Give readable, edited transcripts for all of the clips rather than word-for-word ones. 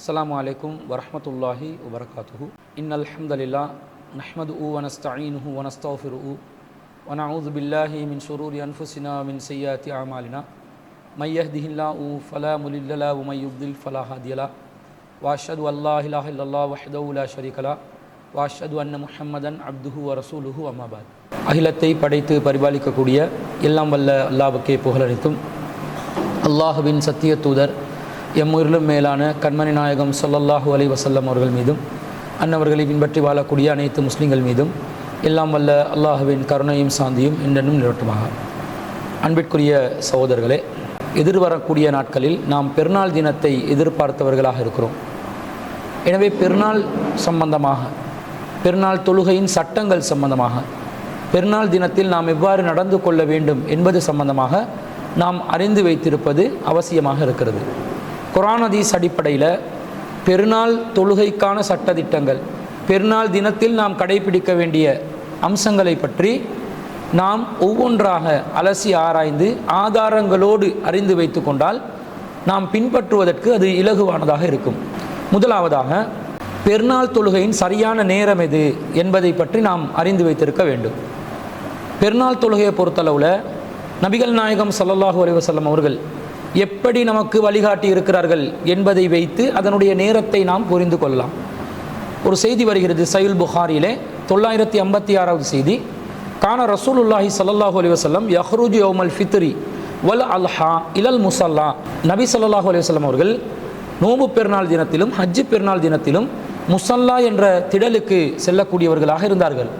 அஸ்ஸலாமு அலைக்கும் வரஹ்மத்துல்லாஹி வபரகாத்துஹு. இன்னல் ஹம்தலில்லாஹ் நஹ்மதுஹு வ நஸ்தஈனுஹு வ நஸ்தக்ஃபிருஹு வ நஊது பில்லாஹி மின் ஷுரூரி அன்ஃபுஸினா மின் ஸய்யிஆத்தி அமாலினா மை யஹ்திஹில்லாஹு ஃபலா முலில்ல லஹு வ மை யுத்லில் ஃபலா ஹாதிய லஹு வ அஷ்ஹது அல்லா இலாஹ இல்லல்லாஹ் வஹ்தஹு லா ஷரீக லஹு வ அஷ்ஹது அன்ன முஹம்மதன் அப்துஹு வ ரசூலுஹு அம்மா பஅத். அகிலத்தை படைத்து பரிபாலிக்கக்கூடிய எல்லாம் வல்ல அல்லாஹ்வுக்கே புகழனைத்தும். அல்லாஹுவின் சத்திய தூதர் எம்முயிரிலும் மேலான கண்மணி நாயகம் ஸல்லல்லாஹு அலைஹி வஸல்லம் அவர்கள் மீதும் அன்னவர்களை பின்பற்றி வாழக்கூடிய அனைத்து முஸ்லீம்கள் மீதும் எல்லாம் வல்ல அல்லாஹுவின் கருணையும் சாந்தியும் என்றென்றும் நிலவட்டுமாக. அன்பிற்குரிய சகோதரர்களே, எதிர்வரக்கூடிய நாட்களில் நாம் பெருநாள் தினத்தை எதிர்பார்த்தவர்களாக இருக்கிறோம். எனவே பெருநாள் சம்பந்தமாக, பெருநாள் தொழுகையின் சட்டங்கள் சம்பந்தமாக, பெருநாள் தினத்தில் நாம் எவ்வாறு நடந்து கொள்ள வேண்டும் என்பது சம்பந்தமாக நாம் அறிந்து வைத்திருப்பது அவசியமாக இருக்கிறது. குர்ஆன் ஹதீஸ் அடிப்படையில் பெருநாள் தொழுகைக்கான சட்டதிட்டங்கள், பெருநாள் தினத்தில் நாம் கடைபிடிக்க வேண்டிய அம்சங்களை பற்றி நாம் ஒவ்வொன்றாக அலசி ஆராய்ந்து ஆதாரங்களோடு அறிந்து வைத்து கொண்டால் நாம் பின்பற்றுவதற்கு அது இலகுவானதாக இருக்கும். முதலாவதாக, பெருநாள் தொழுகையின் சரியான நேரம் எது என்பதை பற்றி நாம் அறிந்து வைத்திருக்க வேண்டும். பெருநாள் தொழுகையை பொறுத்தளவில் நபிகள் நாயகம் ஸல்லல்லாஹு அலைஹி வஸல்லம் அவர்கள் எப்படி நமக்கு வழிகாட்டி இருக்கிறார்கள் என்பதை வைத்து அதனுடைய நேரத்தை நாம் புரிந்து கொள்ளலாம். ஒரு செய்தி வருகிறது சஹீஹுல் புகாரியிலே 956வது செய்தி. கான ரசூலுல்லாஹி ஸல்லல்லாஹு அலைஹி வஸல்லம் யஹ்ருஜு யௌமல் ஃபித்ரி வல் அல்ஹா இலல் முஸல்லா. நபி ஸல்லல்லாஹு அலைஹி வஸல்லம் அவர்கள் நோன்பு பெருநாள் தினத்திலும் ஹஜ் பெருநாள் தினத்திலும் முஸல்லா என்ற திடலுக்கு செல்லக்கூடியவர்களாக இருந்தார்கள்.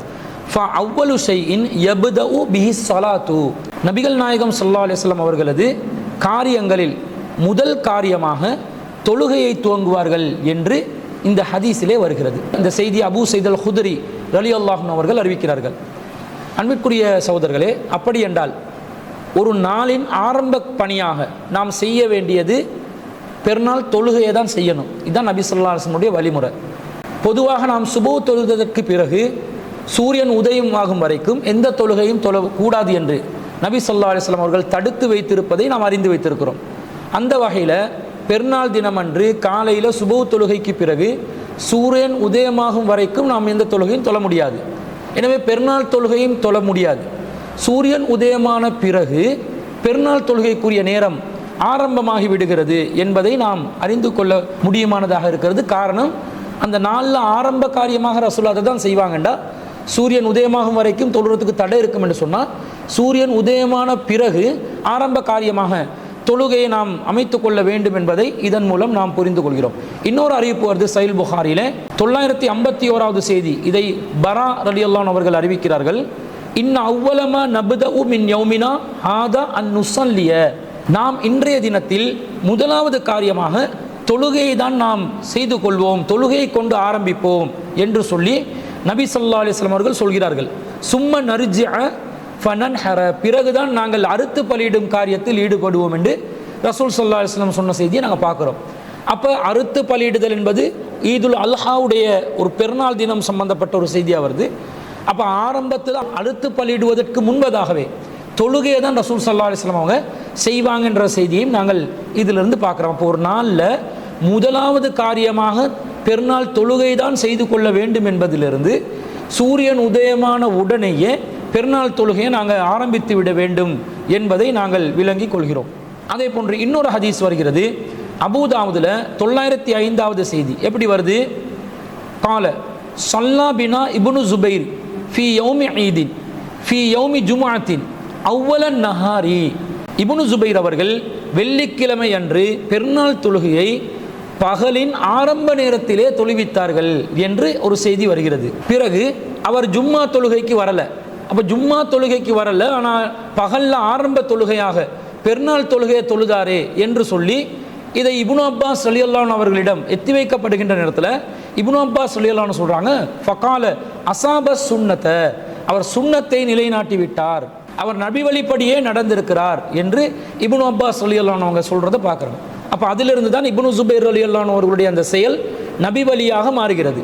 அவ்வளு ஷைஇன் யப்தஉ பிஹி ஸலாத்து. நபிகள் நாயகம் ஸல்லல்லாஹு அலைஹி வஸல்லம் அவர்களது காரியங்களில் முதல் காரியமாக தொழுகையை துவங்குவார்கள் என்று இந்த ஹதீஸிலே வருகிறது. இந்த செய்தி அபூ சயீத் அல் குத்ரி ரலியல்லாஹு அன்ஹு அவர்கள் அறிவிக்கிறார்கள். அன்பிற்குரிய சகோதரர்களே, அப்படி என்றால் ஒரு நாளின் ஆரம்ப பணியாக நாம் செய்ய வேண்டியது பெருநாள் தொழுகையை தான் செய்யணும். இதுதான் நபி ஸல்லல்லாஹு அலைஹி வஸல்லம் வழிமுறை. பொதுவாக நாம் சுபஹ் தொழுதற்கு பிறகு சூரியன் உதயம் ஆகும் வரைக்கும் எந்த தொழுகையும் தொழக்கூடாது என்று நபி ஸல்லல்லாஹு அலைஹி வஸல்லம் அவர்கள் தடுத்து வைத்திருப்பதை நாம் அறிந்து வைத்திருக்கிறோம். அந்த வகையில் பெருநாள் தினமன்று காலையில் சுபஹ் தொழுகைக்கு பிறகு சூரியன் உதயமாகும் வரைக்கும் நாம் எந்த தொழுகையும் தொழ முடியாது. எனவே பெருநாள் தொழுகையும் தொழ முடியாது. சூரியன் உதயமான பிறகு பெருநாள் தொழுகைக்குரிய நேரம் ஆரம்பமாகி விடுகிறது என்பதை நாம் அறிந்து கொள்ள முடியுமானதாக இருக்கிறது. காரணம், அந்த நாளில் ஆரம்ப காரியமாக ரசூலுல்லாஹ் அதை தான் செய்வாங்கண்டா சூரியன் உதயமாகும் வரைக்கும் தொழுறதுக்கு தடை இருக்கும் என்று சொன்னால் சூரியன் உதயமான பிறகு ஆரம்ப காரியமாக தொழுகையை நாம் அமைத்து கொள்ள வேண்டும் என்பதை இதன் மூலம் நாம் புரிந்து கொள்கிறோம். இன்னொரு அறிவிப்பு வருது சஹீஹுல் புகாரியிலே 951வது செய்தி. இதை பரா ரலியல்லாஹு அன்ஹு அவர்கள் அறிவிக்கிறார்கள். இன்ன அவ்வலமா நப்தஉ மின் யௌமினா ஹாதா அன் நுஸல்லிய. நாம் இன்றைய தினத்தில் முதலாவது காரியமாக தொழுகையை தான் நாம் செய்து கொள்வோம், தொழுகையை கொண்டு ஆரம்பிப்போம் என்று சொல்லி நபி ஸல்லல்லாஹு அலைஹி வஸல்லம் அவர்கள் சொல்கிறார்கள். சும்ம நர்ஜிஅ ஃபனன்ஹர. பிறகுதான் நாங்கள் அறுத்து பலியிடும் காரியத்தில் ஈடுபடுவோம் என்று ரசூல் ஸல்லல்லாஹு அலைஹி வஸல்லம் சொன்ன செய்தியை நாங்கள் பார்க்குறோம். அப்போ அறுத்து பலியிடுதல் என்பது ஈதுல் அல்ஹாவுடைய ஒரு பெருநாள் தினம் சம்பந்தப்பட்ட ஒரு செய்தியாக வருது. அப்போ ஆரம்பத்தில் அறுத்து பலியிடுவதற்கு முன்பதாகவே தொழுகையை தான் ரசூல் ஸல்லல்லாஹு அலைஹி வஸல்லம் அவங்க செய்வாங்கன்ற செய்தியையும் நாங்கள் இதிலிருந்து பார்க்குறோம். அப்போ ஒரு நாளில் முதலாவது காரியமாக பெருநாள் தொழுகை தான் செய்து கொள்ள வேண்டும் என்பதிலிருந்து சூரியன் உதயமான உடனேயே பெருநாள் தொழுகையை நாங்கள் ஆரம்பித்து விட வேண்டும் என்பதை நாங்கள் விளங்கி கொள்கிறோம். அதே போன்று இன்னொரு ஹதீஸ் வருகிறது அபூதாவுதில் 905வது செய்தி. எப்படி வருது? கால ஸல்லா பினா இப்னு ஜுபைர் ஃபி யௌமி ஈதின் ஃபி யௌமி ஜும்ஆத்தின் அவ்வலன் நஹாரி. இப்னு ஜுபைர் அவர்கள் வெள்ளிக்கிழமை அன்று பெருநாள் தொழுகையை பகலின் ஆரம்ப நேரத்திலே தொழுவித்தார்கள் என்று ஒரு செய்தி வருகிறது. பிறகு அவர் ஜும்மா தொழுகைக்கு வரலை. அப்போ ஜும்மா தொழுகைக்கு வரலை, ஆனால் பகலில் ஆரம்ப தொழுகையாக பெருநாள் தொழுகையை தொழுதாரே என்று சொல்லி இதை இப்னு அப்பாஸ் ரலியல்லாஹு அன்ஹு அவர்களிடம் எத்தி வைக்கப்படுகின்ற நேரத்தில் இப்னு அப்பாஸ் ரலியல்லாஹு அன்ஹு சொல்கிறாங்க, ஃபகால அசாப சுன்னத. அவர் சுன்னத்தை நிலைநாட்டி விட்டார், அவர் நபி வழிப்படியே நடந்திருக்கிறார் என்று இப்னு அப்பாஸ் ரலியல்லாஹு அன்ஹு அவங்க சொல்கிறத பார்க்குறாங்க. அப்போ அதிலிருந்து தான் இப்னு ஜுபைர் ரலியல்லாஹு அன்ஹு அவர்களுடைய அந்த செயல் நபி வழியாக மாறுகிறது.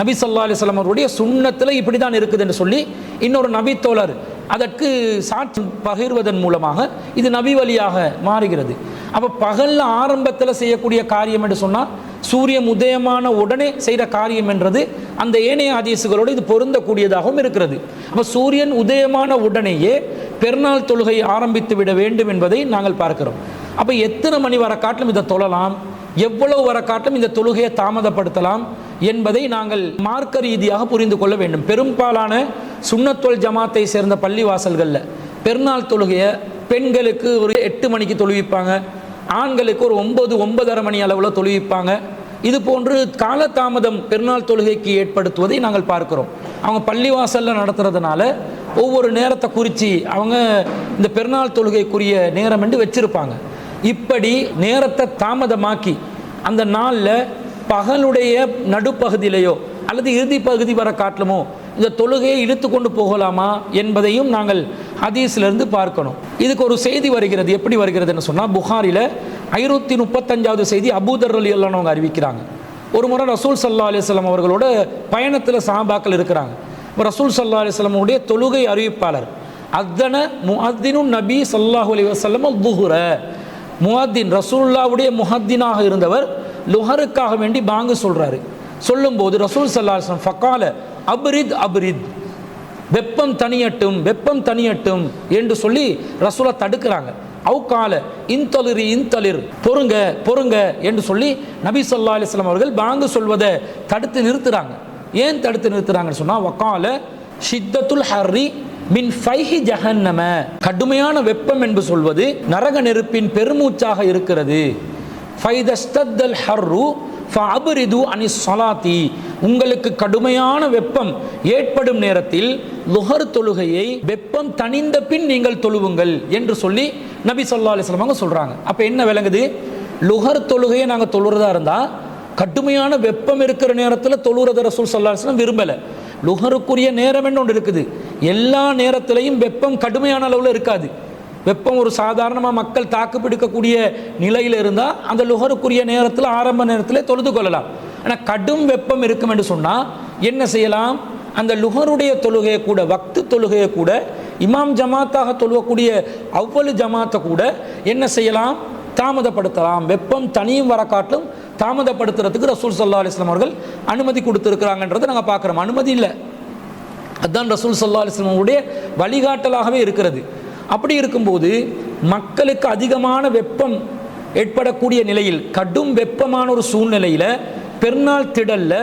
நபி ஸல்லல்லாஹு அலைஹி வஸல்லம் அவருடைய சுன்னத்தில் இப்படி தான் இருக்குது என்று சொல்லி இன்னொரு நபி தோழர் அதற்கு சாட்சி பகிர்வதன் மூலமாக இது நபி வழியாக மாறுகிறது. அப்போ பகலில் ஆரம்பத்தில் செய்யக்கூடிய காரியம் என்று சொன்னால் சூரியன் உதயமான உடனே செய்கிற காரியம் என்றது அந்த ஏனைய ஹதீஸுகளோடு இது பொருந்தக்கூடியதாகவும் இருக்கிறது. அப்போ சூரியன் உதயமான உடனேயே பெருநாள் தொழுகை ஆரம்பித்து விட வேண்டும் என்பதை நாங்கள் பார்க்கிறோம். அப்போ எத்தனை மணி வர காட்டிலும் இதை தொழலாம், எவ்வளவு வர காட்டிலும் இந்த தொழுகையை தாமதப்படுத்தலாம் என்பதை நாங்கள் மார்க்க ரீதியாக புரிந்து கொள்ள வேண்டும். பெரும்பாலான சுன்னத்துல் ஜமாத்தை சேர்ந்த பள்ளிவாசல்களில் பெருநாள் தொழுகையை பெண்களுக்கு ஒரு 8 மணிக்கு தொழுவிப்பாங்க, ஆண்களுக்கு ஒரு 9-9:30 மணி அளவில் தொழுவிப்பாங்க. இது போன்று காலதாமதம் பெருநாள் தொழுகைக்கு ஏற்படுத்துவதை நாங்கள் பார்க்கிறோம். அவங்க பள்ளிவாசலில் நடத்துறதுனால ஒவ்வொரு நேரத்தை குறித்து அவங்க இந்த பெருநாள் தொழுகைக்குரிய நேரம் என்று வச்சிருப்பாங்க. இப்படி நேரத்தை தாமதமாக்கி அந்த நாளில் பகலுடைய நடுப்பகுதியிலையோ அல்லது இறுதி பகுதி வர காட்டிலுமோ இந்த தொழுகையை இழுத்து கொண்டு போகலாமா என்பதையும் நாங்கள் ஹதீஸிலிருந்து பார்க்கணும். இதுக்கு ஒரு செய்தி வருகிறது. எப்படி வருகிறதுன்னு சொன்னால், புகாரில் 535வது செய்தி அபூதர் ரலியல்லாஹு அன்ஹு அறிவிக்கிறாங்க. ஒரு முறை ரசூல் ஸல்லல்லாஹு அலைஹி வஸல்லம் அவர்களோட பயணத்தில் சஹாபாக்கள் இருக்கிறாங்க. ரசூல் ஸல்லல்லாஹு அலைஹி வஸல்லம் உடைய தொழுகை அறிவிப்பாளர் அத்தன முஅத்தினுன் நபி ஸல்லல்லாஹு அலைஹி வஸல்லம் ளுஹுர, முஅத்தின் ரசூலுல்லாஹ்வுடைய முஹத்தினாக இருந்தவர் லுஹருக்காக வேண்டி பாங்கு சொல்றாரு. சொல்லும்போது ரசூல் ஸல்லல்லாஹு அலைஹி வஸல்லம் ஃபகால அப்ரித் அப்ரித், வெப்பம் தனியட்டும் வெப்பம் தனியட்டும் என்று சொல்லி ரசூலை தடுக்கிறாங்க. அவுகால இன்தலிரி இன்தலிர், பொறுங்க பொறுங்க என்று சொல்லி நபி ஸல்லல்லாஹு அலைஹி வஸல்லம் அவர்கள் பாங்கு சொல்வதை தடுத்து நிறுத்துறாங்க. ஏன் தடுத்து நிறுத்துறாங்கன்னு சொன்னால், வகால ஷித்தத்துல் ஹர்ரி மின் ஃபைஹி ஜஹன்னம, கடுமையான வெப்பம் என்று சொல்வது நரக நெருப்பின் பெருமூச்சாக இருக்கிறது. ஃபைதஸ்தத்தல் ஹர்ரு ஃபஅப்ரிது அனிஸ் ஸலாத்தி, உங்களுக்கு கடுமையான வெப்பம் ஏற்படும் நேரத்தில் லுஹர் தொழுகையை வெப்பம் தணிந்த பின் நீங்கள் தொழுவுங்கள் என்று சொல்லி நபி ஸல்லல்லாஹு அலைஹி வஸல்லம் அவங்க சொல்றாங்க. அப்ப என்ன விளங்குது? லுஹர் தொழுகையை நாங்கள் தொழுறதா இருந்தா கடுமையான வெப்பம் இருக்கிற நேரத்தில் தொழுறத ரசூல் ஸல்லல்லாஹு அலைஹி வஸல்லம் விரும்பல. லுஹருக்குரிய நேரம் என்ன ஒன்று இருக்குது. எல்லா நேரத்திலையும் வெப்பம் கடுமையான அளவில் இருக்காது. வெப்பம் ஒரு சாதாரணமாக மக்கள் தாக்கு பிடிக்கக்கூடிய நிலையில் இருந்தால் அந்த லுஹருக்குரிய நேரத்தில் ஆரம்ப நேரத்தில் தொழுது கொள்ளலாம். ஆனால் கடும் வெப்பம் இருக்கும் என்று சொன்னால் என்ன செய்யலாம்? அந்த லுஹருடைய தொழுகையை கூட, வக்து தொழுகையை கூட, இமாம் ஜமாத்தாக தொழுவக்கூடிய அவ்வளவு ஜமாத்தை கூட என்ன செய்யலாம்? தாமதப்படுத்தலாம். வெப்பம் தனியும் வர காட்டிலும் தாமதப்படுத்துறதுக்கு ரசூல் ஸல்லல்லாஹு அலைஹி வஸல்லம் அவர்கள் அனுமதி கொடுத்துருக்கிறாங்கன்றதை நாங்கள் பார்க்குறோம். அனுமதி இல்லை, அதுதான் ரசூல் ஸல்லல்லாஹு அலைஹி வஸல்லம் உடைய வழிகாட்டலாகவே இருக்கிறது. அப்படி இருக்கும்போது மக்களுக்கு அதிகமான வெப்பம் ஏற்படக்கூடிய நிலையில், கடும் வெப்பமான ஒரு சூழ்நிலையில் பெருநாள் திடல்ல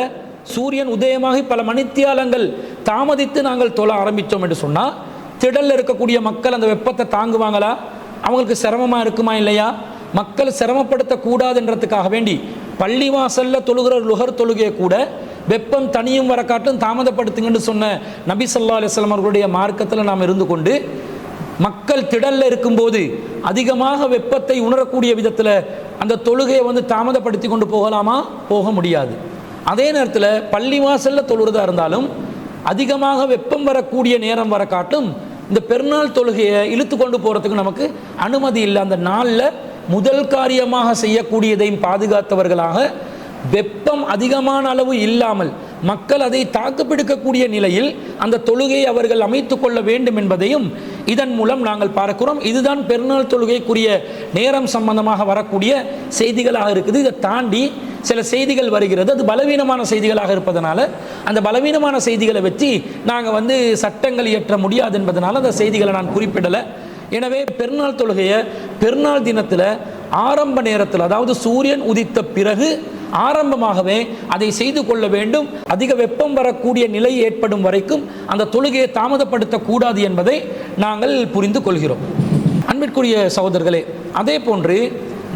சூரியன் உதயமாகி பல மணித்தியாலங்கள் தாமதித்து நாங்கள் தொழ ஆரம்பித்தோம் என்று சொன்னால், திடல்ல இருக்கக்கூடிய மக்கள் அந்த வெப்பத்தை தாங்குவாங்களா? அவங்களுக்கு சிரமமாக இருக்குமா இல்லையா? மக்கள் சிரமப்படுத்தக்கூடாதுன்றதுக்காக வேண்டி பள்ளிவாசலில் தொழுகிற லுஹர் தொழுகையை கூட வெப்பம் தனியும் வர காட்டும் தாமதப்படுத்துங்கன்னு சொன்ன நபி ஸல்லல்லாஹு அலைஹி வஸல்லம் அவர்களுடைய மார்க்கத்தில் நாம் இருந்து கொண்டு மக்கள் திடல்ல இருக்கும்போது அதிகமாக வெப்பத்தை உணரக்கூடிய விதத்தில் அந்த தொழுகையை தாமதப்படுத்தி கொண்டு போகலாமா? போக முடியாது. அதே நேரத்தில் பள்ளிவாசலில் தொழுறதா இருந்தாலும் அதிகமாக வெப்பம் வரக்கூடிய நேரம் வர காட்டும் இந்த பெருநாள் தொழுகையை இழுத்து கொண்டு போகிறதுக்கு நமக்கு அனுமதி இல்லை. அந்த நாளில் முதல் காரியமாக செய்யக்கூடியதையும் பாதுகாத்தவர்களாக வெப்பம் அதிகமான அளவு இல்லாமல் மக்கள் அதை தாக்குப்பிடிக்கக்கூடிய நிலையில் அந்த தொழுகையை அவர்கள் அமைத்து கொள்ள வேண்டும் என்பதையும் இதன் மூலம் நாங்கள் பார்க்கிறோம். இதுதான் பெருநாள் தொழுகைக்குரிய நேரம் சம்பந்தமாக வரக்கூடிய செய்திகளாக இருக்குது. இதை தாண்டி சில செய்திகள் வருகிறது, அது பலவீனமான செய்திகளாக இருப்பதனால அந்த பலவீனமான செய்திகளை வச்சு நாங்கள் சட்டங்கள் இயற்ற முடியாது என்பதனால அந்த செய்திகளை நான் குறிப்பிடலை. எனவே பெருநாள் தொழுகையை பெருநாள் தினத்தில் ஆரம்ப நேரத்தில், அதாவது சூரியன் உதித்த பிறகு ஆரம்பமாகவே அதை செய்து கொள்ள வேண்டும். அதிக வெப்பம் வரக்கூடிய நிலை ஏற்படும் வரைக்கும் அந்த தொழுகையை தாமதப்படுத்தக்கூடாது என்பதை நாங்கள் புரிந்து கொள்கிறோம். அன்பிற்குரிய சகோதரர்களே, அதே போன்று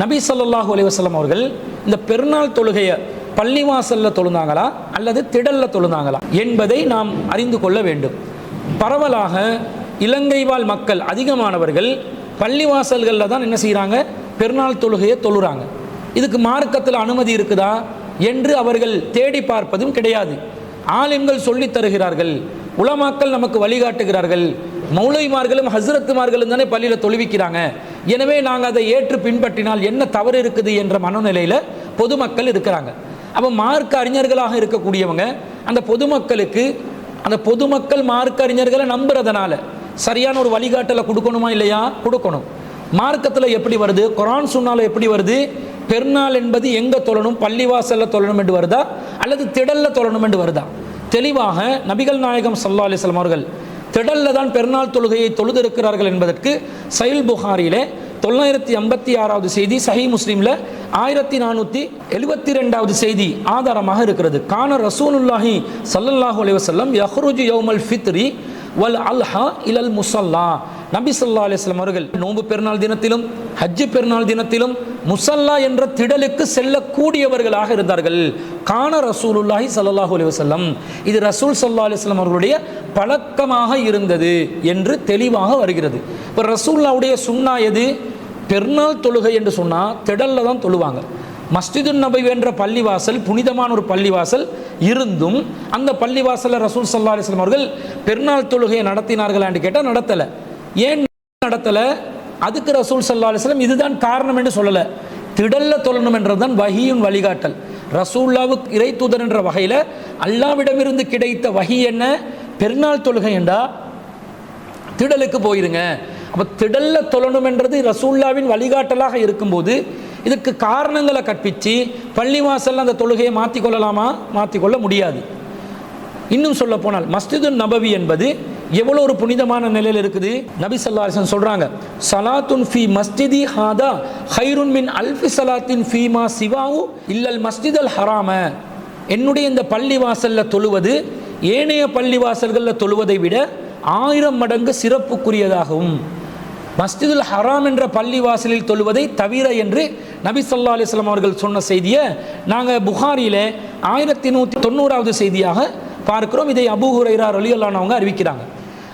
நபி ஸல்லல்லாஹு அலைஹி வஸல்லம் அவர்கள் இந்த பெருநாள் தொழுகையை பள்ளிவாசலில் தொழுந்தாங்களா அல்லது திடலில் தொழுந்தாங்களா என்பதை நாம் அறிந்து கொள்ள வேண்டும். பரவலாக இலங்கை வாழ் மக்கள் அதிகமானவர்கள் பள்ளிவாசல்களில் தான் என்ன செய்கிறாங்க? பெருநாள் தொழுகையை தொழுறாங்க. இதுக்கு மார்க்கத்தில் அனுமதி இருக்குதா என்று அவர்கள் தேடி பார்ப்பதும் கிடையாது. ஆலிம்கள் சொல்லித் தருகிறார்கள், உலமாக்கள் நமக்கு வழிகாட்டுகிறார்கள், மௌலைமார்களும் ஹஸ்ரத்துமார்களும் தானே பள்ளியில் தொழுவிக்கிறாங்க, எனவே நாங்கள் அதை ஏற்று பின்பற்றினால் என்ன தவறு இருக்குது என்ற மனநிலையில் பொதுமக்கள் இருக்கிறாங்க. அப்போ மார்க்க அறிஞர்களாக இருக்கக்கூடியவங்க அந்த பொதுமக்களுக்கு, அந்த பொதுமக்கள் மார்க்க அறிஞர்களை நம்புறதுனால சரியான ஒரு வழிகாட்டலை கொடுக்கணுமா இல்லையா? கொடுக்கணும். மார்க்கத்தில் எப்படி வருது, குர்ஆன் சுன்னால எப்படி வருது, பெருநாள் என்பது எங்கே தொழணும், பள்ளிவாசலில் தொழணும் என்று வருதா அல்லது திடலில் தொழணும் என்று வருதா? தெளிவாக நபிகள் நாயகம் ஸல்லல்லாஹு அலைஹி வஸல்லம் அவர்கள் திடலில் தான் பெருநாள் தொழுகையை தொழுதிருக்கிறார்கள் என்பதற்கு சஹீஹ் புகாரியிலே 956வது செய்தி, சஹீஹ் முஸ்லிமில் 1472வது செய்தி ஆதாரமாக இருக்கிறது. கான ரசூலுல்லாஹி ஸல்லல்லாஹு அலைஹி வஸல்லம் யஹ்ருஜு யௌமல் ஃபித்ரி வல் அல்ஹா இலல் முஸல்லா. நபி ஸல்லல்லாஹு அலைஹி வஸல்லம் அவர்கள் நோன்பு பெருநாள் தினத்திலும் ஹஜ் பெருநாள் தினத்திலும் முஸல்லா என்ற திடலுக்கு செல்லக்கூடியவர்களாக இருந்தார்கள். கான ரசூலுல்லாஹி ஸல்லல்லாஹு அலைஹி வஸல்லம், இது ரசூல் ஸல்லல்லாஹு அலைஹி வஸல்லம் அவர்களுடைய பழக்கமாக இருந்தது என்று தெளிவாக வருகிறது. இப்போ ரசூலுல்லாஹ்வுடைய சுன்னா எது? பெருநாள் தொழுகை என்று சொன்னால் திடலில் தான் தொழுவாங்க. மஸ்ஜிதுன் நபவி என்ற பள்ளிவாசல் புனிதமான ஒரு பள்ளிவாசல் இருந்தும் அந்த பள்ளிவாசலில் ரசூல் ஸல்லல்லாஹு அலைஹி வஸல்லம் அவர்கள் பெருநாள் தொழுகையை நடத்தினார்களான்னு கேட்டால் நடத்தலை. ஏன் நடத்தலை? அதுக்கு ரசூல் ஸல்லல்லாஹு அலைஹி வஸல்லம் இதுதான் காரணம் என்று சொல்லலை. திடலில் தொழணும் என்றதுதான் வஹியின் வழிகாட்டல். ரசூலுல்லாஹ்வுக்கு இறை தூதர் என்ற வகையில் அல்லாஹ்விடமிருந்து கிடைத்த வஹி என்ன? பெருநாள் தொழுகை என்றா திடலுக்கு போயிருங்க. அப்போ திடலில் தொழணும் என்றது ரசூலுல்லாஹ்வின் வழிகாட்டலாக இருக்கும்போது இதுக்கு காரணங்களை கற்பித்து பள்ளிவாசலில் அந்த தொழுகையை மாற்றிக்கொள்ளலாமா? மாற்றிக்கொள்ள முடியாது. இன்னும் சொல்ல போனால் மஸ்ஜிதுன் நபவி என்பது எவ்வளோ ஒரு புனிதமான நிலையில் இருக்குது. நபி ஸல்லல்லாஹு அலைஹி வஸல்லம் சொல்கிறாங்க, சலாத்துன் ஃபி மஸ்ஜிதி ஹாதா ஹைருன் மின் அல்ஃபி சலாத்தின் ஃபீமா சிவாவு இல்லல் மஸ்ஜிதல் ஹராம. என்னுடைய இந்த பள்ளிவாசலில் தொழுவது ஏனைய பள்ளிவாசல்களில் தொழுவதை விட 1000 மடங்கு சிறப்புக்குரியதாகவும் மஸ்ஜிதுல் ஹராம் என்ற பள்ளிவாசலில் தொழுவதை தவிர என்று நபி ஸல்லல்லாஹு அலைஹி வஸல்லம் அவர்கள் சொன்ன செய்தியை நாங்கள் புகாரியில் 1190வது செய்தியாக பார்க்கிறோம். இதை அபூ ஹுரைரா ரலியல்லாஹு அன்ஹு அறிவிக்கிறாங்க.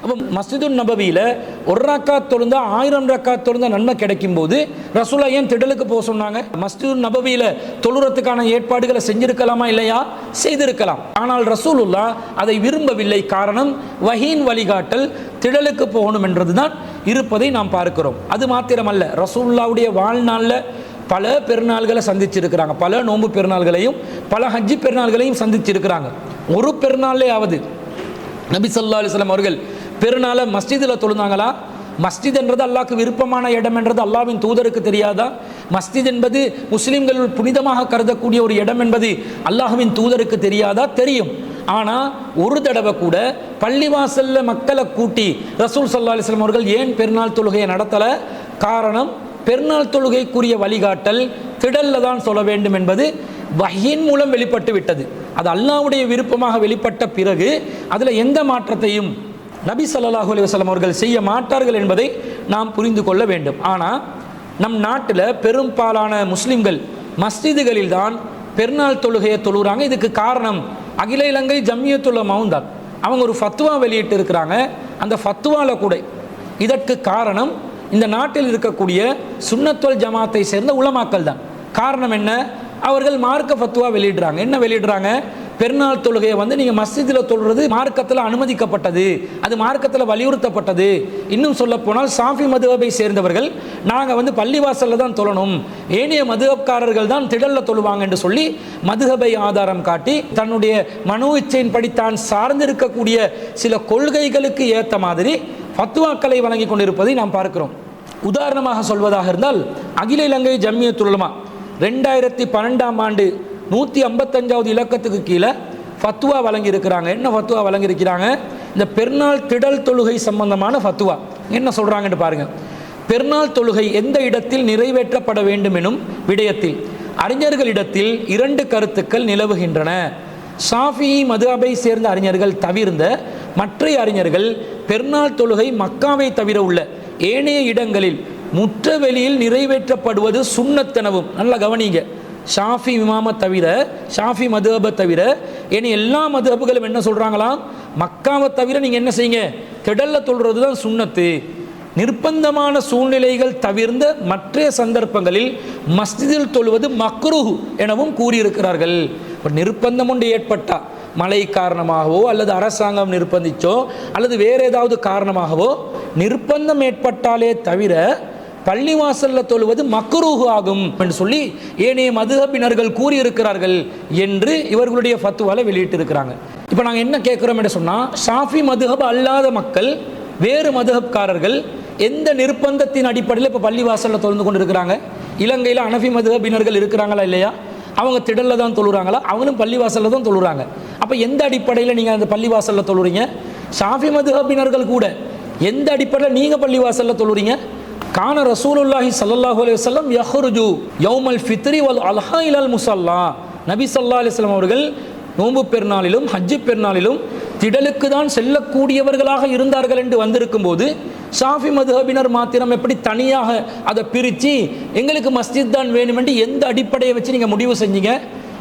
அப்போ மஸ்ஜிதுன் நபவியில் ஒரு ரக்காத் தொழுந்தா 1000 ரக்காத் தொழுந்தா நன்மை கிடைக்கும் போது ரசூலுல்லாஹ் ஏன் திடலுக்கு போக சொன்னாங்க? மஸ்ஜிதுன் நபவியில் தொழுறதுக்கான ஏற்பாடுகளை செஞ்சிருக்கலாமா? இல்லையா? செய்திருக்கலாம். ஆனால் ரசூலுல்லாஹ் அதை விரும்பவில்லை. காரணம், வஹீன் வழிகாட்டல் திடலுக்கு போகணும் என்றதுதான் இருப்பதை நாம் பார்க்கிறோம். அது மாத்திரமல்ல, ரசூலுல்லாஹ்வுடைய வாழ்நாளில் பல பெருநாள்களை சந்திச்சிருக்கிறாங்க. பல நோன்பு பெருநாள்களையும் பல ஹஜ்ஜி பெருநாள்களையும் சந்திச்சிருக்கிறாங்க. ஒரு பெருநாளையாவது நபி ஸல்லல்லாஹு அலைஹி வஸல்லம் அவர்கள் பெருநாளை மஸ்ஜிதில் தொழுந்தாங்களா? மஸ்ஜித் என்றது அல்லாஹ்க்கு விருப்பமான இடம் என்றது அல்லாஹ்வின் தூதருக்கு தெரியாதா? மஸ்ஜித் என்பது முஸ்லிம்கள் புனிதமாக கருதக்கூடிய ஒரு இடம் என்பது அல்லாஹ்வின் தூதருக்கு தெரியாதா? தெரியும். ஆனால் ஒரு தடவை கூட பள்ளிவாசலில் மக்களை கூட்டி ரசூல் ஸல்லல்லாஹு அலைஹி வஸல்லம் அவர்கள் ஏன் பெருநாள் தொழுகையை நடத்தலை? காரணம், பெருநாள் தொழுகைக்குரிய வழிகாட்டல் திடலில் தான் சொல்ல வேண்டும் என்பது வஹ்யின் மூலம் வெளிப்பட்டு விட்டது. அது அல்லாஹ்வுடைய விருப்பமாக வெளிப்பட்ட பிறகு அதில் எந்த மாற்றத்தையும் நபி ஸல்லல்லாஹு அலைஹி வஸல்லம் அவர்கள் செய்ய மாட்டார்கள் என்பதை நாம் புரிந்து கொள்ள வேண்டும். ஆனால் நம் நாட்டில் பெரும்பாலான முஸ்லிம்கள் மஸ்ஜிதுகளில் தான் பெருநாள் தொழுகையை தொழுகிறாங்க. இதுக்கு காரணம் அகில இலங்கை ஜம்மியத்துல் உலமாவும் தான். அவங்க ஒரு ஃபத்வா வெளியிட்டு இருக்கிறாங்க. அந்த ஃபத்வாவில் கூட இதற்கு காரணம் இந்த நாட்டில் இருக்கக்கூடிய சுன்னத்துல் ஜமாத்தை சேர்ந்த உலமாக்கள் தான். காரணம் என்ன? அவர்கள் மார்க்க ஃபத்வா வெளியிடுறாங்க. என்ன வெளியிடுறாங்க? பெருநாள் தொழுகையை நீங்கள் மஸ்ஜிதில் தொழுறது மார்க்கத்தில் அனுமதிக்கப்பட்டது, அது மார்க்கத்தில் வலியுறுத்தப்பட்டது. இன்னும் சொல்ல போனால் ஷாஃபி மதுஹபை சேர்ந்தவர்கள் நாங்கள் பள்ளிவாசலில் தான் தொழணும், ஏனைய மதுஹப்காரர்கள் தான் திடலில் தொழுவாங்க என்று சொல்லி மதுஹபை ஆதாரம் காட்டி தன்னுடைய மனோ இச்சையின்படி தான் சார்ந்திருக்கக்கூடிய சில கொள்கைகளுக்கு ஏற்ற மாதிரி ஃபத்வாக்களை வழங்கி கொண்டிருப்பதை நாம் பார்க்கிறோம். உதாரணமாக சொல்வதாக இருந்தால் அகில இலங்கை ஜம்மியத்துல் உலமா 2012ஆம் ஆண்டு 155வது இலக்கத்துக்கு கீழே ஃபத்வா வழங்கியிருக்கிறாங்க. என்ன ஃபத்வா வழங்கியிருக்கிறாங்க? இந்த பெருநாள் திடல் தொழுகை சம்பந்தமான ஃபத்வா என்ன சொல்கிறாங்கன்னு பாருங்கள். பெருநாள் தொழுகை எந்த இடத்தில் நிறைவேற்றப்பட வேண்டும் எனும் விடயத்தில் அறிஞர்களிடத்தில் 2 கருத்துக்கள் நிலவுகின்றன. ஷாஃபி மதுஹபை சேர்ந்த அறிஞர்கள் தவிர்ந்த மற்ற அறிஞர்கள் பெருநாள் தொழுகை மக்காவை தவிர உள்ள ஏனைய இடங்களில் முற்ற வெளியில் நிறைவேற்றப்படுவது சுன்னத்தெனவும், நல்லா கவனிங்க, ஷாஃபி இமாமை தவிர, ஷாஃபி மதுஹபை தவிர ஏனி எல்லா மதுஹபுகளும் என்ன சொல்கிறாங்களாம்? மக்காவை தவிர நீங்கள் என்ன செய்யுங்க, திடலில் தொழுறது தான் சுன்னத்து. நிர்பந்தமான சூழ்நிலைகள் தவிர்ந்த மற்ற சந்தர்ப்பங்களில் மஸ்ஜிதில் தொழுவது மக்ரூஹ் எனவும் கூறியிருக்கிறார்கள். இப்போ நிர்பந்தம் ஒன்று ஏற்பட்டால், மழை காரணமாகவோ அல்லது அரசாங்கம் நிர்பந்திச்சோ அல்லது வேறு ஏதாவது காரணமாகவோ நிர்பந்தம் ஏற்பட்டாலே தவிர பள்ளிவாசலில் தொழுவது மக்ரூஹ் ஆகும் என்று சொல்லி ஏனைய மதுஹபினர்கள் கூறியிருக்கிறார்கள் என்று இவர்களுடைய ஃபத்வாவில் வெளியிட்டிருக்கிறாங்க. இப்போ நாங்கள் என்ன கேட்குறோம் என்று சொன்னால், ஷாஃபி மதுஹப் அல்லாத மக்கள், வேறு மதுஹப்காரர்கள் எந்த நிர்பந்தத்தின் அடிப்படையில் இப்போ பள்ளிவாசலில் தொழுந்து கொண்டு இருக்கிறாங்க? இலங்கையில் ஹனஃபி மதுஹபினர்கள் இருக்கிறாங்களா இல்லையா? அவங்க திடலில் தான் தொழுகிறாங்களா? அவங்களும் பள்ளிவாசலில் தான் தொழுகிறாங்க. அப்போ எந்த அடிப்படையில் நீங்கள் அந்த பள்ளிவாசலில் தொழுறீங்க? ஷாஃபி மதுஹபினர்கள் கூட எந்த அடிப்படையில் நீங்கள் பள்ளிவாசலில் தொழுறீங்க? கான ரசூலுல்லாஹி ஸல்லல்லாஹு அலைஹி வஸல்லம் யஹ்ருஜு யௌமல் ஃபித்ரி வல் அல்ஹா இலல் முஸல்லா. நபி ஸல்லல்லாஹு அலைஹி வஸல்லம் அவர்கள் நோன்பு பெருநாளிலும் ஹஜ்ஜு பெருநாளிலும் திடலுக்கு தான் செல்லக்கூடியவர்களாக இருந்தார்கள் என்று வந்திருக்கும் போது ஷாஃபி மதுஹபினர் மாத்திரம் எப்படி தனியாக அதை பிரித்து எங்களுக்கு மஸ்ஜித் தான் வேணும் என்று எந்த அடிப்படையை வச்சு நீங்கள் முடிவு செஞ்சீங்க?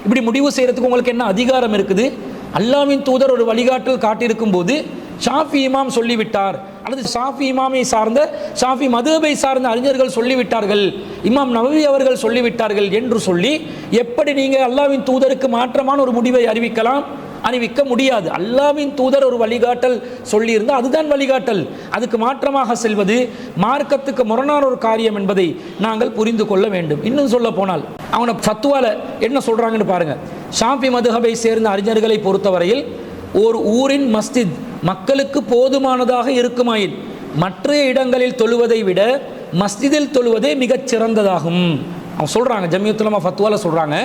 இப்படி முடிவு செய்கிறதுக்கு உங்களுக்கு என்ன அதிகாரம் இருக்குது? அல்லாஹ்வின் தூதர் ஒரு வழிகாட்டல் காட்டியிருக்கும் போது ஷாஃபி இமாம் சொல்லிவிட்டார், அல்லது ஷாஃபி இமாமை சார்ந்த ஷாஃபி மதுஹபை சார்ந்த அறிஞர்கள் சொல்லிவிட்டார்கள், இமாம் நவவி அவர்கள் சொல்லிவிட்டார்கள் என்று சொல்லி எப்படி நீங்கள் அல்லாஹ்வின் தூதருக்கு மாற்றமான ஒரு முடிவை அறிவிக்க முடியாது. அல்லாஹ்வின் தூதர் ஒரு வழிகாட்டல் சொல்லியிருந்தால் அதுதான் வழிகாட்டல். அதுக்கு மாற்றமாக செல்வது மார்க்கத்துக்கு முரணான ஒரு காரியம் என்பதை நாங்கள் புரிந்து கொள்ள வேண்டும். இன்னும் சொல்ல போனால் அவனை ஃபத்வால என்ன சொல்றாங்கன்னு பாருங்க. ஷாஃபி மதுஹபை சேர்ந்த அறிஞர்களை பொறுத்தவரையில் ஒரு ஊரின் மஸ்ஜித் மக்களுக்கு போதுமானதாக இருக்குமாயின் மற்ற இடங்களில் தொழுவதை விட மஸ்ஜிதில் தொழுவதே மிகச் சிறந்ததாகும். அவங்க சொல்கிறாங்க, ஜமியத்துல் உலமா ஃபத்வால சொல்கிறாங்க.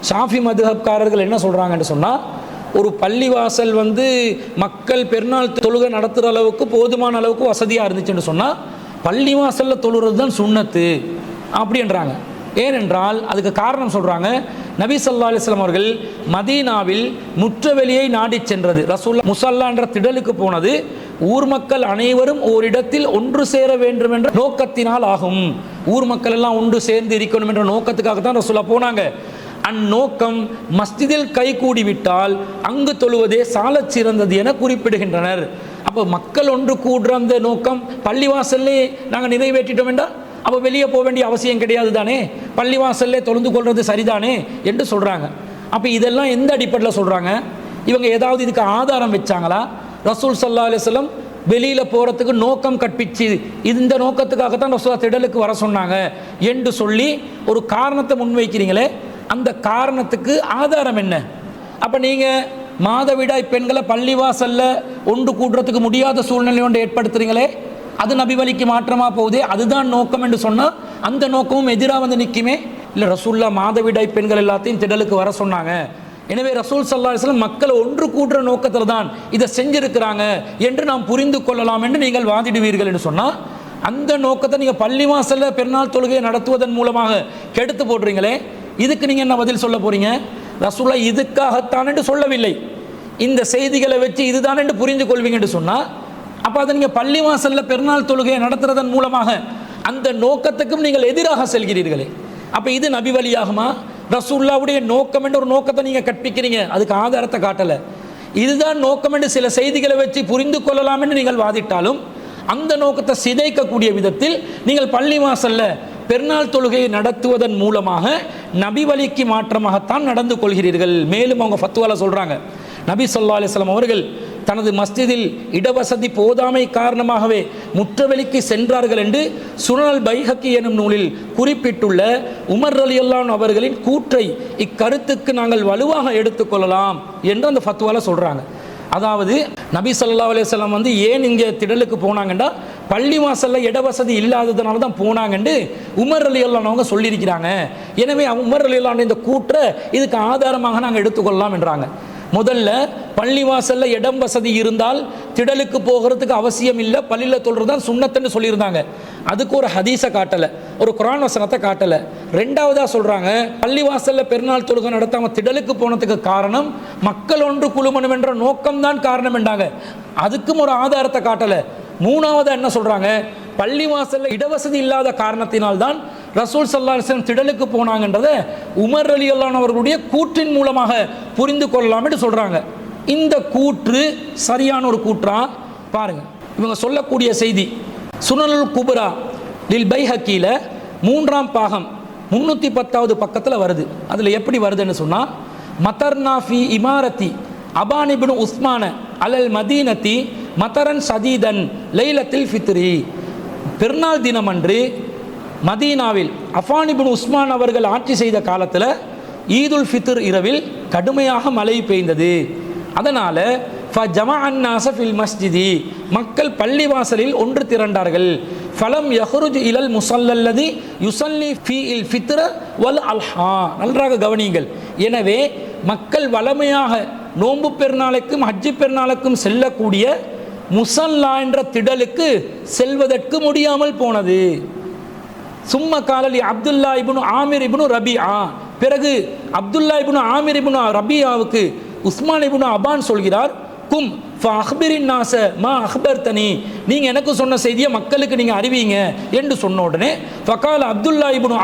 ஷாஃபி மதுஹப்காரர்கள் என்ன சொல்கிறாங்கன்னு சொன்னால், ஒரு பள்ளிவாசல் மக்கள் பெருநாள் தொழுகை நடத்துகிற அளவுக்கு போதுமான அளவுக்கு வசதியாக இருந்துச்சுன்னு சொன்னால் பள்ளிவாசலில் தொழுகிறது தான் சுன்னத்து அப்படின்றாங்க. ஏனென்றால் அதுக்கு காரணம் சொல்கிறாங்க, நபி ஸல்லல்லாஹு அலைஹி வஸல்லம் அவர்கள் மதீனாவில் முற்றவெளியை நாடி சென்றது, ரசூலுல்லாஹ் முஸல்லா என்ற திடலுக்கு போனது ஊர் மக்கள் அனைவரும் ஓரிடத்தில் ஒன்று சேர வேண்டும் என்ற நோக்கத்தினால் ஆகும். ஊர் மக்கள் எல்லாம் ஒன்று சேர்ந்து இருக்கணும் என்ற நோக்கத்துக்காக தான் ரசூலுல்லாஹ் போனாங்க. அந்நோக்கம் மஸ்ஜிதில் கைகூடிவிட்டால் அங்கு தொழுவதே சாலச் சிறந்தது என குறிப்பிடுகின்றனர். அப்போ மக்கள் ஒன்று கூடுற அந்த நோக்கம் பள்ளிவாசல்லே நாங்கள் நிறைவேற்றிட்டோம் என்றால் அப்போ வெளியே போக வேண்டிய அவசியம் கிடையாது தானே, பள்ளிவாசல்லே தொழுந்து கொள்வது சரிதானே என்று சொல்கிறாங்க. அப்போ இதெல்லாம் எந்த அடிப்படையில் சொல்கிறாங்க? இவங்க ஏதாவது இதுக்கு ஆதாரம் வச்சாங்களா? ரசூல் ஸல்லல்லாஹு அலைஹி வஸல்லம் வெளியில் போகிறதுக்கு நோக்கம் கற்பிச்சு இந்த நோக்கத்துக்காகத்தான் ரசூலுல்லாஹ் திடலுக்கு வர சொன்னாங்க என்று சொல்லி ஒரு காரணத்தை முன்வைக்கிறீங்களே, அந்த காரணத்துக்கு ஆதாரம் என்ன? அப்போ நீங்கள் மாதவிடாய் பெண்களை பள்ளிவாசலில் ஒன்று கூடுறதுக்கு முடியாத சூழ்நிலை ஒன்று ஏற்படுத்துறீங்களே, அது நபி வழிக்கு மாற்றமாக போகுது, அதுதான் நோக்கம் என்று சொன்னால் அந்த நோக்கமும் எதிராக நிற்குமே. இல்லை, ரசூலுல்லாஹ் மாதவிடாய் பெண்கள் எல்லாத்தையும் திடலுக்கு வர சொன்னாங்க, எனவே ரசூல் ஸல்லல்லாஹு அலைஹி வஸல்லம் மக்களை ஒன்று கூடுற நோக்கத்தில் தான் இதை செஞ்சிருக்கிறாங்க என்று நாம் புரிந்து கொள்ளலாம் என்று நீங்கள் வாதிடுவீர்கள் என்று சொன்னால் அந்த நோக்கத்தை நீங்கள் பள்ளிவாசலில் பெருநாள் தொழுகையை நடத்துவதன் மூலமாக கெடுத்து போடுறீங்களே, இதுக்கு நீங்கள் என்ன பதில் சொல்ல போகிறீங்க? ரசூலுல்லாஹ் இதுக்காகத்தான் என்று சொல்லவில்லை, இந்த செய்திகளை வச்சு இதுதான் என்று புரிந்து கொள்வீங்க என்று சொன்னால் அப்போ அதை நீங்கள் பள்ளிவாசலில் பெருநாள் தொழுகையை நடத்துறதன் மூலமாக அந்த நோக்கத்துக்கும் நீங்கள் எதிராக செல்கிறீர்களே, அப்போ இது நபி வழியாகுமா? ரசூலுல்லாஹ்வுடைய நோக்கம் என்ற ஒரு நோக்கத்தை நீங்கள் கற்பிக்கிறீங்க, அதுக்கு ஆதாரத்தை காட்டலை. இதுதான் நோக்கம் என்று சில செய்திகளை வச்சு புரிந்து கொள்ளலாம் என்று நீங்கள் வாதிட்டாலும் அந்த நோக்கத்தை சிதைக்கக்கூடிய விதத்தில் நீங்கள் பள்ளிவாசலில் பெருநாள் தொழுகையை நடத்துவதன் மூலமாக நபி வழிக்கு மாற்றமாகத்தான் நடந்து கொள்கிறீர்கள். மேலும் அவங்க ஃபத்வால சொல்கிறாங்க, நபி ஸல்லல்லாஹு அலைஹி வஸல்லம் அவர்கள் தனது மஸ்ஜிதில் இடவசதி போதாமை காரணமாகவே முற்றவெளிக்கு சென்றார்கள் என்று சுனல் பைஹக்கி எனும் நூலில் குறிப்பிட்டுள்ள உமர் ரலியல்லாஹு அன்ஹு அவர்களின் கூற்றை இக்கருத்துக்கு நாங்கள் வலுவாக எடுத்துக்கொள்ளலாம் என்று அந்த ஃபத்வால சொல்கிறாங்க. அதாவது நபி ஸல்லல்லாஹு அலைஹி வஸல்லம் ஏன் இங்கே திடலுக்கு போனாங்கன்னா பள்ளிவாசலில் இடவசதி இல்லாததுனால தான் போனாங்கன்னு உமர் ரலியல்லாஹு அன்ஹு அவங்க சொல்லியிருக்கிறாங்க. எனவே உமர் ரலியல்லாஹு அன்ஹு இந்த கூற்றை இதுக்கு ஆதாரமாக நாங்கள் எடுத்துக்கொள்ளலாம் என்றாங்க. முதல்ல பள்ளிவாசலில் இடம் வசதி இருந்தால் திடலுக்கு போகிறதுக்கு அவசியம் இல்லை, பள்ளியில் தொழுறது தான் சுன்னத்துன்னு சொல்லியிருந்தாங்க. அதுக்கு ஒரு ஹதீஸை காட்டலை, ஒரு குர்ஆன் வசனத்தை காட்டலை. ரெண்டாவதாக சொல்கிறாங்க, பள்ளிவாசலில் பெருநாள் தொழுகை நடத்தாமல் திடலுக்கு போனதுக்கு காரணம் மக்கள் ஒன்று குழுமணும் என்ற நோக்கம்தான் காரணம் என்றாங்க. அதுக்கும் ஒரு ஆதாரத்தை காட்டலை. மூணாவது என்ன சொல்கிறாங்க, பள்ளிவாசலில் இடவசதி இல்லாத காரணத்தினால்தான் ரசூல் ஸல்லல்லாஹு அலைஹி வஸல்லம் திடலுக்கு போனாங்கன்றதை உமர் ரலியல்லாஹு அன்ஹு அவர்களுடைய கூற்றின் மூலமாக புரிந்து கொள்ளலாம் என்று சொல்கிறாங்க. இந்த கூற்று சரியான ஒரு கூற்றா பாருங்க. இவங்க சொல்லக்கூடிய செய்தி சுனனுல் குப்ரா லில் பைஹக்கியில் 3ஆம் பாகம் 310வது பக்கத்தில் வருது. அதில் எப்படி வருதுன்னு சொன்னால், மதர்னா ஃபி இமாரத்தி அபான் இப்னு உஸ்மான அலல் மதீனத்தி மதரன் சதீதன் லைலத்தில் ஃபித்ரி. பெருநாள் தினமன்று மதீனாவில் அஃபான் இப்னு உஸ்மான் அவர்கள் ஆட்சி செய்த காலத்தில் ஈதுல் ஃபித்ர் இரவில் கடுமையாக மழை பெய்ந்தது. அதனால் ஃபஜமஅன் நாஸ ஃபில் மஸ்ஜிதி, மக்கள் பள்ளிவாசலில் ஒன்று திரண்டார்கள். ஃபலம் யஹ்ருஜ் இலல் முஸல்லல்லதி யுஸல்லி ஃபீல் ஃபித்ர வல் அல்ஹா. நன்றாக கவனியுங்கள். எனவே மக்கள் வளமையாக நோன்பு பெருநாளுக்கும் ஹஜ்ஜு பெருநாளுக்கும் செல்லக்கூடிய முஸல்லா என்ற திடலுக்கு செல்வதற்கு முடியாமல் போனது. சும்ம காலலி அப்துல்லா இப்னு ஆமிர் இப்னு ரபிஆ, பிறகு அப்துல்லா இப்னு ஆமிர் இப்னு ரபியாவுக்கு உஸ்மான் இப்னு அபான் சொல்கிறார், கும் ஃபஅக்பிரின் நாஸ மா அக்பர்தனி, நீங்கள் எனக்கு சொன்ன செய்தியை மக்களுக்கு நீங்கள் அறிவிங்க என்று சொன்ன உடனே ஃபகால அப்துல்லா இப்னு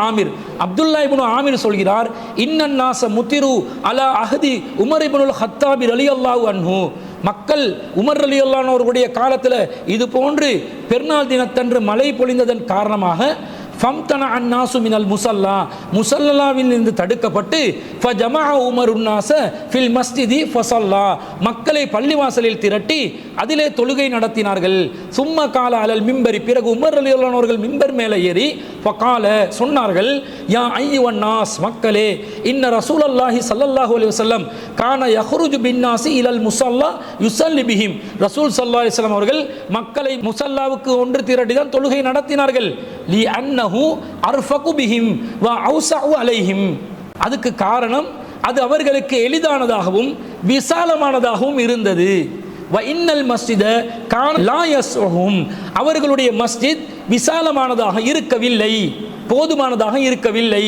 ஆமிர் சொல்கிறார், இன்னன் நாஸ முத்திரு அலா அஹதி உமர் இப்னுல் ஹத்தாபி ரலியல்லாஹு அன்ஹு, மக்கள் உமர் ரலியல்லாஹு அன்ஹு அவர்களுடைய காலத்தில் இது போன்று பெருநாள் தினத்தன்று மழை பொழிந்ததன் காரணமாக ஃபம்தன அன்னாசு மினல் முஸல்லா, முஸல்லாவில் இருந்து தடுக்கப்பட்டு ஃபஜமஅ உமருன் நாஸ ஃபில் மஸ்ஜிதி ஃபஸல்லா, மக்களை பள்ளிவாசலில் திரட்டி அதிலே தொழுகை நடத்தினார்கள். சும்ம கால அலல் மிம்பரி, பிறகு உமர் ரலியல்லாஹு அன்ஹு அவர்கள் மிம்பர் மேலே ஏறி ஃபகால சொன்னார்கள், யா அய்யுவன் நாஸ், மக்களே, இன்ன ரசூலல்லாஹி ஸல்லல்லாஹு அலைஹி வஸல்லம் கான யஹ்ருஜு பின் நாஸி இலல் முஸல்லா யுஸல்லி பிஹிம், ரசூல் ஸல்லல்லாஹு அலைஹி வஸல்லம் அவர்கள் மக்களை முஸல்லாவுக்கு ஒன்று திரட்டி தான் தொழுகை நடத்தினார்கள். லி அன்னஹு அர்ஃபகு பிஹிம் வ அவ்ஸஉ அலைஹிம், அதுக்கு காரணம் அது அவர்களுக்கு எளிதானதாகவும் விசாலமானதாகவும் இருந்தது. வ இன்னல் மஸ்ஜித கான லா யஸ்உஹும், அவர்களுடைய மஸ்ஜித் விசாலமானதாக இருக்கவில்லை, போதுமானதாக இருக்கவில்லை.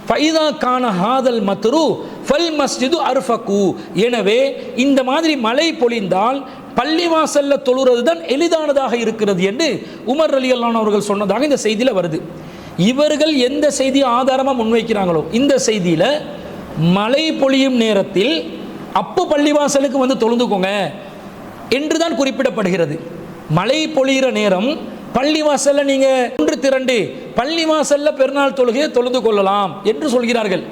ஃபைதா கான ஹாதல் மத்ரு ஃபல் மஸ்ஜிது அர்ஃபகு, எனவே இந்த மாதிரி மழை பொழிந்தால் பள்ளிவாசல்ல தொழுறது தான் எளிதானதாக இருக்கிறது என்று உமர் ரலியல்லாஹு அன்ஹு அவர்கள் சொன்னதாக இந்த செய்தியில் வருது. இவர்கள் எந்த செய்தியை ஆதாரமாக முன்வைக்கிறாங்களோ இந்த செய்தியில் மழை பொழியும் நேரத்தில் அப்போ பள்ளிவாசலுக்கு வந்து தொழுந்துக்கோங்க என்று தான் குறிப்பிடப்படுகிறது. மழை பொழிகிற நேரம் பள்ளிவாசல்ல நீங்கள் ஒன்று திரண்டு பள்ளிவாசல்ல பெருநாள் தொழுகையை தொழுது கொள்ளலாம் என்று சொல்கிறார்கள்.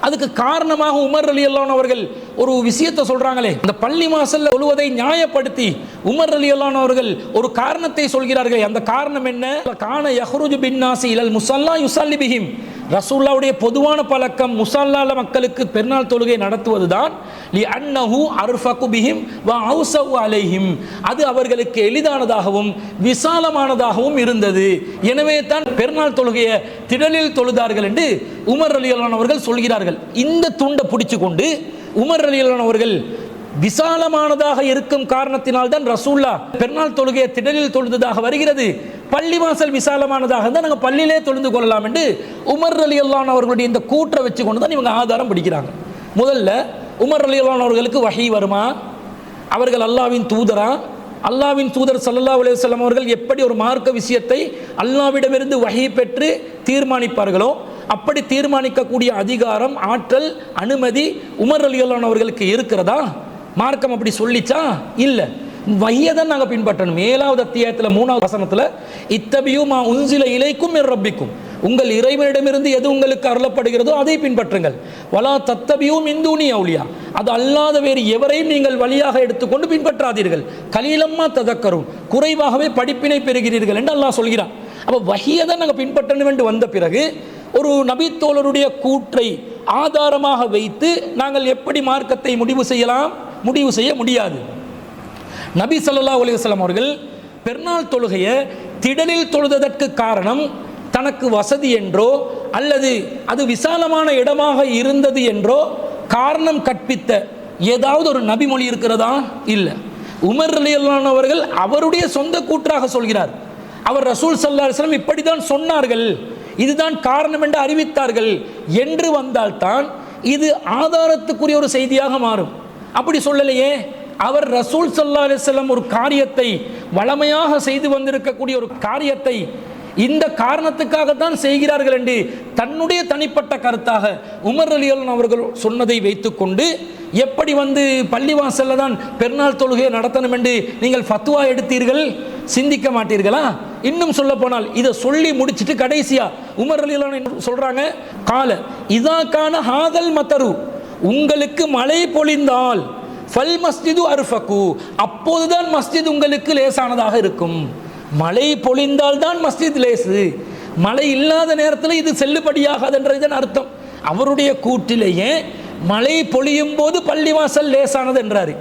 அதுக்கு காரணமாக உமர் ரலியல்லாஹு அன்ஹு அவர்கள் ஒரு விஷயத்தை சொல்றாங்களே, இந்த பள்ளிவாசல்ல தொழுவதை நியாயப்படுத்தி உமர் ரலியல்லாஹு அன்ஹு அவர்கள் ஒரு காரணத்தை சொல்கிறார்கள். அந்த காரணம் என்ன? கான யஹ்ருஜு பின் நாஸி இலல் முஸல்லா யுஸல்லி பிஹிம், ரசூலுல்லாஹ்வுடைய பொதுவான பழக்கம் முஸல்லால மக்களுக்கு பெருநாள் தொழுகை நடத்துவதுதான். லி அன்னஹு அர்ஃபகு பிஹிம் வ அவ்ஸஉ அலைஹிம், அது அவர்களுக்கு எளிதானதாகவும் விசாலமானதாகவும் இருந்தது. எனவே தான் பெருநாள் தொழுகையை திடலில் தொழுதார்கள் என்று உமர் ரலியல்லாஹு அன்ஹு அவர்கள் சொல்கிறார்கள். இந்த துண்டை பிடிச்சு கொண்டு உமர் ரலியல்லாஹு அன்ஹு அவர்கள் விசாலமானதாக இருக்கும் காரணத்தினால் தான் ரசூல்லா பெருநாள் தொழுகையை திடலில் தொழுததாக வருகிறது, பள்ளிவாசல் விசாலமானதாக தான் நாங்கள் பள்ளியிலே தொழுந்து கொள்ளலாம் என்று உமர் ரலியல்லாஹு அன்ஹு அவர்களுடைய இந்த கூற்றை வச்சு கொண்டு தான் இவங்க ஆதாரம் பிடிக்கிறாங்க. முதல்ல உமர் ரலியல்லாஹு அன்ஹு அவர்களுக்கு வஹி வருமா? அவர்கள் அல்லாஹ்வின் தூதரா? அல்லாஹ்வின் தூதர் ஸல்லல்லாஹு அலைஹி வஸல்லம் அவர்கள் எப்படி ஒரு மார்க்க விஷயத்தை அல்லாஹ்விடமிருந்து வஹி பெற்று தீர்மானிப்பார்களோ அப்படி தீர்மானிக்கக்கூடிய அதிகாரம், ஆற்றல், அனுமதி உமர் ரலியல்லாஹு அன்ஹு அவர்களுக்கு இருக்கிறதா? மார்க்கம் அப்படி சொல்லிச்சா? இல்லை. வஹியை தான் நாங்கள் பின்பற்றணும். 7வது அத்தியாயத்தில் 3வது வசனத்தில் இத்தபியூ மா உன்சில இலைக்கும் மிர் ரப்பிக்கும், உங்கள் இறைவனிடமிருந்து எது உங்களுக்கு அருளப்படுகிறதோ அதை பின்பற்றுங்கள். வலா தத்தபியூ மின் தூனி அவுலியா, அது அல்லாத வேறு எவரையும் நீங்கள் வழியாக எடுத்துக்கொண்டு பின்பற்றாதீர்கள். கலீலம்மா ததக்கரும், குறைவாகவே படிப்பினை பெறுகிறீர்கள் என்று அல்லாஹ் சொல்கிறான். அப்போ வஹியை தான் நாங்கள் பின்பற்றணும் என்று வந்த பிறகு ஒரு நபித்தோழருடைய கூற்றை ஆதாரமாக வைத்து நாங்கள் எப்படி மார்க்கத்தை முடிவு செய்யலாம்? முடிவு செய்ய முடியாது. நபி ஸல்லல்லாஹு அலைஹி வஸல்லம் அவர்கள் பெருநாள் தொழுகையை திடலில் தொழுததற்கு காரணம் தனக்கு வசதி என்றோ அல்லது அது விசாலமான இடமாக இருந்தது என்றோ காரணம் கற்பித்த ஏதாவது ஒரு நபி மொழி இருக்கிறதா? இல்லை. உமர் ரலியல்லாஹு அன்ஹு அவர்கள் அவருடைய சொந்த கூற்றாக சொல்கிறார். அவர் ரசூல் ஸல்லல்லாஹு அலைஹி வஸல்லம் இப்படிதான் சொன்னார்கள், இதுதான் காரணம் என்று அறிவித்தார்கள் என்று வந்தால்தான் இது ஆதாரத்துக்குரிய ஒரு செய்தியாக மாறும். அப்படி சொல்லலையே. அவர் ரசூல் ஸல்லல்லாஹு அலைஹி வஸல்லம் ஒரு காரியத்தை வளமையாக செய்து வந்திருக்கக்கூடிய ஒரு காரியத்தை இந்த காரணத்துக்காகத்தான் செய்கிறார்கள் என்று தன்னுடைய தனிப்பட்ட கருத்தாக உமர் ரலியல்லாஹு அன்ஹு அவர்கள் சொன்னதை வைத்துக்கொண்டு எப்படி பள்ளிவாசல்ல தான் பெருநாள் தொழுகையை நடத்தணும் என்று நீங்கள் ஃபத்வா எடுத்தீர்கள்? சிந்திக்க மாட்டீர்களா? இன்னும் சொல்ல போனால் இதை சொல்லி முடிச்சுட்டு கடைசியா உமர் ரலியல்லாஹு அன்ஹு சொல்றாங்க, கால இதா கான ஹாதல் மத்தரு, உங்களுக்கு மழை பொழிந்தால் ஃபல் மஸ்ஜிது அர்ஃபகு, அப்போதுதான் மஸ்ஜித் உங்களுக்கு லேசானதாக இருக்கும். மழை பொழிந்தால் தான் மஸ்ஜித் லேசு, மழை இல்லாத நேரத்தில் இது செல்லுபடியாகாதுன்றதுதான் அர்த்தம். அவருடைய கூற்றிலேயே மழை பொழியும் போது பள்ளிவாசல் லேசானது என்றாரு.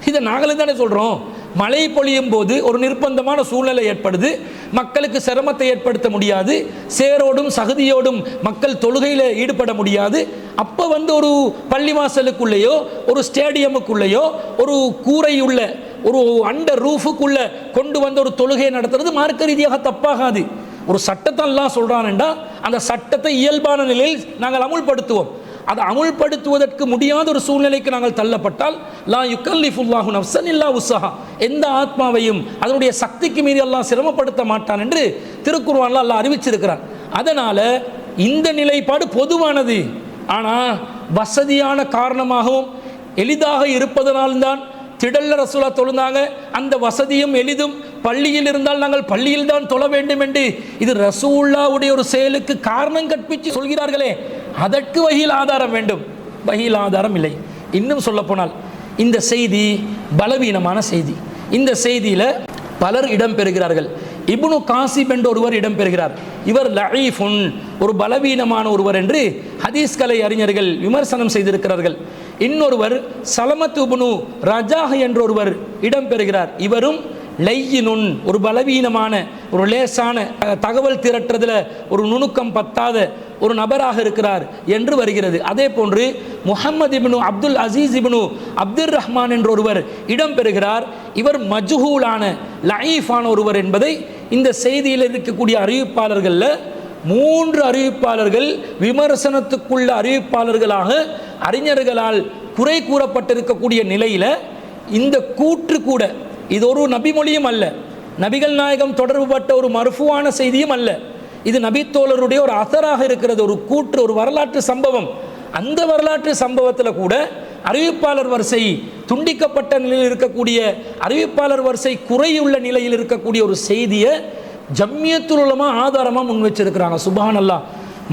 இதை நாங்களும் தானே சொல்கிறோம். மழை பொழியும் போது ஒரு நிர்பந்தமான சூழ்நிலை ஏற்படுது, மக்களுக்கு சிரமத்தை ஏற்படுத்த முடியாது, சேரோடும் சகதியோடும் மக்கள் தொழுகையில் ஈடுபட முடியாது. அப்போ ஒரு பள்ளிவாசலுக்குள்ளேயோ ஒரு ஸ்டேடியமுக்குள்ளேயோ ஒரு கூரையுள்ள ஒரு அண்டர் ரூஃபுக்குள்ள கொண்டு ஒரு தொழுகையை நடத்துறது மார்க்க ரீதியாக தப்பாகாது. ஒரு சட்டத்தை எல்லாம் சொல்றான்டா அந்த சட்டத்தை இயல்பான நிலையில் நாங்கள் அமுல்படுத்துவோம். அதை அமுல்படுத்துவதற்கு முடியாத ஒரு சூழ்நிலைக்கு நாங்கள் தள்ளப்பட்டால் லா யுக்கல்லிஃபுல்லாஹு நஃப்ஸன் இல்லா உஸ்ஸஹா, எந்த ஆத்மாவையும் அதனுடைய சக்திக்கு மீறி அல்லாஹ் சிரமப்படுத்த மாட்டான் என்று திருக்குர்ஆன்ல அல்லாஹ் அறிவிச்சிருக்கிறான். அதனால இந்த நிலைப்பாடு பொதுவானது. ஆனால் வசதியான காரணமாகவும் எளிதாக இருப்பதனால்தான் திடல்ல ரசூலா தொழுந்தாங்க. அந்த வசதியும் எளிதும் பள்ளியில் இருந்தால் நாங்கள் பள்ளியில் தான் தொழ வேண்டும் என்று இது ரசூலுல்லாஹ்வுடைய ஒரு செயலுக்கு காரணம் கற்பித்து சொல்கிறார்களே, அதற்கு வஹீல் ஆதாரம் வேண்டும். வஹீல் ஆதாரம் இல்லை. இன்னும் சொல்ல போனால் இந்த செய்தி பலவீனமான செய்தி. இந்த செய்தியில் பலர் இடம் பெறுகிறார்கள். இப்னு காசிப் என்ற ஒருவர் இடம் பெறுகிறார். இவர் லஈஃபுன், ஒரு பலவீனமான ஒருவர் என்று ஹதீஸ் கலை அறிஞர்கள் விமர்சனம் செய்திருக்கிறார்கள். இன்னொருவர் சலமத் இப்னு ரஜாஹ் என்ற ஒருவர் இடம் பெறுகிறார். இவரும் லையினுன், ஒரு பலவீனமான ஒரு லேசான தகவல் திரட்டுறதுல ஒரு நுணுக்கம் பத்தாத ஒரு நபராக இருக்கிறார் என்று வருகிறது. அதே போன்று முஹம்மது இப்னு அப்துல் அசீஸ் இப்னு அப்துர் ரஹ்மான் என்ற ஒருவர் இடம் பெறுகிறார். இவர் மஜ்ஹூலான லஈஃபான ஒருவர் என்பதை இந்த செய்தியில் இருக்கக்கூடிய அறிவிப்பாளர்களில் 3 அறிவிப்பாளர்கள் விமர்சனத்துக்குள்ள அறிவிப்பாளர்களாக அறிஞர்களால் குறை கூறப்பட்டிருக்கக்கூடிய நிலையில் இந்த கூற்று கூட இது ஒரு நபிமொழியும் அல்ல, நபிகள் நாயகம் தொடர்புபட்ட ஒரு மர்ஃபுவான செய்தியும் அல்ல. இது நபித்தோழருடைய ஒரு அசராக இருக்கிறது, ஒரு கூற்று, ஒரு வரலாற்று சம்பவம். அந்த வரலாற்று சம்பவத்தில் கூட அறிவிப்பாளர் வரிசை துண்டிக்கப்பட்ட நிலையில் இருக்கக்கூடிய அறிவிப்பாளர் வரிசை குறையுள்ள நிலையில் இருக்கக்கூடிய ஒரு செய்தியை ஜம்மியத்துல் உலமா ஆதாரமாக முன் வச்சிருக்கிறாங்க. சுப்ஹானல்லாஹ்.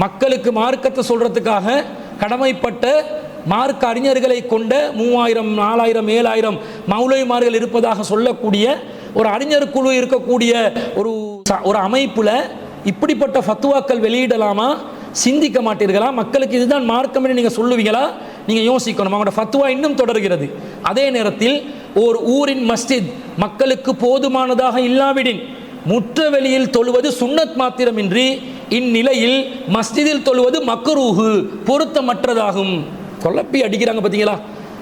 மக்களுக்கு மார்க்கத்தை சொல்றதுக்காக கடமைப்பட்ட மார்க்க அறிஞர்களை கொண்ட 3000, 4000, 7000 மௌலவிமார்கள் இருப்பதாக சொல்லக்கூடிய ஒரு அறிஞர் குழு இருக்கக்கூடிய ஒரு அமைப்புல இப்படிப்பட்ட ஃபத்வாக்கள் வெளியிடலாமா? சிந்திக்க மாட்டீர்களா? மக்களுக்கு இதுதான் மார்க்கம் என்று நீங்கள் சொல்லுவீங்களா? நீங்கள் யோசிக்கணும். அவங்களோட ஃபத்வா இன்னும் தொடர்கிறது. அதே நேரத்தில் ஒரு ஊரின் மஸ்ஜித் மக்களுக்கு போதுமானதாக இல்லாவிடின் முற்ற வெளியில் தொழுவது சுன்னத் மாத்திரமின்றி இந்நிலையில் மஸ்ஜிதில் தொழுவது மக்ரூஹு, பொருத்தமற்றதாகும். குழப்பி அடிக்கிறாங்க பார்த்தீங்களா?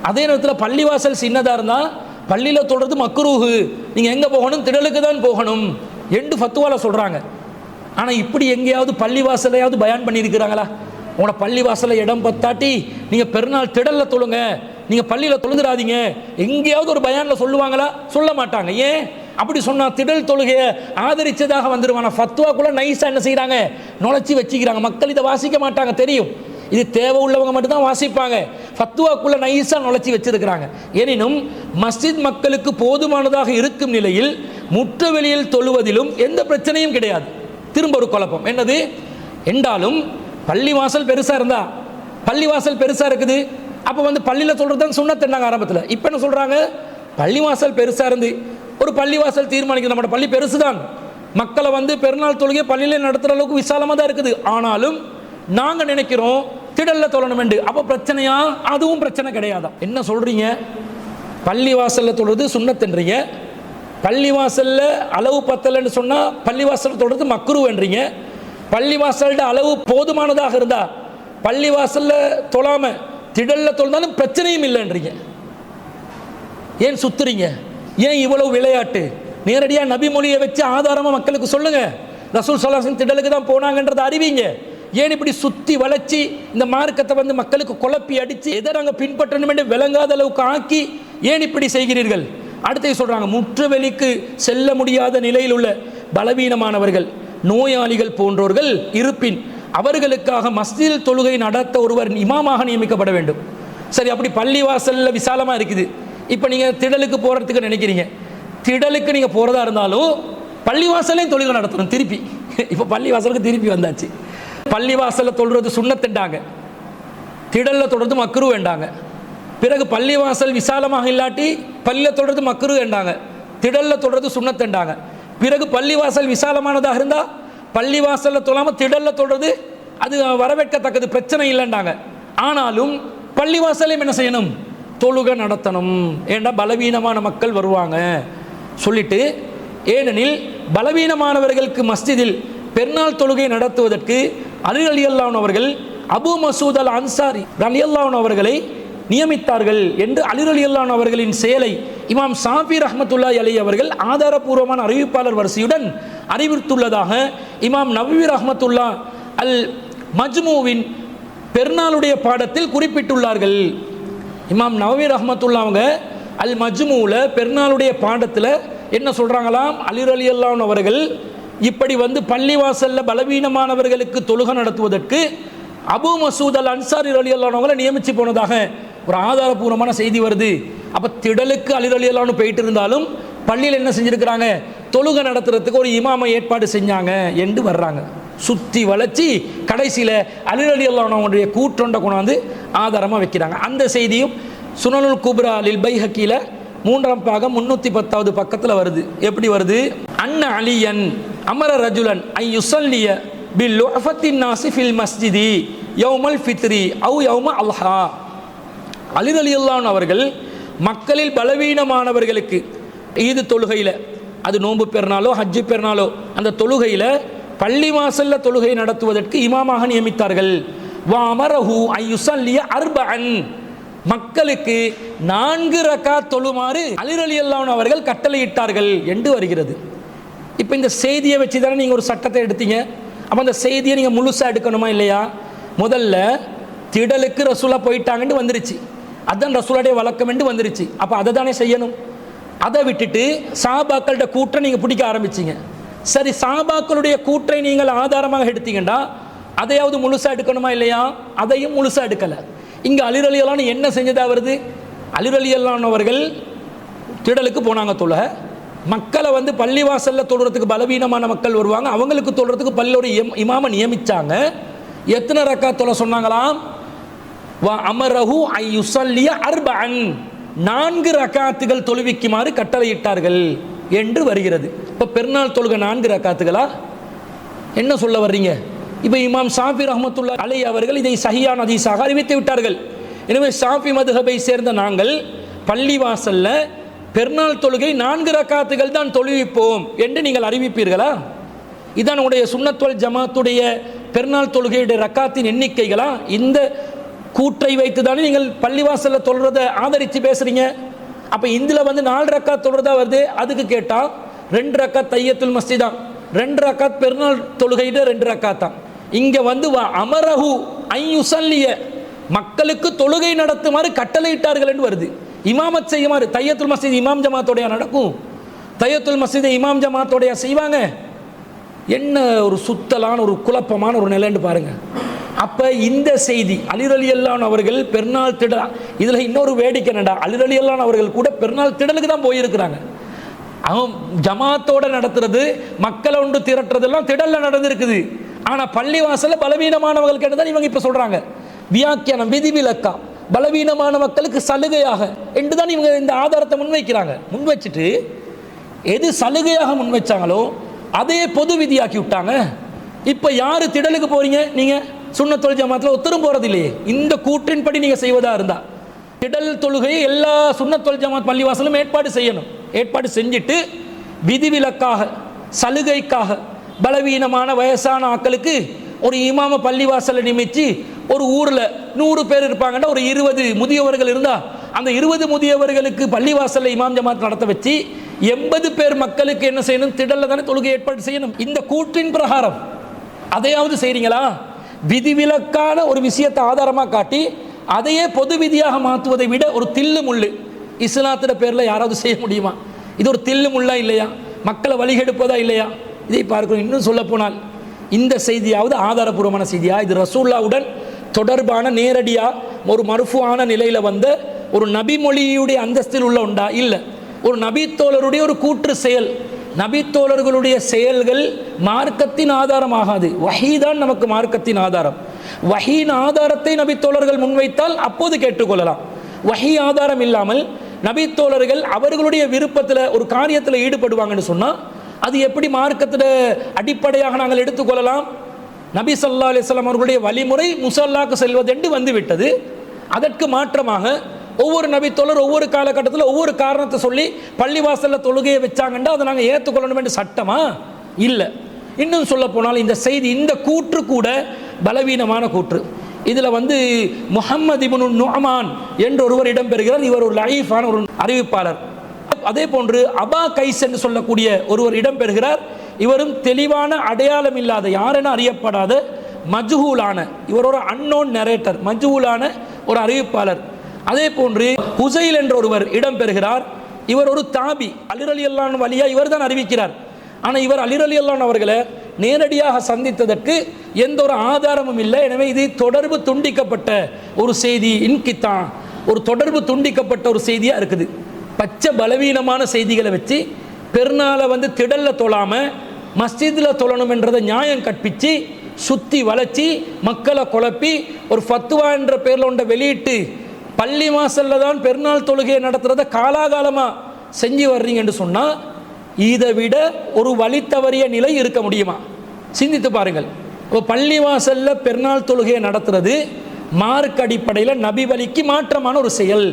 அதே நேரத்தில் பள்ளிவாசல் சின்னதாக இருந்தால் பள்ளியில் தொழுறது மக்ரூஹு, நீங்கள் எங்கே போகணும்? திடலுக்கு தான் போகணும் என்று ஃபத்வால சொல்கிறாங்க. ஆனால் இப்படி எங்கேயாவது பள்ளிவாசலையாவது பயான் பண்ணியிருக்கிறாங்களா? உங்களோட பள்ளிவாசலை இடம் பத்தாட்டி நீங்கள் பெருநாள் திடலில் தொழுங்க, நீங்கள் பள்ளியில் தொழுதுறாதீங்க, எங்கேயாவது ஒரு பயானில் சொல்லுவாங்களா? சொல்ல மாட்டாங்க. ஏன் அப்படி சொன்னால் திடல் தொழுகையை ஆதரித்ததாக வந்துடுவாங்க. ஃபத்வாக்குள்ளே நைஸாக என்ன செய்கிறாங்க? நுழைச்சி வச்சுக்கிறாங்க. மக்கள் இதை வாசிக்க மாட்டாங்க, தெரியும். இது தேவை உள்ளவங்க மட்டும்தான் வாசிப்பாங்க. ஃபத்வாக்குள்ளே நைஸாக நுழைச்சி வச்சிருக்கிறாங்க. எனினும் மஸ்ஜித் மக்களுக்கு போதுமானதாக இருக்கும் நிலையில் முற்ற வெளியில் தொழுவதிலும் எந்த பிரச்சனையும் கிடையாது. திரும்ப ஒரு குழப்பம் என்னது என்றாலும் பள்ளிவாசல் பெருசாக இருந்தா, பள்ளிவாசல் பெருசாக இருக்குது, அப்போ பள்ளியில் சொல்கிறது தான் சுன்னத் என்னாங்க ஆரம்பத்தில். இப்போ என்ன சொல்கிறாங்க? பள்ளிவாசல் பெருசாக இருந்து ஒரு பள்ளிவாசல் தீர்மானிக்குது, நம்மளோட பள்ளி பெருசு தான், மக்களை பெருநாள் தொழுகை பள்ளியில் நடத்துகிற அளவுக்கு விசாலமாக தான் இருக்குது, ஆனாலும் நாங்கள் நினைக்கிறோம் திடலில் தொழணும் என்று. அப்போ பிரச்சனையா? அதுவும் பிரச்சனை கிடையாதா? என்ன சொல்கிறீங்க? பள்ளிவாசலில் தொழுது சுன்னத்துன்றீங்க, பள்ளிவாசலில் அளவு பத்தலைன்னு சொன்னால் பள்ளிவாசல் தொழுது மக்ரூன்றீங்க, பள்ளிவாசல்ட அளவு போதுமானதாக இருந்தால் பள்ளிவாசலில் தொழாமல் திடலில் தொழுந்தாலும் பிரச்சனையும் இல்லைன்றீங்க. ஏன் சுத்துறீங்க? ஏன் இவ்வளவு விளையாட்டு? நேரடியாக நபி மொழியை வச்சு ஆதாரமாக மக்களுக்கு சொல்லுங்க. ரசூல் ஸல்லல்லாஹு அலைஹி வஸல்லம் திடலுக்கு தான் போனாங்கன்றதை அறிவிங்க. ஏன் இப்படி சுற்றி வளைச்சி இந்த மார்க்கத்தை மக்களுக்கு குழப்பி அடித்து எதை நாங்கள் பின்பற்றணும் என்று விளங்காத அளவுக்கு ஆக்கி ஏன் இப்படி செய்கிறீர்கள்? அடுத்து சொல்கிறாங்க, முற்றுவெளிக்கு செல்ல முடியாத நிலையில் உள்ள பலவீனமானவர்கள், நோயாளிகள் போன்றவர்கள் இருப்பின் அவர்களுக்காக மஸ்ஜிதில் தொழுகை நடத்த ஒருவர் இமாமாக நியமிக்கப்பட வேண்டும். சரி, அப்படி பள்ளிவாசலில் விசாலமாக இருக்குது. இப்போ நீங்கள் திடலுக்கு போகிறதுக்கு நினைக்கிறீங்க, திடலுக்கு நீங்கள் போகிறதா இருந்தாலும் பள்ளிவாசலையும் தொழுகை நடத்தணும். திருப்பி இப்போ பள்ளிவாசலுக்கு திருப்பி வந்தாச்சு. பள்ளிவாசலில் தொழுறது சுன்னத்துண்டாங்க, திடலில் தொழுறது மக்ரூ வேண்டாங்க. பிறகு பள்ளிவாசல் விசாலமாக இல்லாட்டி பள்ளியில் தொழுறது மக்ரூ வேண்டாங்க, திடலில் தொழுறது சுன்னத்துண்டாங்க. பிறகு பள்ளிவாசல் விசாலமானதாக இருந்தால் பள்ளிவாசலில் தொழாமல் திடலில் தொழுறது அது வரவேற்கத்தக்கது, பிரச்சனை இல்லைண்டாங்க. ஆனாலும் பள்ளிவாசலையும் என்ன செய்யணும்? தொழுகை நடத்தணும், ஏன்னா பலவீனமான மக்கள் வருவாங்க சொல்லிட்டு. ஏனெனில் பலவீனமானவர்களுக்கு மஸ்ஜிதில் பெருநாள் தொழுகை நடத்துவதற்கு அலி ரலியல்லாஹு அன்ஹு அவர்கள் அபு மசூத் அல் அன்சாரி ரலியல்லாஹு அன்ஹு அவர்களை நியமித்தார்கள் என்று அலி ரலியல்லாஹு அன்ஹு அவர்களின் செயலை இமாம் ஷாஃபி ரஹ்மத்துல்லாஹி அலைஹி அவர்கள் ஆதாரபூர்வமான அறிவிப்பாளர் வரிசையுடன் அறிவித்துள்ளதாக இமாம் நவவி ரஹ்மத்துல்லாஹ் அல் மஜ்மூவின் பெருநாளுடைய பாடத்தில் குறிப்பிட்டுள்ளார்கள். இமாம் நவவி ரஹ்மத்துல்லாஹ் அவங்க அல் மஜ்மூல பெருநாளுடைய பாடத்தில் என்ன சொல்றாங்களாம், அலி ரலியல்லாஹு அன்ஹு அவர்கள் இப்படி வந்து பள்ளிவாசல்ல பலவீனமானவர்களுக்கு தொழுகை நடத்துவதற்கு அபு மசூத் அல் அன்சாரி ரலியல்லாஹு அன்ஹு அவங்களை நியமிச்சு போனதாக ஒரு ஆதாரபூர்வமான செய்தி வருது. அப்ப திடலுக்கு அலி ரலியல்லாஹு அன்ஹு போயிட்டு இருந்தாலும் பள்ளியில் என்ன செஞ்சிருக்கிறாங்க, தொழுகை நடத்துறதுக்கு ஒரு இமாமை ஏற்பாடு செஞ்சாங்க என்று வர்றாங்க. சுற்றி வளைச்சி கடைசியில் அலி ரலியல்லாஹு அன்ஹு அவங்களுடைய கூற்றொண்டை கொண்டாந்து ஆதாரமாக வைக்கிறாங்க. அந்த செய்தியும் சுனனுல் குப்ரா லில் பைஹக்கில 3ஆம் பாகம் 310வது பக்கத்தில் வருது. எப்படி வருது, அன்ன அலியன் அமர ரஜுலன் ஐ யுஸல்லிய பில் லுஃபத்தின் நாஸி ஃபில் மஸ்ஜிதி யௌமல் ஃபித்ரி அவ் யௌம அல்ஹா. அலி ரலியல்லாஹு அன்ஹு அவர்கள் மக்களில் பலவீனமானவர்களுக்கு ஈது தொழுகையில், அது நோன்பு பெருநாளோ ஹஜ்ஜு பெருநாளோ, அந்த தொழுகையில் பள்ளி வாசல்ல தொழுகை நடத்துவதற்கு இமாமாக நியமித்தார்கள். வ அமரஹு ஐ யுஸல்லிய அர்பஅன், மக்களுக்கு 4 ரக்காத் தொழுமாறு அலி ரலியல்லாஹு அன்ஹு அவர்கள் கட்டளையிட்டார்கள் என்று வருகிறது. இப்போ இந்த செய்தியை வச்சு தானே நீங்கள் ஒரு சட்டத்தை எடுத்தீங்க. அப்போ அந்த செய்தியை நீங்கள் முழுசாக எடுக்கணுமா இல்லையா? முதல்ல திடலுக்கு ரசூலா போயிட்டாங்கன்னு வந்துருச்சு, அதுதான் ரசூலுடைய வழக்கம் என்று வந்துருச்சு. அப்போ அதை தானே செய்யணும். அதை விட்டுட்டு சஹாபாக்களோட கூற்றை நீங்கள் பிடிக்க ஆரம்பிச்சிங்க. சரி, சஹாபாக்களுடைய கூற்றை நீங்கள் ஆதாரமாக எடுத்தீங்கன்னா அதையாவது முழுசாக எடுக்கணுமா இல்லையா? அதையும் முழுசாக எடுக்கலை. இங்கே அலி ரலியல்லாஹு அன்ஹு என்ன செஞ்சதா வருது, அலி ரலியல்லாஹு அன்ஹு அவர்கள் திடலுக்கு போனாங்க தொழுக, மக்களை வந்து பள்ளிவாசலில் தொழுறதுக்கு பலவீனமான மக்கள் வருவாங்க, அவங்களுக்கு தொழுறதுக்கு பள்ளியோட இமாமை நியமித்தாங்க. எத்தனை ரக்காத் தொழ சொன்னாங்களாம், வ அமரஹு ஐ யுஸல்லிய அர்பஅன், 4 ரக்காத்துகள் தொழுவிக்குமாறு கட்டளையிட்டார்கள் என்று வருகிறது. இப்போ பெருநாள் தொழுகை 4 ரக்காத்துகளா? என்ன சொல்ல வர்றீங்க? இப்போ இமாம் ஷாஃபி ரஹ்மத்துல்லாஹி அலைஹி அவர்கள் இதை சஹீஹான ஹதீஸாக அறிவித்து விட்டார்கள். எனவே ஷாஃபி மதுஹபை சேர்ந்த நாங்கள் பள்ளிவாசல்ல பெருநாள் தொழுகை 4 ரக்காத்துகள் தான் தொழுவிப்போம் என்று நீங்கள் அறிவிப்பீர்களா? இதான் உடைய சுன்னத் வல் ஜமாத்துடைய பெருநாள் தொழுகையுடைய ரக்காத்தின் எண்ணிக்கைகளா? இந்த கூற்றை வைத்து தானே நீங்கள் பள்ளிவாசல்ல தொழுறதை ஆதரித்து பேசுறீங்க. அப்போ இதில் வந்து 4 ரக்காத் தொழுறதா வருது. அதுக்கு கேட்டால் 2 ரக்காத் தையத்துல் மஸ்ஜித் தான், 2 ரக்காத் பெருநாள் தொழுகையிட 2 ரக்காத் தான். இங்கே வந்து அமரஹு ஐ யுஸல்லிய, மக்களுக்கு தொழுகை நடத்துமாறு கட்டளையிட்டார்கள் என்று வருது. இமாமத் செய்யுமாறு, தையத்துல் மஸ்ஜித் இமாம் ஜமாத்தோடைய நடக்கும், தையத்துல் மஸ்ஜிதை இமாம் ஜமாத்தோடைய செய்வாங்க. என்ன ஒரு சுத்தலான ஒரு குழப்பமான ஒரு நிலைன்னு பாருங்க. அப்போ இந்த செய்தி அலி ரலியல்லாஹு அன்ஹு அவர்கள் பெருநாள் திடல், இதில் இன்னொரு வேடிக்கை என்னடா, அலி ரலியல்லாஹு அன்ஹு அவர்கள் கூட பெருநாள் திடலுக்கு தான் போயிருக்கிறாங்க. அவன் ஜமாத்தோட நடத்துறது, மக்களை ஒன்று திரட்டுறதெல்லாம் திடலில் நடந்திருக்குது. ஆனால் பள்ளிவாசல்ல பலவீனமானவர்களுக்கு தான் இவங்க இப்போ சொல்கிறாங்க வியாக்கியானம் விதிவிலக்கா பலவீனமான மக்களுக்கு சலுகையாக என்று தான் இவங்க இந்த ஆதாரத்தை முன்வைக்கிறாங்க. முன்வச்சுட்டு எது சலுகையாக முன்வைச்சாங்களோ அதே பொது விதியாக்கி விட்டாங்க. இப்போ யார் திடலுக்கு போறீங்க? நீங்கள் சுன்னத் வல் ஜமாத்தில் ஒத்தரும் போகிறது இல்லையே. இந்த கூற்றின்படி நீங்கள் செய்வதாக இருந்தால் திடல் தொழுகையை எல்லா சுன்னத் வல் ஜமாத் பள்ளிவாசலும் ஏற்பாடு செய்யணும். ஏற்பாடு செஞ்சுட்டு விதிவிலக்காக சலுகைக்காக பலவீனமான வயசான ஆட்களுக்கு ஒரு இமாம பள்ளிவாசலை நியமித்து ஒரு ஊரில் 100 பேர் இருப்பாங்கன்னா ஒரு 20 முதியவர்கள் இருந்தால் அந்த 20 முதியவர்களுக்கு பள்ளிவாசலில் இமாம் ஜமாத் நடத்த வச்சு 80 பேர் மக்களுக்கு என்ன செய்யணும்? திடலில் தானே தொழுகை ஏற்பாடு செய்யணும். இந்த கூற்றின் பிரகாரம் அதையாவது செய்கிறீங்களா? விதிவிலக்கான ஒரு விஷயத்தை ஆதாரமாக காட்டி அதையே பொது விதியாக மாற்றுவதை விட ஒரு தில்லு முள்ளு இஸ்லாத்திட பேரில் யாராவது செய்ய முடியுமா? இது ஒரு தில்லு முள்ளா இல்லையா? மக்களை வழிகெடுப்பதா இல்லையா? இதை பார்க்கணும். இன்னும் சொல்ல போனால் இந்த செய்தியாவது ஆதாரபூர்வமான செய்தியா? இது ரசூலுல்லாஹ்வுடன் தொடர்பான நேரடியாக ஒரு மர்ஃபூஆன நிலையில் வந்த ஒரு நபிமொழியுடைய அந்தஸ்தில் உள்ள உண்டா? இல்லை. ஒரு நபித்தோழருடைய ஒரு கூற்று செயல். நபித்தோழர்களுடைய செயல்கள் மார்க்கத்தின் ஆதாரமாகாது. வஹீ தான் நமக்கு மார்க்கத்தின் ஆதாரம். வஹீன் ஆதாரத்தை நபித்தோழர்கள் முன்வைத்தால் அப்போது கேட்டுக்கொள்ளலாம். வஹீ ஆதாரம் இல்லாமல் நபித்தோழர்கள் அவர்களுடைய விருப்பத்தில் ஒரு காரியத்தில் ஈடுபடுவாங்கன்னு சொன்னால் அது எப்படி மார்க்கத்தில் அடிப்படையாக நாங்கள் எடுத்துக்கொள்ளலாம்? நபி ஸல்லல்லாஹு அலைஹி வஸல்லம் அவர்களுடைய வழிமுறை முஸல்லாக்கு செல்வதென்று வந்துவிட்டது. அதற்கு மாற்றமாக ஒவ்வொரு நபித்தோழர் ஒவ்வொரு காலகட்டத்தில் ஒவ்வொரு காரணத்தை சொல்லி பள்ளிவாசலில் தொழுகையை வச்சாங்கன்னா அதை நாங்கள் ஏற்றுக்கொள்ளணும் என்று சட்டமா இல்லை. இன்னும் சொல்ல போனால் இந்த செய்தி, இந்த கூற்று கூட பலவீனமான கூற்று. இதில் முஹம்மது இப்னு நுஅமான் என்று ஒருவர் இடம்பெறுகிறார். இவர் ஒரு லஈஃபான ஒரு அறிவிப்பாளர். அதே போன்று அபா கைஸ் என்று சொல்லக்கூடிய ஒருவர் இடம்பெறுகிறார். இவரும் தெளிவான அடையாளம் இல்லாத, யாரென அறியப்படாத மஜ்ஹூலான, இவர் ஒரு அன்னோன் நரேட்டர், மஜ்ஹூலான ஒரு அறிவிப்பாளர். அதே போன்று ஹுசைல் என்ற ஒருவர் இடம்பெறுகிறார். இவர் ஒரு தாபி, அலி ரலியல்லாஹு அன்ஹு வழியா இவர் தான் அறிவிக்கிறார். ஆனால் இவர் அலி ரலியல்லாஹு அன்ஹு அவர்களை நேரடியாக சந்தித்ததற்கு எந்த ஒரு ஆதாரமும் இல்லை. எனவே இது தொடர்பு துண்டிக்கப்பட்ட ஒரு செய்தி, இன்கித்தா, ஒரு தொடர்பு துண்டிக்கப்பட்ட ஒரு செய்தியாக இருக்குது. பச்சை பலவீனமான செய்திகளை வச்சு பெருநாளை திடல்ல தொழாம மஸ்ஜிதில் தொழணும் என்றதை நியாயம் கற்பித்து சுற்றி வளைச்சி மக்களை குழப்பி ஒரு ஃபத்வா என்ற பேரில் ஒன்றை வெளியிட்டு பள்ளி வாசல்ல தான் பெருநாள் தொழுகையை நடத்துறதை காலாகாலமாக செஞ்சு வர்றீங்க என்று சொன்னால் இதை விட ஒரு வழி தவறிய நிலை இருக்க முடியுமா? சிந்தித்து பாருங்கள். இப்போ பள்ளி வாசலில் பெருநாள் தொழுகையை நடத்துறது மார்க் அடிப்படையில் நபி வழிக்கு மாற்றமான ஒரு செயல்.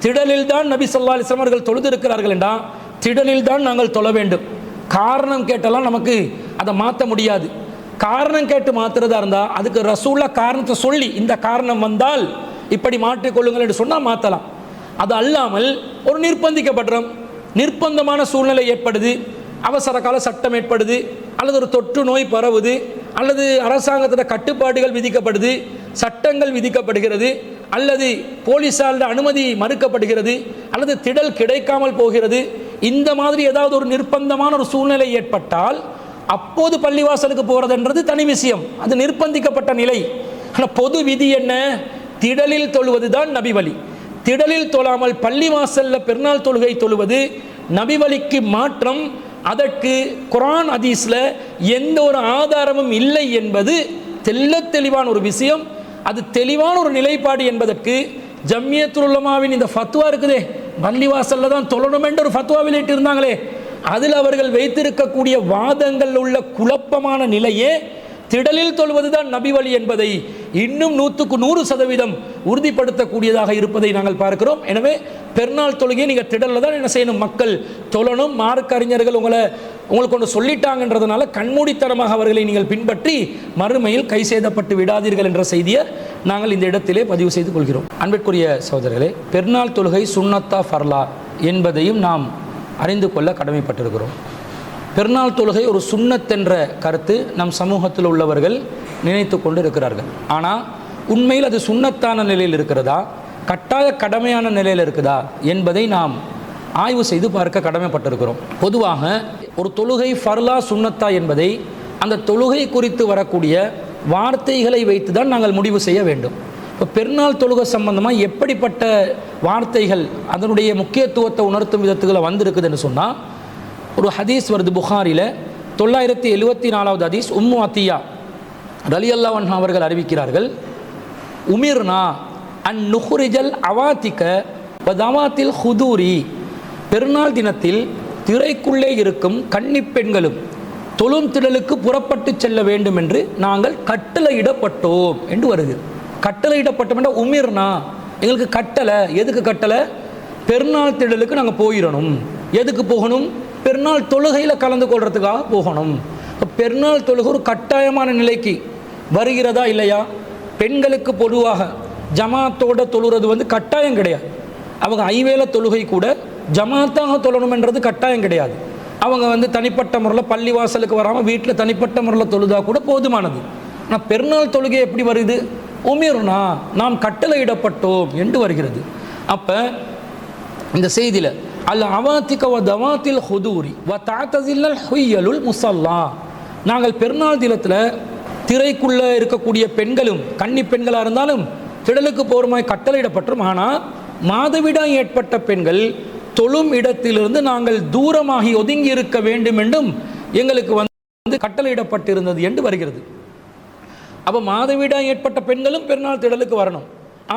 திடலில் தான் நபி ஸல்லல்லாஹு அலைஹி வஸல்லம் அவர்கள் தொழுது இருக்கிறார்கள் என்றால் திடலில் தான் நாங்கள் தொழ வேண்டும். காரணம் கேட்டெல்லாம் நமக்கு அதை மாற்ற முடியாது. காரணம் கேட்டு மாற்றுறதா இருந்தால் அதுக்கு ரசூலா காரணத்தை சொல்லி இந்த காரணம் வந்தால் இப்படி மாற்றிக்கொள்ளுங்கள் என்று சொன்னால் மாற்றலாம். அது அல்லாமல் ஒரு நிர்பந்தமான சூழ்நிலை ஏற்படுது, அவசர கால சட்டம் ஏற்படுது, அல்லது ஒரு தொற்று நோய் பரவுது, அல்லது அரசாங்கத்தோட கட்டுப்பாடுகள் விதிக்கப்படுது, சட்டங்கள் விதிக்கப்படுகிறது, அல்லது போலீஸால் அனுமதி மறுக்கப்படுகிறது, அல்லது திடல் கிடைக்காமல் போகிறது, இந்த மாதிரி ஏதாவது ஒரு நிர்பந்தமான ஒரு சூழ்நிலை ஏற்பட்டால் அப்போது பள்ளிவாசலுக்கு போகிறதுன்றது தனி விஷயம். அது நிர்பந்திக்கப்பட்ட நிலை. ஆனால் பொது விதி என்ன? திடலில் தொழுவது தான் நபி வழி. திடலில் தொழாமல் பள்ளிவாசலில் பெருநாள் தொழுகை தொழுவது நபி வழிக்கு மாற்றம். அதற்கு குர்ஆன் ஹதீஸ்ல எந்த ஒரு ஆதாரமும் இல்லை என்பது தெளிவான ஒரு விஷயம். அது தெளிவான ஒரு நிலைப்பாடு என்பதற்கு ஜம்மியத்துல் உலமாவின் இந்த ஃபத்வா இருக்குதே, பள்ளிவாசல்ல தான் தொழணும் என்ற ஒரு ஃபத்வா வெளியிட்டு இருந்தாங்களே, அதில் அவர்கள் வைத்திருக்கக்கூடிய வாதங்கள் உள்ள குழப்பமான நிலையே திடலில் தொழுவதுதான் நபி வழி என்பதை இன்னும் 100% உறுதிப்படுத்தக்கூடியதாக இருப்பதை நாங்கள் பார்க்கிறோம். எனவே பெருநாள் தொழுகையை நீங்கள் திடலில் தான் என்ன செய்யணும், மக்கள் தொழணும். மார்க்க அறிஞர்கள் உங்களுக்கு ஒன்று சொல்லிட்டாங்கன்றதுனால கண்மூடித்தனமாக அவர்களை நீங்கள் பின்பற்றி மறுமையில் கை செய்தப்பட்டு விடாதீர்கள் என்ற செய்தியை நாங்கள் இந்த இடத்திலே பதிவு செய்து கொள்கிறோம். அன்பிற்குரிய சகோதரர்களே, பெருநாள் தொழுகை சுன்னத்தா ஃபர்லா என்பதையும் நாம் அறிந்து கொள்ள கடமைப்பட்டிருக்கிறோம். பெருநாள் தொழுகை ஒரு சுன்னத் என்ற கருத்து நம் சமூகத்தில் உள்ளவர்கள் நினைத்து கொண்டு இருக்கிறார்கள். ஆனால் உண்மையில் அது சுன்னத்தான நிலையில் இருக்கிறதா, கட்டாய கடமையான நிலையில் இருக்குதா என்பதை நாம் ஆய்வு செய்து பார்க்க கடமைப்பட்டிருக்கிறோம். பொதுவாக ஒரு தொழுகை ஃபர்லா சுன்னத்தா என்பதை அந்த தொழுகை குறித்து வரக்கூடிய வார்த்தைகளை வைத்து தான் நாங்கள் முடிவு செய்ய வேண்டும். இப்போ பெருநாள் தொழுகை சம்பந்தமாக எப்படிப்பட்ட வார்த்தைகள் அதனுடைய முக்கியத்துவத்தை உணர்த்தும் விதத்துகளை வந்திருக்குதுன்னு சொன்னால், ஒரு ஹதீஸ் வருது புகாரில் 974வது ஹதீஸ். உம்மு அத்தியா ரலியல்லாஹு அன்ஹா அவர்கள் அறிவிக்கிறார்கள், உமிர்னா அன் நுஹ்ரிஜல் அவாத்திக வதவாத்தில் ஹுதூரி, பெருநாள் தினத்தில் திரைக்குள்ளே இருக்கும் கன்னிப் பெண்களும் தொழும் திடலுக்கு புறப்பட்டு செல்ல வேண்டும் என்று நாங்கள் கட்டளையிடப்பட்டோம் என்று வருது. கட்டளையிடப்பட்டோம் என்ற உமிர்னா, எங்களுக்கு கட்டளை. எதுக்கு கட்டளை? பெருநாள் திடலுக்கு நாங்கள் போயிடணும். எதுக்கு போகணும்? பெருநாள் தொழுகையில் கலந்து கொள்றதுக்காக போகணும். பெருநாள் தொழுகை ஒரு கட்டாயமான நிலைக்கு வருகிறதா இல்லையா? பெண்களுக்கு பொதுவாக ஜமாத்தோட தொழுறது கட்டாயம் கிடையாது. அவங்க ஐவேளை தொழுகை கூட ஜமாத்தாக தொழணும் என்றது கட்டாயம் கிடையாது. அவங்க தனிப்பட்ட முறையில் பள்ளி வாசலுக்கு வராமல் வீட்டில் தனிப்பட்ட முறையில் தொழுதா கூட போதுமானது. ஆனால் பெருநாள் தொழுகை எப்படி வருது? உமிர்னா, நாம் கட்டளையிடப்பட்டோம் என்று வருகிறது. அப்போ இந்த செய்தியில் அல் அவாத்திக வ தவாத்தில் ஹுதூரி வ தஅதஸில் ஹுய்யலுல் முஸல்லா, நாங்கள் பெருநாள் தினத்தில் திரைக்குள்ளே இருக்கக்கூடிய பெண்களும் கன்னி பெண்களாக இருந்தாலும் திடலுக்கு போகிறமாய் கட்டளையிடப்பட்டோம். ஆனால் மாதவிடாய் ஏற்பட்ட பெண்கள் தொழும் இடத்திலிருந்து நாங்கள் தூரமாகி ஒதுங்கி இருக்க வேண்டும் என்றும் எங்களுக்கு கட்டளையிடப்பட்டிருந்தது என்று வருகிறது. அப்போ மாதவிடாய் ஏற்பட்ட பெண்களும் பெருநாள் திடலுக்கு வரணும்.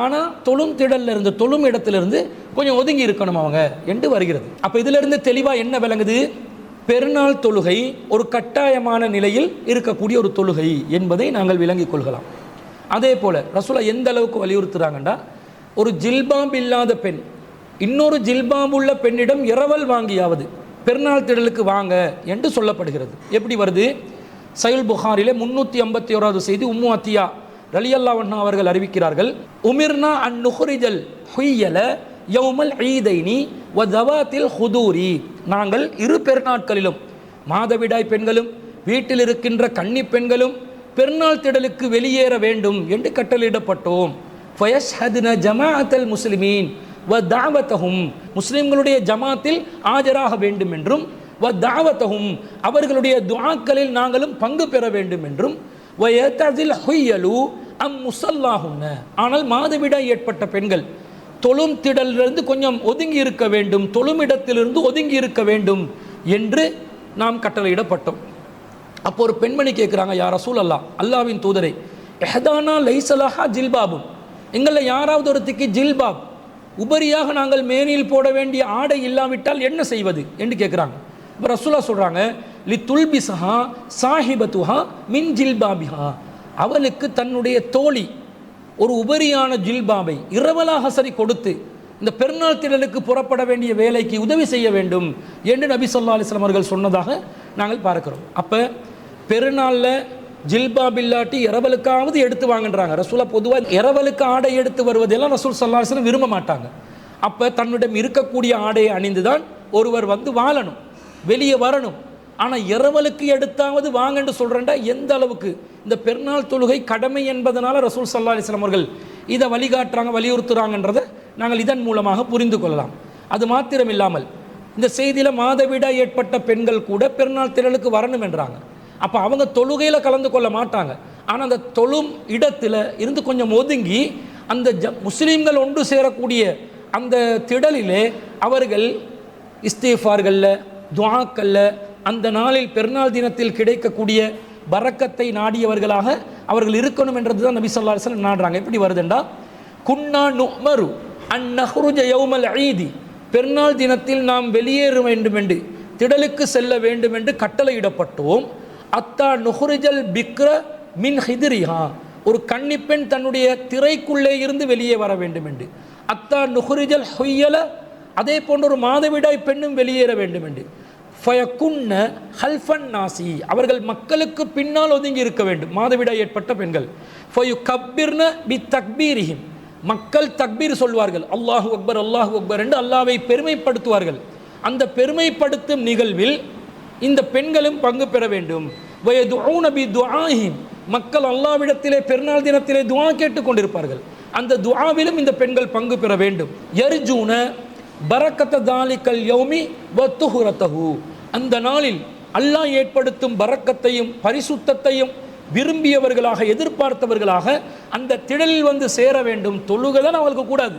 ஆனால் தொழும் இடத்திலிருந்து கொஞ்சம் ஒதுங்கி இருக்கணும் அவங்க என்று வருகிறது. அப்போ இதிலிருந்து தெளிவாக என்ன விளங்குது? பெருநாள் தொழுகை ஒரு கட்டாயமான நிலையில் இருக்கக்கூடிய ஒரு தொழுகை என்பதை நாங்கள் விளங்கிக் கொள்கலாம். அதே போல் ரசூலா எந்த அளவுக்கு வலியுறுத்துகிறாங்கன்னா, ஒரு ஜில்பாப் இல்லாத பெண் இன்னொரு ஜில்பாப் உள்ள பெண்ணிடம் இரவல் வாங்கியாவது பெருநாள் திடலுக்கு வாங்க என்று சொல்லப்படுகிறது. எப்படி வருது? சஹீஹ் புகாரிலே 351வது செய்தி, உம்மு அத்தியா ரலியல்லாஹு அன்ஹா அவர்கள் அறிவிக்கிறார்கள், உமிர்னா அன் நுஹ்ரிஜல் ஹுய்யல யௌமல் ஈதைனி வ தவாத்தில் ஹுதூரி, நாங்கள் இரு பெருநாட்களிலும் மாதவிடாய் பெண்களும் வீட்டில் இருக்கின்ற கன்னி பெண்களும் பெருநாள் திடலுக்கு வெளியேற வேண்டும் என்று கட்டளையிடப்பட்டோம். ஃபயஷ்ஹதுன ஜமாஅத்தல் முஸ்லிமீன் வ தாவத்தஹும், முஸ்லிம்களுடைய ஜமாத்தில் ஆஜராக வேண்டும் என்றும், வ தாவத்தஹும், அவர்களுடைய துஆக்களில் நாங்களும் பங்கு பெற வேண்டும் என்றும், வ யதஸில் ஹுய்யலு அம் முஸல்லாஹுன்ன, ஆனால் மாதவிடாய் ஏற்பட்ட பெண்கள் தொழும் திடலிலிருந்து கொஞ்சம் ஒதுங்கி இருக்க வேண்டும், தொழுமிடத்திலிருந்து ஒதுங்கி இருக்க வேண்டும் என்று நாம் கட்டளையிடப்பட்டோம். அப்போ ஒரு பெண்மணி கேட்குறாங்க, யா ரசூலல்லாஹ், அல்லாஹ்வின் தூதரே, இஹ்தானா லைஸலஹா ஜில்பாபுன், எங்களில் யாராவது ஒருத்திக்கு ஜில்பாப் உபரியாக நாங்கள் மேனியில் போட வேண்டிய ஆடை இல்லாவிட்டால் என்ன செய்வது என்று கேட்குறாங்க. இப்போ ரசூலா சொல்கிறாங்க, லி துல்பிசஹா சாஹிபத்துஹா மின் ஜில்பாபிஹா, அவளுக்கு தன்னுடைய தோழி ஒரு உபரியான ஜில்பாபை இரவலாக சரி கொடுத்து இந்த பெருநாள் திடலுக்கு புறப்பட வேண்டிய வேலைக்கு உதவி செய்ய வேண்டும் என்று நபி ஸல்லல்லாஹு அலைஹி வஸல்லம் அவர்கள் சொன்னதாக நாங்கள் பார்க்கிறோம். அப்போ பெருநாளில் ஜில்பாப் இல்லாட்டி இரவலுக்காவது எடுத்து வாங்கன்றாங்க. ரசூலா பொதுவாக இரவலுக்கு ஆடை எடுத்து வருவதெல்லாம் ரசூல் ஸல்லல்லாஹு அலைஹி வஸல்லம் விரும்ப மாட்டாங்க. அப்போ தன்னிடம் இருக்கக்கூடிய ஆடையை அணிந்து தான் ஒருவர் வந்து வாழணும், வெளியே வரணும். ஆனால் இரவலுக்கு எடுத்தாவது வாங்கன்னு சொல்கிறேன்டா எந்த அளவுக்கு இந்த பெருநாள் தொழுகை கடமை என்பதனால ரசூல் ஸல்லல்லாஹு அலைஹி வஸல்லம் அவர்கள் இதை வழிகாட்டுறாங்க, வலியுறுத்துறாங்கன்றதை நாங்கள் இதன் மூலமாக புரிந்து கொள்ளலாம். அது மாத்திரம் இல்லாமல் இந்த செய்தியில் மாதவிடாய் ஏற்பட்ட பெண்கள் கூட பெருநாள் திடலுக்கு வரணும் என்றாங்க. அப்போ அவங்க தொழுகையில் கலந்து கொள்ள மாட்டாங்க. ஆனால் அந்த தொழும் இடத்துல இருந்து கொஞ்சம் ஒதுங்கி அந்த முஸ்லீம்கள் ஒன்று சேரக்கூடிய அந்த திடலிலே அவர்கள் இஸ்திஃபார்களில் துஆக்களில் அந்த நாளில் பெருநாள் தினத்தில் கிடைக்கக்கூடிய பரக்கத்தை நாடியவர்களாக அவர்கள் இருக்கணும் என்றது தான் நபி ஸல்லல்லாஹு அலைஹி வஸல்லம் நாடுறாங்க. எப்படி வருதுண்டா, குன்னா நுமரு அன் நஹ்ருஜ யௌமல் ஈதி, பெருநாள் தினத்தில் நாம் வெளியேற வேண்டும் என்று திடலுக்கு செல்ல வேண்டும் என்று கட்டளையிடப்பட்டோம். அத்தா நுஹ்ரிஜல் பிக்ர மின் ஹித்ரிஹா, ஒரு கன்னிப்பெண் தன்னுடைய திரைக்குள்ளே இருந்து வெளியே வர வேண்டும் என்று. அத்தா நுஹ்ரிஜல் ஹுய்யல, அதே போன்ற ஒரு மாதவிடாய் பெண்ணும் வெளியேற வேண்டும் என்று. ஃபயகுன்ன ஹல்ஃபன் நாசி, அவர்கள் மக்களுக்கு பின்னால் ஒதுங்கி இருக்க வேண்டும் மாதவிடாய் ஏற்பட்ட பெண்கள். ஃபயுகப்பிர்ன பி தக்பீரிஹிம், மக்கள் தக்பீர் சொல்வார்கள், அல்லாஹு அக்பர் அல்லாஹு அக்பர் என்று அல்லாஹ்வை பெருமைப்படுத்துவார்கள். அந்த பெருமைப்படுத்தும் நிகழ்வில் இந்த பெண்களும் பங்கு பெற வேண்டும். வயதுஊன பி துஆஹிம், மக்கள் அல்லாஹ்விடத்திலே பெருநாள் தினத்திலே துஆ கேட்டுக் கொண்டிருப்பார்கள், அந்த துஆவிலும் இந்த பெண்கள் பங்கு பெற வேண்டும். யர்ஜூன பரக்கத்த தாலிகல் யௌமி வ துஹ்ரத்தஹு, அந்த நாளில் அல்லாஹ் ஏற்படுத்தும் பரக்கத்தையும் பரிசுத்தத்தையும் விரும்பியவர்களாக எதிர்பார்த்தவர்களாக அந்த திடலில் வந்து சேர வேண்டும். தொழுகை தான் அவர்களுக்கு கூடாது,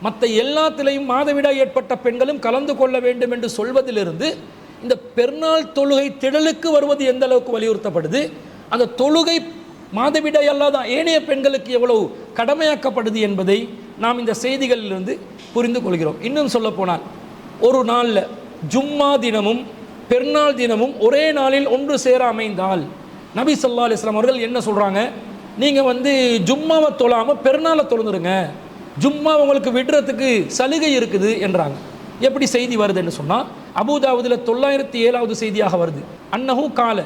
மற்ற எல்லாத்திலையும் மாதவிடாய் ஏற்பட்ட பெண்களும் கலந்து கொள்ள வேண்டும் என்று சொல்வதிலிருந்து இந்த பெருநாள் தொழுகை திடலுக்கு வருவது எந்த அளவுக்கு வலியுறுத்தப்படுது, அந்த தொழுகை மாதவிடாய் அல்லாத ஏனைய பெண்களுக்கு எவ்வளவு கடமையாக்கப்படுது என்பதை நாம் இந்த செய்திகளிலிருந்து புரிந்து கொள்கிறோம். இன்னும் சொல்ல போனால் ஒரு நாளில் ஜும்மா தினமும் பெருநாள் தினமும் ஒரே நாளில் ஒன்று சேர அமைந்தால் நபி ஸல்லல்லாஹு அலைஹி வஸல்லம் அவர்கள் என்ன சொல்கிறாங்க, நீங்கள் வந்து ஜும்மாவை தொழாமல் பெருநாளை தொழுந்துருங்க, ஜும்மா உங்களுக்கு விடுறதுக்கு சலுகை இருக்குது என்றாங்க. எப்படி செய்தி வருதுன்னு சொன்னால் அபூதாவுதில் 907வது செய்தியாக வருது. அன்னஹு கால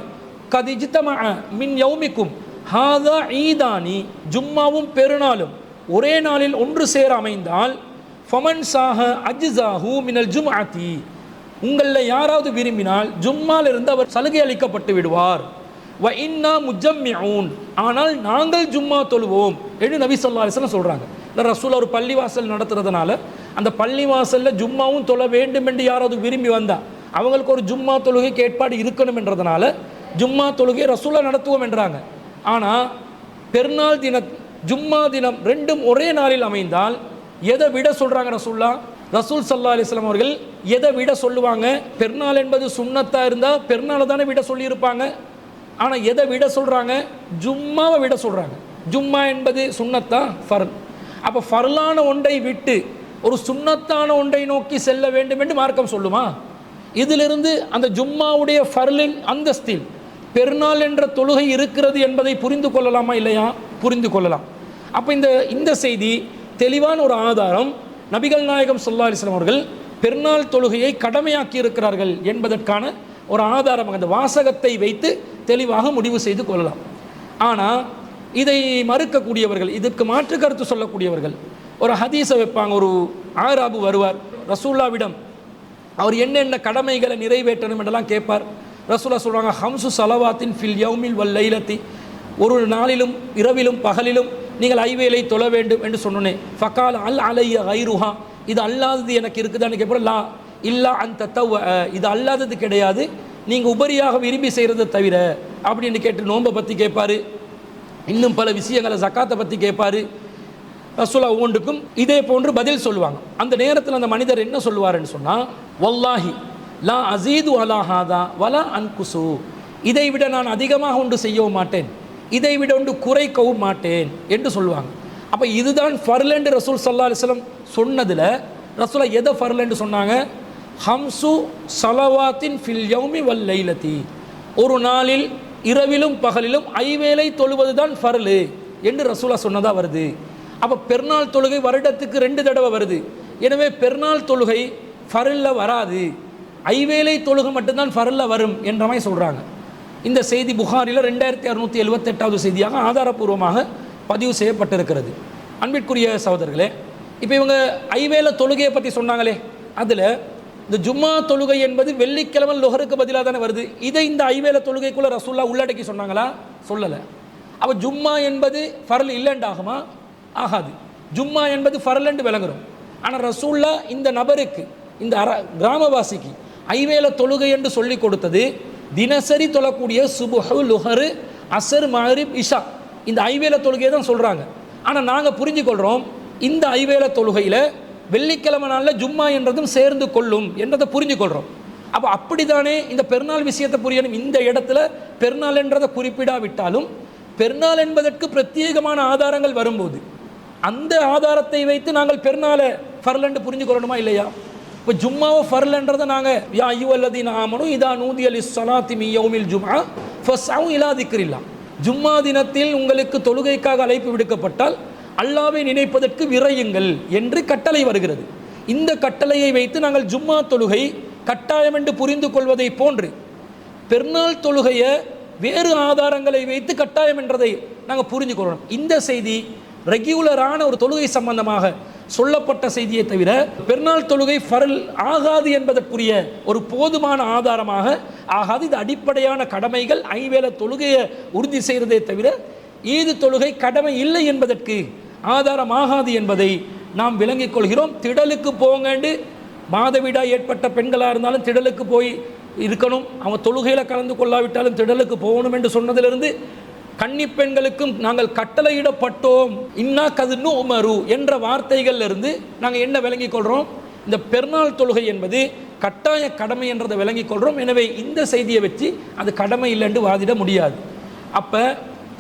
கதிஜ்தமஅ மின் யௌமிக்கும் ஹாதா ஈதானி, ஜும்மாவும் பெருநாளும் ஒரே நாளில் ஒன்று சேர அமைந்தால் ஃபமன் சாஹ அஜ்ஸாஹு மினல் ஜும்அத்தி, உங்களில் யாராவது விரும்பினால் ஜும்மாலிருந்து அவர் சலுகை அளிக்கப்பட்டு விடுவார். வ இன்னா முஜம்மிஊன், ஆனால் நாங்கள் ஜும்மா தொழுவோம் என்று நபி ஸல்லல்லாஹு அலைஹி வஸல்லம் சொல்கிறாங்க. இல்லை ரசூல் ஒரு பள்ளிவாசல் நடத்துறதுனால அந்த பள்ளிவாசலில் ஜும்மாவும் தொழ வேண்டும் என்று யாராவது விரும்பி வந்தால் அவங்களுக்கு ஒரு ஜும்மா தொழுகைக்கு ஏற்பாடு இருக்கணும் என்றதுனால ஜும்மா தொழுகை ரசூலா நடத்துவோம் என்றாங்க. ஆனால் பெருநாள் தினம் ஜும்மா தினம் ரெண்டும் ஒரே நாளில் அமைந்தால் எதை விட சொல்கிறாங்க ரசூல் ஸல்லல்லாஹு அலைஹி வஸல்லம் அவர்கள் எதை விட சொல்லுவாங்க? பெருநாள் என்பது சுன்னத்தாக இருந்தால் பெருநாளை தானே விட சொல்லியிருப்பாங்க. ஆனால் எதை விட சொல்கிறாங்க? ஜும்மாவை விட சொல்கிறாங்க. ஜும்மா என்பது சுன்னத்தா ஃபர்ல். அப்போ ஃபர்லான ஒன்றை விட்டு ஒரு சுன்னத்தான ஒன்றை நோக்கி செல்ல வேண்டும் என்று மார்க்கம் சொல்லுமா? இதிலிருந்து அந்த ஜும்மாவுடைய ஃபர்லின் அந்தஸ்தில் பெருநாள் என்ற தொழுகை இருக்கிறது என்பதை புரிந்து கொள்ளலாமா? இல்லையா? புரிந்து கொள்ளலாம். அப்போ இந்த செய்தி தெளிவான ஒரு ஆதாரம் நபிகள் நாயகம் ஸல்லல்லாஹு அலைஹி வஸல்லம் அவர்கள் பெருநாள் தொழுகையை கடமையாக்கி இருக்கிறார்கள் என்பதற்கான ஒரு ஆதாரம் அந்த வாசகத்தை வைத்து தெளிவாக முடிவு செய்து கொள்ளலாம். ஆனால் இதை மறுக்கக்கூடியவர்கள், இதற்கு மாற்று கருத்து சொல்லக்கூடியவர்கள் ஒரு ஹதீஸை வைப்பாங்க. ஒரு ஆராபு வருவார் ரசூல்லாவிடம், அவர் என்னென்ன கடமைகளை நிறைவேற்றணும் என்றெல்லாம் கேட்பார். ரசூலா சொல்கிறாங்க, ஹம்சு சலவாத்தின் ஃபில் யௌமில் வல் லைலத்தி, ஒரு நாளிலும் இரவிலும் பகலிலும் நீங்கள் ஐவேளை தொழ வேண்டும் என்று சொன்னேன். ஃபகால் அல் அலைய கைருஹா, இது அல்லாதது எனக்கு இருக்குதான்னு கேட்போம். லா இல்லா அந்த தவ், இது அல்லாதது கிடையாது, நீங்கள் உபரியாக விரும்பி செய்கிறத தவிர அப்படின்னு கேட்டு நோன்பை பற்றி கேட்பார். இன்னும் பல விஷயங்களை ஜக்காத்தை பற்றி கேட்பார். ரசூலா ஒவ்வொன்றுக்கும் இதே போன்று பதில் சொல்லுவாங்க. அந்த நேரத்தில் அந்த மனிதர் என்ன சொல்லுவார்ன்னு சொன்னால், வல்லாஹி லா அசீது அலா ஹாதா வலா அன்குசு, இதை விட நான் அதிகமாக ஒன்று செய்யவும் மாட்டேன், இதை விட ஒன்று குறைக்கவும் மாட்டேன் என்று சொல்லுவாங்க. அப்போ இதுதான் ஃபர்ல் என்று ரசூல் ஸல்லல்லாஹு அலைஹி வஸல்லம் சொன்னதில் ரசூலா எதை ஃபர்ல் என்று சொன்னாங்க? ஹம்சு சலவாத்தின் ஃபில் யௌமி வல் லைலத்தி, ஒரு நாளில் இரவிலும் பகலிலும் ஐவேளை தொழுவது தான் ஃபர்லு என்று ரசூலா சொன்னதாக வருது. அப்போ பெருநாள் தொழுகை வருடத்துக்கு 2 தடவை வருது. எனவே பெருநாள் தொழுகை ஃபர்லில் வராது, ஐவேளை தொழுகை மட்டும்தான் ஃபர்லில் வரும் என்ற மாதிரி சொல்கிறாங்க. இந்த செய்தி புகாரில் 2678வது செய்தியாக ஆதாரபூர்வமாக பதிவு செய்யப்பட்டிருக்கிறது. அன்பிற்குரிய சகோதரர்களே, இப்போ இவங்க ஐவேளை தொழுகையை பற்றி சொன்னாங்களே, அதில் இந்த ஜும்மா தொழுகை என்பது வெள்ளிக்கிழமை லுஹருக்கு பதிலாக தானே வருது. இதை இந்த ஐவேளை தொழுகைக்குள்ளே ரசூல்லா உள்ளடக்கி சொன்னாங்களா? சொல்லலை. அப்போ ஜும்மா என்பது ஃபர்ல் இல்லைண்டாகுமா? ஆகாது. ஜும்மா என்பது ஃபர்ல் என்று விளங்குறோம். ஆனால் ரசூல்லா இந்த நபருக்கு, இந்த கிராமவாசிக்கு ஐவேளை தொழுகை என்று சொல்லி கொடுத்தது தினசரி தொழக்கூடிய சுபுஹு லுஹரு அசர் மஹ்ரிப் இஷா, இந்த ஐவேளை தொழுகையை தான் சொல்கிறாங்க. ஆனால் நாங்கள் புரிஞ்சுக்கொள்கிறோம், இந்த ஐவேளை தொழுகையில் வெள்ளிக்கிழமை நாளில் ஜும்மா என்றதும் சேர்ந்து கொள்ளும் என்றதை புரிஞ்சுக்கொள்கிறோம். அப்போ அப்படி தானே இந்த பெருநாள் விஷயத்தை புரியணும். இந்த இடத்துல பெருநாள் என்றதை குறிப்பிடாவிட்டாலும் பெருநாள் என்பதற்கு பிரத்யேகமான ஆதாரங்கள் வரும்போது அந்த ஆதாரத்தை வைத்து நாங்கள் பெருநாளை ஃபர்ல் என்று புரிஞ்சுக்கொள்ளணுமா இல்லையா? இப்போ ஜும்மாவை ஃபர்ல்ன்றதை நாங்கள் யா அய்யுஹல்லதீன ஆமனு இதா நூதிய லிஸ்ஸலாத்தி மின் யௌமில் ஜும்ஆ ஃபஸ்அவு இலா திக்ரில்லாஹ், ஜும்மா தினத்தில் உங்களுக்கு தொழுகைக்காக அழைப்பு விடுக்கப்பட்டால் அல்லாஹ்வை நினைப்பதற்கு விரையுங்கள் என்று கட்டளை வருகிறது. இந்த கட்டளையை வைத்து நாங்கள் ஜும்மா தொழுகை கட்டாயம் என்று புரிந்து கொள்வதை போன்று பெருநாள் தொழுகையை வேறு ஆதாரங்களை வைத்து கட்டாயம் என்றதை நாங்கள் புரிந்து கொள்ளணும். இந்த செய்தி ரெகுலரான ஒரு தொழுகை சம்பந்தமாக சொல்லப்பட்ட செய்தியை தவிர பெருநாள் தொழுகை ஃபர்ல் ஆகாது என்பதற்குரிய ஒரு போதுமான ஆதாரமாக ஆகாது. இது அடிப்படையான கடமைகள், ஐவேளை தொழுகையை உறுதி செய்கிறதே தவிர ஈது தொழுகை கடமை இல்லை என்பதற்கு ஆதாரமாகாது என்பதை நாம் விளங்கிக் கொள்கிறோம். திடலுக்கு போங்கண்டு மாதவிடாய் ஏற்பட்ட பெண்களாக இருந்தாலும் திடலுக்கு போய் இருக்கணும், அவன் தொழுகையில் கலந்து கொள்ளாவிட்டாலும் திடலுக்கு போகணும் என்று சொன்னதிலிருந்து கன்னி பெண்களுக்கும் நாங்கள் கட்டளையிடப்பட்டோம் இன்னா கதுன்னு உமரு என்ற வார்த்தைகள்ல இருந்து நாங்கள் என்ன விளங்கிக் கொள்கிறோம்? இந்த பெருநாள் தொழுகை என்பது கட்டாய கடமை என்றதை விளங்கிக் கொள்கிறோம். எனவே இந்த செய்தியை வச்சு அது கடமை இல்லை என்று வாதிட முடியாது. அப்போ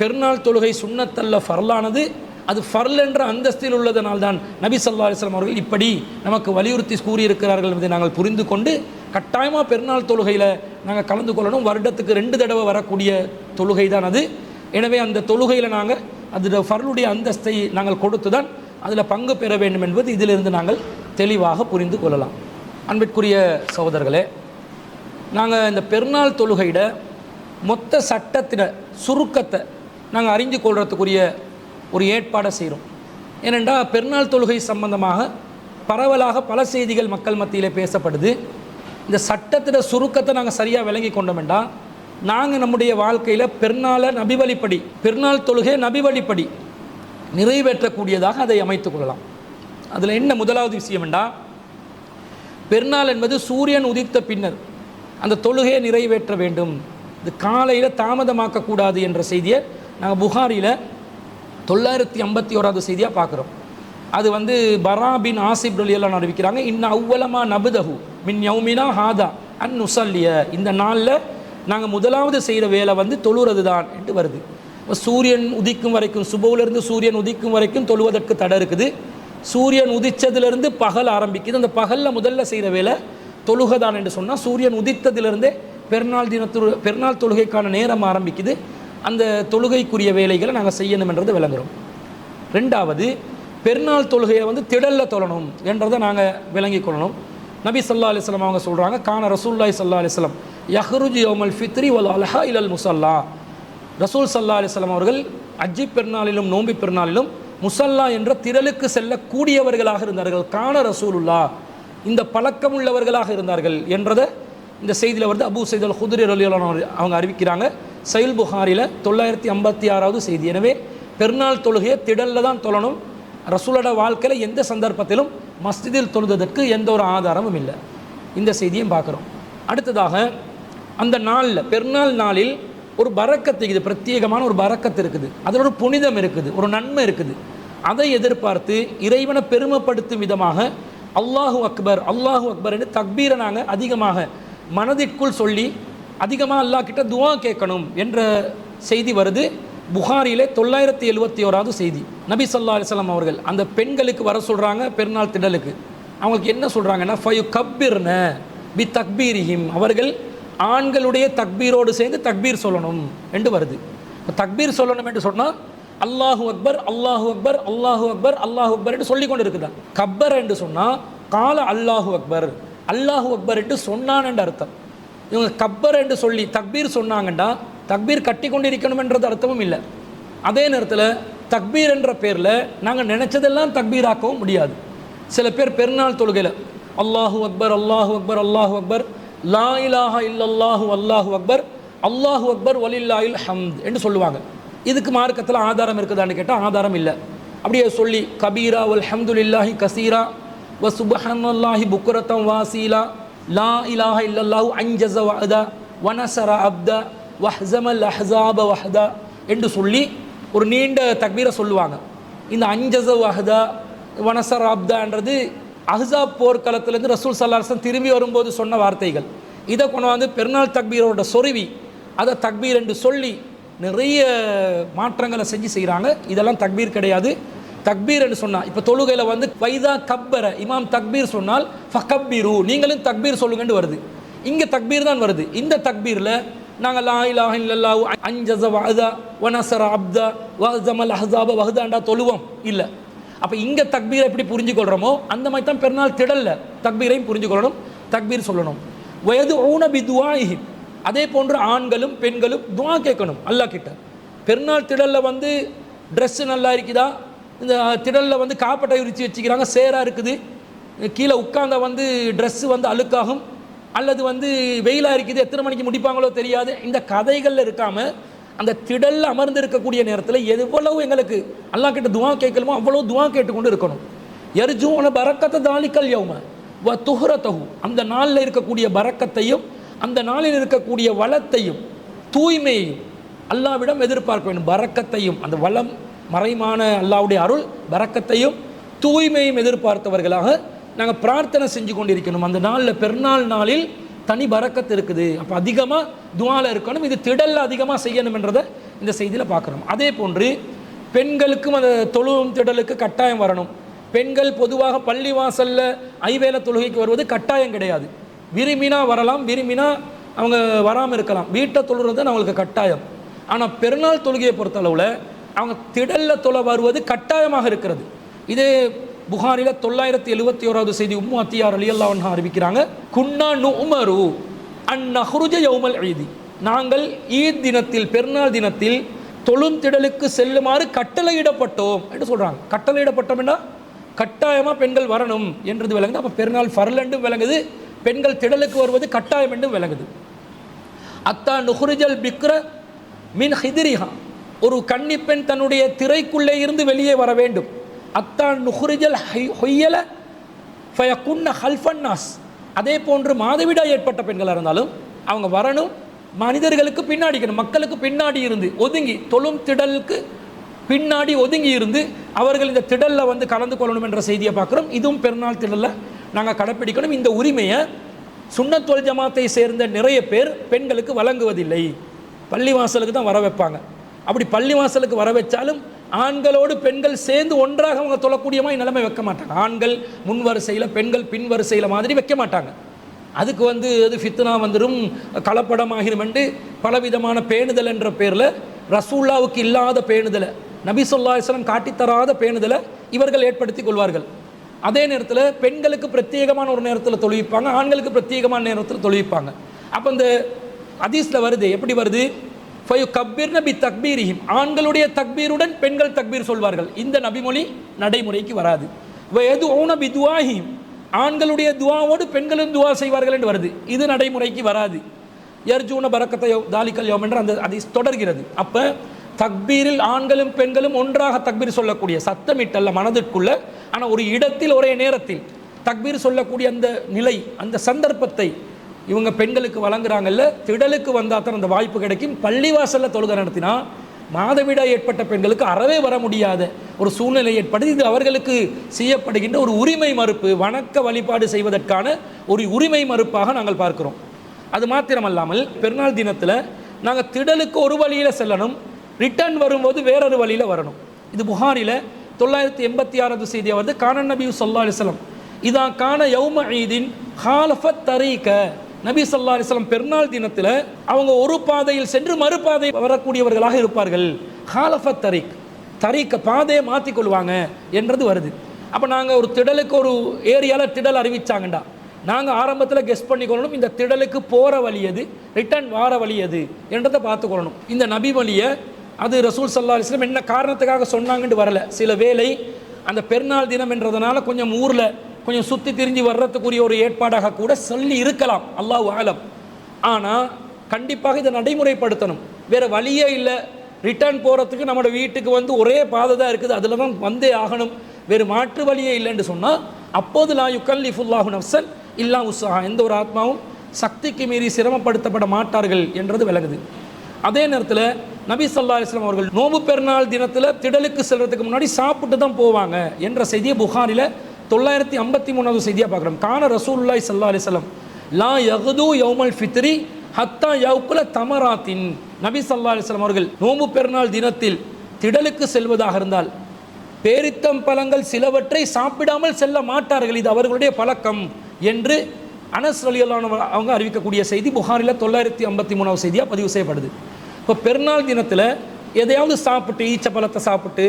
பெருநாள் தொழுகை சுன்னத்தல்ல ஃபர்லானது, அது ஃபர்ல் என்ற அந்தஸ்தில் உள்ளதனால்தான் நபி ஸல்லல்லாஹு அலைஹி வஸல்லம் அவர்கள் இப்படி நமக்கு வலியுறுத்தி கூறியிருக்கிறார்கள் என்பதை நாங்கள் புரிந்து கொண்டு கட்டாயமாக பெருநாள் தொழுகையில் நாங்கள் கலந்து கொள்ளணும். வருடத்துக்கு 2 தடவை வரக்கூடிய தொழுகை தான் அது. எனவே அந்த தொழுகையில் நாங்கள் அதில் ஃபர்லுடைய அந்தஸ்தை நாங்கள் கொடுத்து தான் அதில் பங்கு பெற வேண்டும் என்பது இதிலிருந்து நாங்கள் தெளிவாக புரிந்து கொள்ளலாம். அன்பிற்குரிய சகோதரர்களே, நாங்கள் இந்த பெருநாள் தொழுகையிட மொத்த சட்டத்தின சுருக்கத்தை நாங்கள் அறிந்து கொள்றதுக்குரிய ஒரு ஏற்பாடை செய்கிறோம். ஏனென்றால் பெருநாள் தொழுகை சம்பந்தமாக பரவலாக பல செய்திகள் மக்கள் மத்தியில் பேசப்படுது. இந்த சட்டத்தின சுருக்கத்தை நாங்கள் சரியாக விளங்கி கொண்டோம்டா நாங்கள் நம்முடைய வாழ்க்கையில் பெருநாளை நபிவழிப்படி, பெருநாள் தொழுகை நபிவழிப்படி நிறைவேற்றக்கூடியதாக அதை அமைத்துக் கொள்ளலாம். அதில் என்ன முதலாவது விஷயம் என்றால், பெருநாள் என்பது சூரியன் உதித்த பின்னர் அந்த தொழுகையை நிறைவேற்ற வேண்டும், இது காலையில் தாமதமாக்கக்கூடாது என்ற செய்தியை நாங்கள் புகாரியில் 951வது செய்தியாக பார்க்குறோம். அது பரா பின் ஆசிப் ரலியல்லாஹு அன்ஹு அறிவிக்கிறாங்க, இன்ன அவ்வளமா நபுதஹு மின் யௌமினா ஹாதா அன் நுசல்லிய, இந்த நாளில் நாங்கள் முதலாவது செய்கிற வேலை தொழுறது தான் என்று வருது. சூரியன் உதிக்கும் வரைக்கும், சுபவுலேருந்து சூரியன் உதிக்கும் வரைக்கும் தொழுவதற்கு தடை இருக்குது. சூரியன் உதித்ததிலிருந்து பகல் ஆரம்பிக்குது. அந்த பகலில் முதல்ல செய்கிற வேலை தொழுகதான் என்று சொன்னால் சூரியன் உதித்ததிலிருந்தே பெருநாள் தொழுகைக்கான நேரம் ஆரம்பிக்குது. அந்த தொழுகைக்குரிய வேலைகளை நாங்கள் செய்யணும் என்றது விளங்குறோம். ரெண்டாவது, பெருநாள் தொழுகையை வந்து திடல்ல தொழணும் என்றதை நாங்கள் விளங்கிக் கொள்ளணும். நபி ஸல்லல்லாஹு அலைஹி வஸல்லம் அவங்க சொல்கிறாங்க, கான ரசூலுல்லாஹி ஸல்லல்லாஹு அலைஹி வஸல்லம் யஹ்ருஜு யௌமல் ஃபித்ரி வல் அல்ஹா இலல் முஸல்லா. ரசூல் ஸல்லல்லாஹு அலைஹி வஸல்லம் அவர்கள் அஜ்ஜி பெருநாளிலும் நோம்பி பெருநாளிலும் முசல்லா என்ற திரளுக்கு செல்லக்கூடியவர்களாக இருந்தார்கள். கான ரசூலுல்லா, இந்த பழக்கம் உள்ளவர்களாக இருந்தார்கள் என்றதை இந்த செய்தியில் வருது. அபூ சயீத் அல் குத்ரி ரலியல்லாஹு அன்ஹு அவங்க அறிவிக்கிறாங்க, சஹீஹ் புகாரியில் 956வது செய்தி. எனவே பெருநாள் தொழுகையை திடலில் தான் தொழணும். ரசூலோட வாழ்க்கையில் எந்த சந்தர்ப்பத்திலும் மஸ்ஜிதில் தொழுதற்கு எந்த ஒரு ஆதாரமும் இல்லை. இந்த செய்தியும் பார்க்குறோம். அடுத்ததாக அந்த நாளில் பெருநாள் நாளில் ஒரு பரக்கத்து இருக்குது, பிரத்யேகமான ஒரு பரக்கத்து இருக்குது, அதில் ஒரு புனிதம் இருக்குது, ஒரு நன்மை இருக்குது. அதை எதிர்பார்த்து இறைவனை பெருமைப்படுத்தும் விதமாக அல்லாஹு அக்பர் அல்லாஹு அக்பர் என்று தக்பீரை நாங்கள் அதிகமாக மனதிற்குள் சொல்லி அதிகமாக அல்லாஹ் கிட்ட துவா கேட்கணும் என்ற செய்தி வருது. புகாரிலே 971வது செய்தி. நபி ஸல்லல்லாஹு அலைஹி வஸல்லம் அவர்கள் அந்த பெண்களுக்கு வர சொல்கிறாங்க பெருநாள் திடலுக்கு. அவங்களுக்கு என்ன சொல்கிறாங்கன்னா, ஃபயு கப்பிர்ன பி தக்பீரிஹிம், அவர்கள் ஆண்களுடைய தக்பீரோடு சேர்ந்து தக்பீர் சொல்லணும் என்று வருது. இப்போ தக்பீர் சொல்லணும் என்று சொன்னால் அல்லாஹு அக்பர் அல்லாஹு அக்பர் அல்லாஹு அக்பர் அல்லாஹு அக்பர் என்று சொல்லி கொண்டு இருக்குதா. கப்பர் என்று சொன்னால் கால அல்லாஹு அக்பர் அல்லாஹு அக்பர் என்று சொன்னான் என்று அர்த்தம். இவங்க கப்பர் என்று சொல்லி தக்பீர் சொன்னாங்கண்டா தக்பீர் கட்டி கொண்டு இருக்கணும் என்றது அர்த்தமும் இல்லை. அதே நேரத்தில் தக்பீர் என்ற பேரில் நாங்கள் நினச்சதெல்லாம் தக்பீர் ஆக்கவும் முடியாது. சில பேர் பெருநாள் தொழுகையில் அல்லாஹு அக்பர் அல்லாஹு அக்பர் அல்லாஹு அக்பர் லா இலாஹா இல்லல்லாஹு அல்லாஹு அக்பர் அல்லாஹு அக்பர் வலில்லாஹில் ஹம்த் என்று சொல்லுவாங்க. இதுக்கு மார்க்கத்தில் ஆதாரம் இருக்குதான்னு கேட்டால் ஆதாரம் இல்லை. அப்படியே சொல்லி கபீரா வல் ஹம்துலில்லாஹி கசீரா வ சுப்ஹானல்லாஹி புக்ரத்தம் வாசீலா லா இலாஹா இல்லல்லாஹு அன்ஜஸ வஅதா வனஸர அப்தா வஹ்ஸமல் அஹ்ஸாப வஹதா என்று சொல்லி ஒரு நீண்ட தக்பீரை சொல்லுவாங்க. இந்த அன்ஜஸ வஹதா வனஸர அப்தான்றது அஹ்ஸாப் போர்க்களத்திலேருந்து ரசூல் ஸல்லல்லாஹு அலைஹி வஸல்லம் திரும்பி வரும்போது சொன்ன வார்த்தைகள். இதை கொண்டு வந்து பெருநாள் தக்பீரோட சொருவி அதை தக்பீர் என்று சொல்லி நிறைய மாற்றங்களை செஞ்சு செய்கிறாங்க. இதெல்லாம் தக்பீர் கிடையாது. தக்பீர் என்று சொன்னால் இப்போ தொழுகையில் வந்து வைதா கப்பர இமாம் தக்பீர் சொன்னால் ஃபகப்பீரு, நீங்களும் தக்பீர் சொல்லுங்கன்னு வருது. இங்கே தக்பீர் தான் வருது. இந்த தக்பீரில் நாங்கள் லா இலாஹா இல்லல்லாஹு அன்ஜஸ வஅதா வனஸர அப்தா வஹ்ஸமல் அஹ்ஸாப வஹதாண்டா தொழுவோம் இல்லை. அப்போ இங்கே தக்பீரை எப்படி புரிஞ்சுக்கொள்கிறோமோ அந்த மாதிரி தான் பெருநாள் திடல்ல தக்பீரையும் புரிஞ்சுக்கொள்ளணும், தக்பீர் சொல்லணும். வயது ஊன பி துஆஇஹி, அதே போன்று ஆண்களும் பெண்களும் துவா கேட்கணும் அல்லாஹ் கிட்ட. பெருநாள் திடலில் வந்து ட்ரெஸ்ஸு நல்லா இருக்குதா, இந்த திடலில் வந்து காப்பட்டை உரித்து வச்சுக்கிறாங்க, சேராக இருக்குது, கீழே உட்கார்ந்த வந்து ட்ரெஸ்ஸு வந்து அழுக்காகும், அல்லது வந்து வெயிலாக இருக்குது, எத்தனை மணிக்கு முடிப்பாங்களோ தெரியாது. இந்த கதைகளில் இருக்காமல் அந்த திடலில் அமர்ந்து இருக்கக்கூடிய நேரத்தில் எவ்வளவு எங்களுக்கு அல்லாஹ் கிட்ட துவா கேட்கணுமோ அவ்வளோ துவா கேட்டுக்கொண்டு இருக்கணும். எர்ஜூன பரக்கத்தை தாலிக்கல் யௌம வ துஹ்ரதஹு, அந்த நாளில் இருக்கக்கூடிய பரக்கத்தையும் அந்த நாளில் இருக்கக்கூடிய வளத்தையும் தூய்மையையும் அல்லாஹ்விடம் எதிர்பார்க்க வேண்டும். பரக்கத்தையும் அந்த வளம் மறைமான அல்லாஹ்வுடைய அருள் பரக்கத்தையும் தூய்மையும் எதிர்பார்த்தவர்களாக நாங்கள் பிரார்த்தனை செஞ்சு கொண்டிருக்கணும். அந்த நாளில் பெருநாள் நாளில் தனி பரக்கத்து இருக்குது. அப்போ அதிகமாக துவால இருக்கணும். இது திடலில் அதிகமாக செய்யணும் என்றதை இந்த செய்தியில் பார்க்குறோம். அதே போன்று பெண்களுக்கும் அந்த தொழுவும் திடலுக்கு கட்டாயம் வரணும். பெண்கள் பொதுவாக பள்ளிவாசலில் ஐவேளை தொழுகைக்கு வருவது கட்டாயம் கிடையாது. விரும்பினா வரலாம், விரும்பினா அவங்க வராமல் இருக்கலாம். வீட்டை தொழுறது அவங்களுக்கு கட்டாயம். ஆனால் பெருநாள் தொழுகையை பொறுத்தளவில் அவங்க திடலில் தொழ வருவது கட்டாயமாக இருக்கிறது. இதே புகாரில் 971வது செய்தி உம்மு அத்தியா ரலியல்லாஹு அன்ஹா அறிவிக்கிறாங்க, குன்னா நுமரு அன் நஹ்ருஜ யௌமல் ஈதி, நாங்கள் ஈத் தினத்தில் பெருநாள் தினத்தில் தொழும் திடலுக்கு செல்லுமாறு கட்டளையிடப்பட்டோம் என்று சொல்கிறாங்க. கட்டளையிடப்பட்டோம் என்றால் கட்டாயமாக பெண்கள் வரணும் என்றது விளங்குது. அப்போ பெருநாள் ஃபர்லெண்டும் விளங்குது, பெண்கள் திடலுக்கு வருவது கட்டாயம் என்றும் விளங்குது. அத்தா நுஹ்ரிஜல் பிக்ர மின் ஹிதிரிஹா, ஒரு கன்னிப்பெண் தன்னுடைய திரைக்குள்ளே இருந்து வெளியே வர வேண்டும். அத்தான் நுஹ்ரிஜல் ஹொய்யல ஃபயகுன்ன ஹல்ஃபன்னாஸ், அதே போன்று மாதவிடாய் ஏற்பட்ட பெண்களாக இருந்தாலும் அவங்க வரணும், மனிதர்களுக்கு பின்னாடி மக்களுக்கு பின்னாடி இருந்து ஒதுங்கி தொழும் திடலுக்கு பின்னாடி ஒதுங்கி இருந்து அவர்கள் இந்த திடலில் வந்து கலந்து கொள்ளணும் என்ற செய்தியை பார்க்குறோம். இதுவும் பெருநாள் திடலில் நாங்கள் கடைப்பிடிக்கணும். இந்த உரிமையை சுன்னத் வல் ஜமாத்தை சேர்ந்த நிறைய பேர் பெண்களுக்கு வழங்குவதில்லை. பள்ளிவாசலுக்கு தான் வர வைப்பாங்க. அப்படி பள்ளிவாசலுக்கு வர வச்சாலும் ஆண்களோடு பெண்கள் சேர்ந்து ஒன்றாக அவங்க தொழக்கூடிய மாதிரி நிலைமை வைக்க மாட்டாங்க. ஆண்கள் முன் வரிசையில் பெண்கள் பின் வரிசையில் மாதிரி வைக்க மாட்டாங்க. அதுக்கு வந்து அது ஃபித்னா வந்துடும், கலப்படமாகிரும் என்று பலவிதமான பேணுதல் என்ற பேரில் ரசூல்லாவுக்கு இல்லாத பேணுதலை நபி ஸல்லல்லாஹு அலைஹி வஸல்லம் காட்டித்தராத பேணுதலை இவர்கள் ஏற்படுத்தி கொள்வார்கள். அதே நேரத்தில் பெண்களுக்கு பிரத்யேகமான ஒரு நேரத்தில் தொழுவிப்பாங்க, ஆண்களுக்கு பிரத்யேகமான நேரத்தில் தொழுவிப்பாங்க. அப்போ இந்த ஹதீஸில் வருது, எப்படி வருது? ஃபயுகப்பிர்ன பி தக்பீரிஹிம், ஆண்களுடைய தக்பீருடன் பெண்கள் தக்பீர் சொல்வார்கள். இந்த நபிமொழி நடைமுறைக்கு வராது. வயதுஊன பிதுவாஹிம், ஆண்களுடைய துவாவோடு பெண்களும் துவா செய்வார்கள் என்று வருது. இது நடைமுறைக்கு வராது. யர்ஜூன பரக்கத்தை தாலிக்கல் யௌம் என்ற அந்த ஹதீஸ் தொடர்கிறது. அப்போ தக்பீரில் ஆண்களும் பெண்களும் ஒன்றாக தக்பீர் சொல்லக்கூடிய, சத்தமிட்டல்ல மனதிற்குள்ள, ஆனால் ஒரு இடத்தில் ஒரே நேரத்தில் தக்பீர் சொல்லக்கூடிய அந்த நிலை, அந்த சந்தர்ப்பத்தை இவங்க பெண்களுக்கு வழங்குறாங்கல்ல. திடலுக்கு வந்தால் தான் அந்த வாய்ப்பு கிடைக்கும். பள்ளிவாசலில் தொழுகை நடத்தினா மாதவிடாய் ஏற்பட்ட பெண்களுக்கு அறவே வர முடியாத ஒரு சூழ்நிலை ஏற்படுது. இது அவர்களுக்கு செய்யப்படுகின்ற ஒரு உரிமை மறுப்பு, வணக்க வழிபாடு செய்வதற்கான ஒரு உரிமை மறுப்பாக நாங்கள் பார்க்கிறோம். அது மாத்திரமல்லாமல் பெருநாள் தினத்தில் நாங்கள் திடலுக்கு ஒரு வழியில் செல்லணும், ரிட்டர்ன் வரும்போது வேறொரு வழியில் வரணும். இது புகாரில் 986வது செய்தியாக வருது. கான நபி ஸல்லல்லாஹு அலைஹி வஸல்லம் இதா கான யௌம ஈதின் ஹாலஃபத் தரீக, நபி ஸல்லல்லாஹு அலைஹி வஸல்லம் பெருநாள் தினத்தில் அவங்க ஒரு பாதையில் சென்று மறுபாதை வரக்கூடியவர்களாக இருப்பார்கள். ஹாலஃபத் தரீக், தரீக்க பாதையை மாற்றிக்கொள்வாங்க என்றது வருது. அப்போ நாங்கள் ஒரு திடலுக்கு ஒரு ஏரியாவில் திடல் அறிவிச்சாங்கண்டா நாங்கள் ஆரம்பத்தில் கெஸ் பண்ணிக்கொள்ளணும், இந்த திடலுக்கு போகிற வழி எது, ரிட்டர்ன் வார வழி எது என்றதை பார்த்துக்கொள்ளணும். இந்த நபி வழியை அது ரசூல் ஸல்லல்லாஹு அலைஹி வஸல்லம் என்ன காரணத்துக்காக சொன்னாங்கன்னு வரல. சில வேளை அந்த பெருநாள் தினம் என்றதுனால கொஞ்சம் ஊரில் கொஞ்சம் சுற்றி திரிஞ்சு வர்றதுக்குரிய ஒரு ஏற்பாடாக கூட சொல்லி இருக்கலாம், அல்லாஹ் ஆலம். ஆனால் கண்டிப்பாக இதை நடைமுறைப்படுத்தணும். வேறு வழியே இல்லை, ரிட்டர்ன் போகிறதுக்கு நம்மளோட வீட்டுக்கு வந்து ஒரே பாதை தான் இருக்குது, அதில் தான் வந்தே ஆகணும், வேறு மாற்று வழியே இல்லைன்னு சொன்னால் அப்போது லா யுகல்லிஃபுல்லாஹு நஃப்ஸன் இல்லா உஸ்ஸாஹா, எந்த ஒரு ஆத்மாவும் சக்திக்கு மீறி சிரமப்படுத்தப்பட மாட்டார்கள் என்றது விளங்குது. அதே நேரத்தில் நபி ஸல்லல்லாஹு அலைஹி வஸல்லம் அவர்கள் நோம்பு பெருநாள் தினத்தில் திடலுக்கு செல்றதுக்கு முன்னாடி சாப்பிட்டு தான் போவாங்க என்ற செய்தியை புகாரில் 953வது செய்தியாக பார்க்குறோம். கான ரசூலுல்லாஹி ஸல்லல்லாஹு அலைஹி வஸல்லம் லா யகுது யௌமல் ஃபித்ரி ஹத்தா யௌகுல தமராத்தின், நபி ஸல்லல்லாஹு அலைஹி வஸல்லம் அவர்கள் நோம்பு பெருநாள் தினத்தில் திடலுக்கு செல்வதாக இருந்தால் பேரித்தம் பழங்கள் சிலவற்றை சாப்பிடாமல் செல்ல மாட்டார்கள், இது அவர்களுடைய பழக்கம் என்று அனஸ் ரலியல்லாஹு அன்ஹு அவங்க அறிவிக்கக்கூடிய செய்தி புகாரில் 953வது செய்தியாக பதிவு செய்யப்படுது. இப்போ பெருநாள் தினத்தில் எதையாவது சாப்பிட்டு, ஈச்ச பழத்தை சாப்பிட்டு,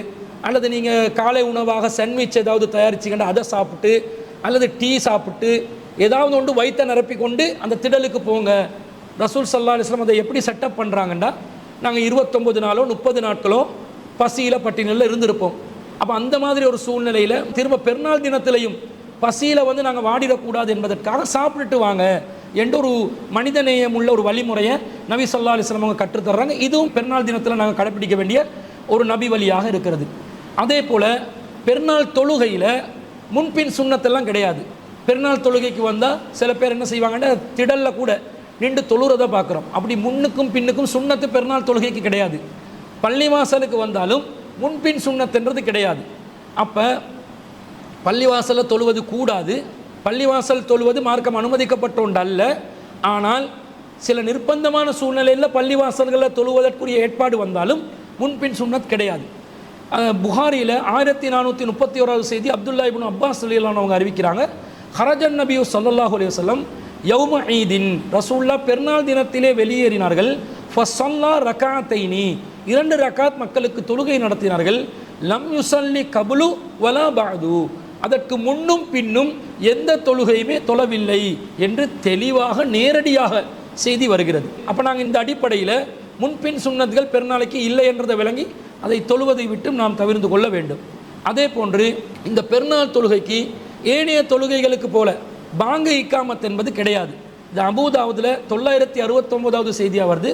அல்லது நீங்கள் காலை உணவாக சாண்ட்விச் ஏதாவது தயாரிச்சிங்கன்னா அதை சாப்பிட்டு, அல்லது டீ சாப்பிட்டு ஏதாவது ஒன்று வயிற்றை நிரப்பி கொண்டு அந்த திடலுக்கு போங்க. ரசூல் ஸல்லல்லாஹு அலைஹி வஸல்லம் அதை எப்படி செட்டப் பண்ணுறாங்கன்னா, நாங்கள் 29 நாளோ 30 நாட்களோ பசியில் பட்டினியில் இருந்திருப்போம். அப்போ அந்த மாதிரி ஒரு சூழ்நிலையில் திரும்ப பெருநாள் தினத்திலையும் பசியில் வந்து நாங்கள் வாடிடக்கூடாது என்பதற்காக சாப்பிட்டுட்டு வாங்க என்ற ஒரு மனிதநேயம் உள்ள ஒரு வழிமுறையை நபி ஸல்லல்லாஹு அலைஹி வஸல்லம் அவங்க கற்றுத்தர்றாங்க. இதுவும் பெருநாள் தினத்தில் நாங்கள் கடைப்பிடிக்க வேண்டிய ஒரு நபி வழியாக இருக்கிறது. அதே போல் பெருநாள் தொழுகையில் முன்பின் சுண்ணத்தெல்லாம் கிடையாது. பெருநாள் தொழுகைக்கு வந்தால் சில பேர் என்ன செய்வாங்கன்னா திடலில் கூட நின்று தொழுறதை பார்க்குறோம். அப்படி முன்னுக்கும் பின்னுக்கும் சுண்ணத்து பெருநாள் தொழுகைக்கு கிடையாது. பள்ளிவாசலுக்கு வந்தாலும் முன்பின் சுண்ணத்துன்றது கிடையாது. அப்போ பள்ளிவாசலில் தொழுவது கூடாது, பள்ளிவாசல் தொழுவது மார்க்கம் அனுமதிக்கப்பட்ட ஒன்று அல்ல. ஆனால் சில நிர்பந்தமான சூழ்நிலையில் பள்ளிவாசல்களில் தொழுவதற்குரிய ஏற்பாடு வந்தாலும் முன்பின் சுன்னத் கிடையாது. புகாரியில் 1431வது செய்தி அப்துல்லா இப்னு அப்பாஸ் ரலியல்லாஹு அவங்க அறிவிக்கிறாங்க. ஹரஜன் நபி ஸல்லல்லாஹு அலைஹி வஸல்லம் யௌம ஈதின், ரசூலுல்லாஹ் பெருநாள் தினத்திலே வெளியேறினார்கள். ஃபஸல்லா ரகாத்தைனி, 2 ரகாத் மக்களுக்கு தொழுகை நடத்தினார்கள். லம் யுஸல்லி கபுலு வலா பஅது, அதற்கு முன்னும் பின்னும் எந்த தொழுகையுமே தொழவில்லை என்று தெளிவாக நேரடியாக செய்தி வருகிறது. அப்போ நாங்கள் இந்த அடிப்படையில் முன்பின் சுன்னத்துகள் பெருநாளைக்கு இல்லை என்றதை விளங்கி அதை தொழுவதை விட்டு நாம் தவிர்த்து கொள்ள வேண்டும். அதே போன்று இந்த பெருநாள் தொழுகைக்கு ஏனைய தொழுகைகளுக்கு போல பாங்கு இக்காமத் என்பது கிடையாது. இந்த அபூதாவுதில் 969வது செய்தியாக வருது.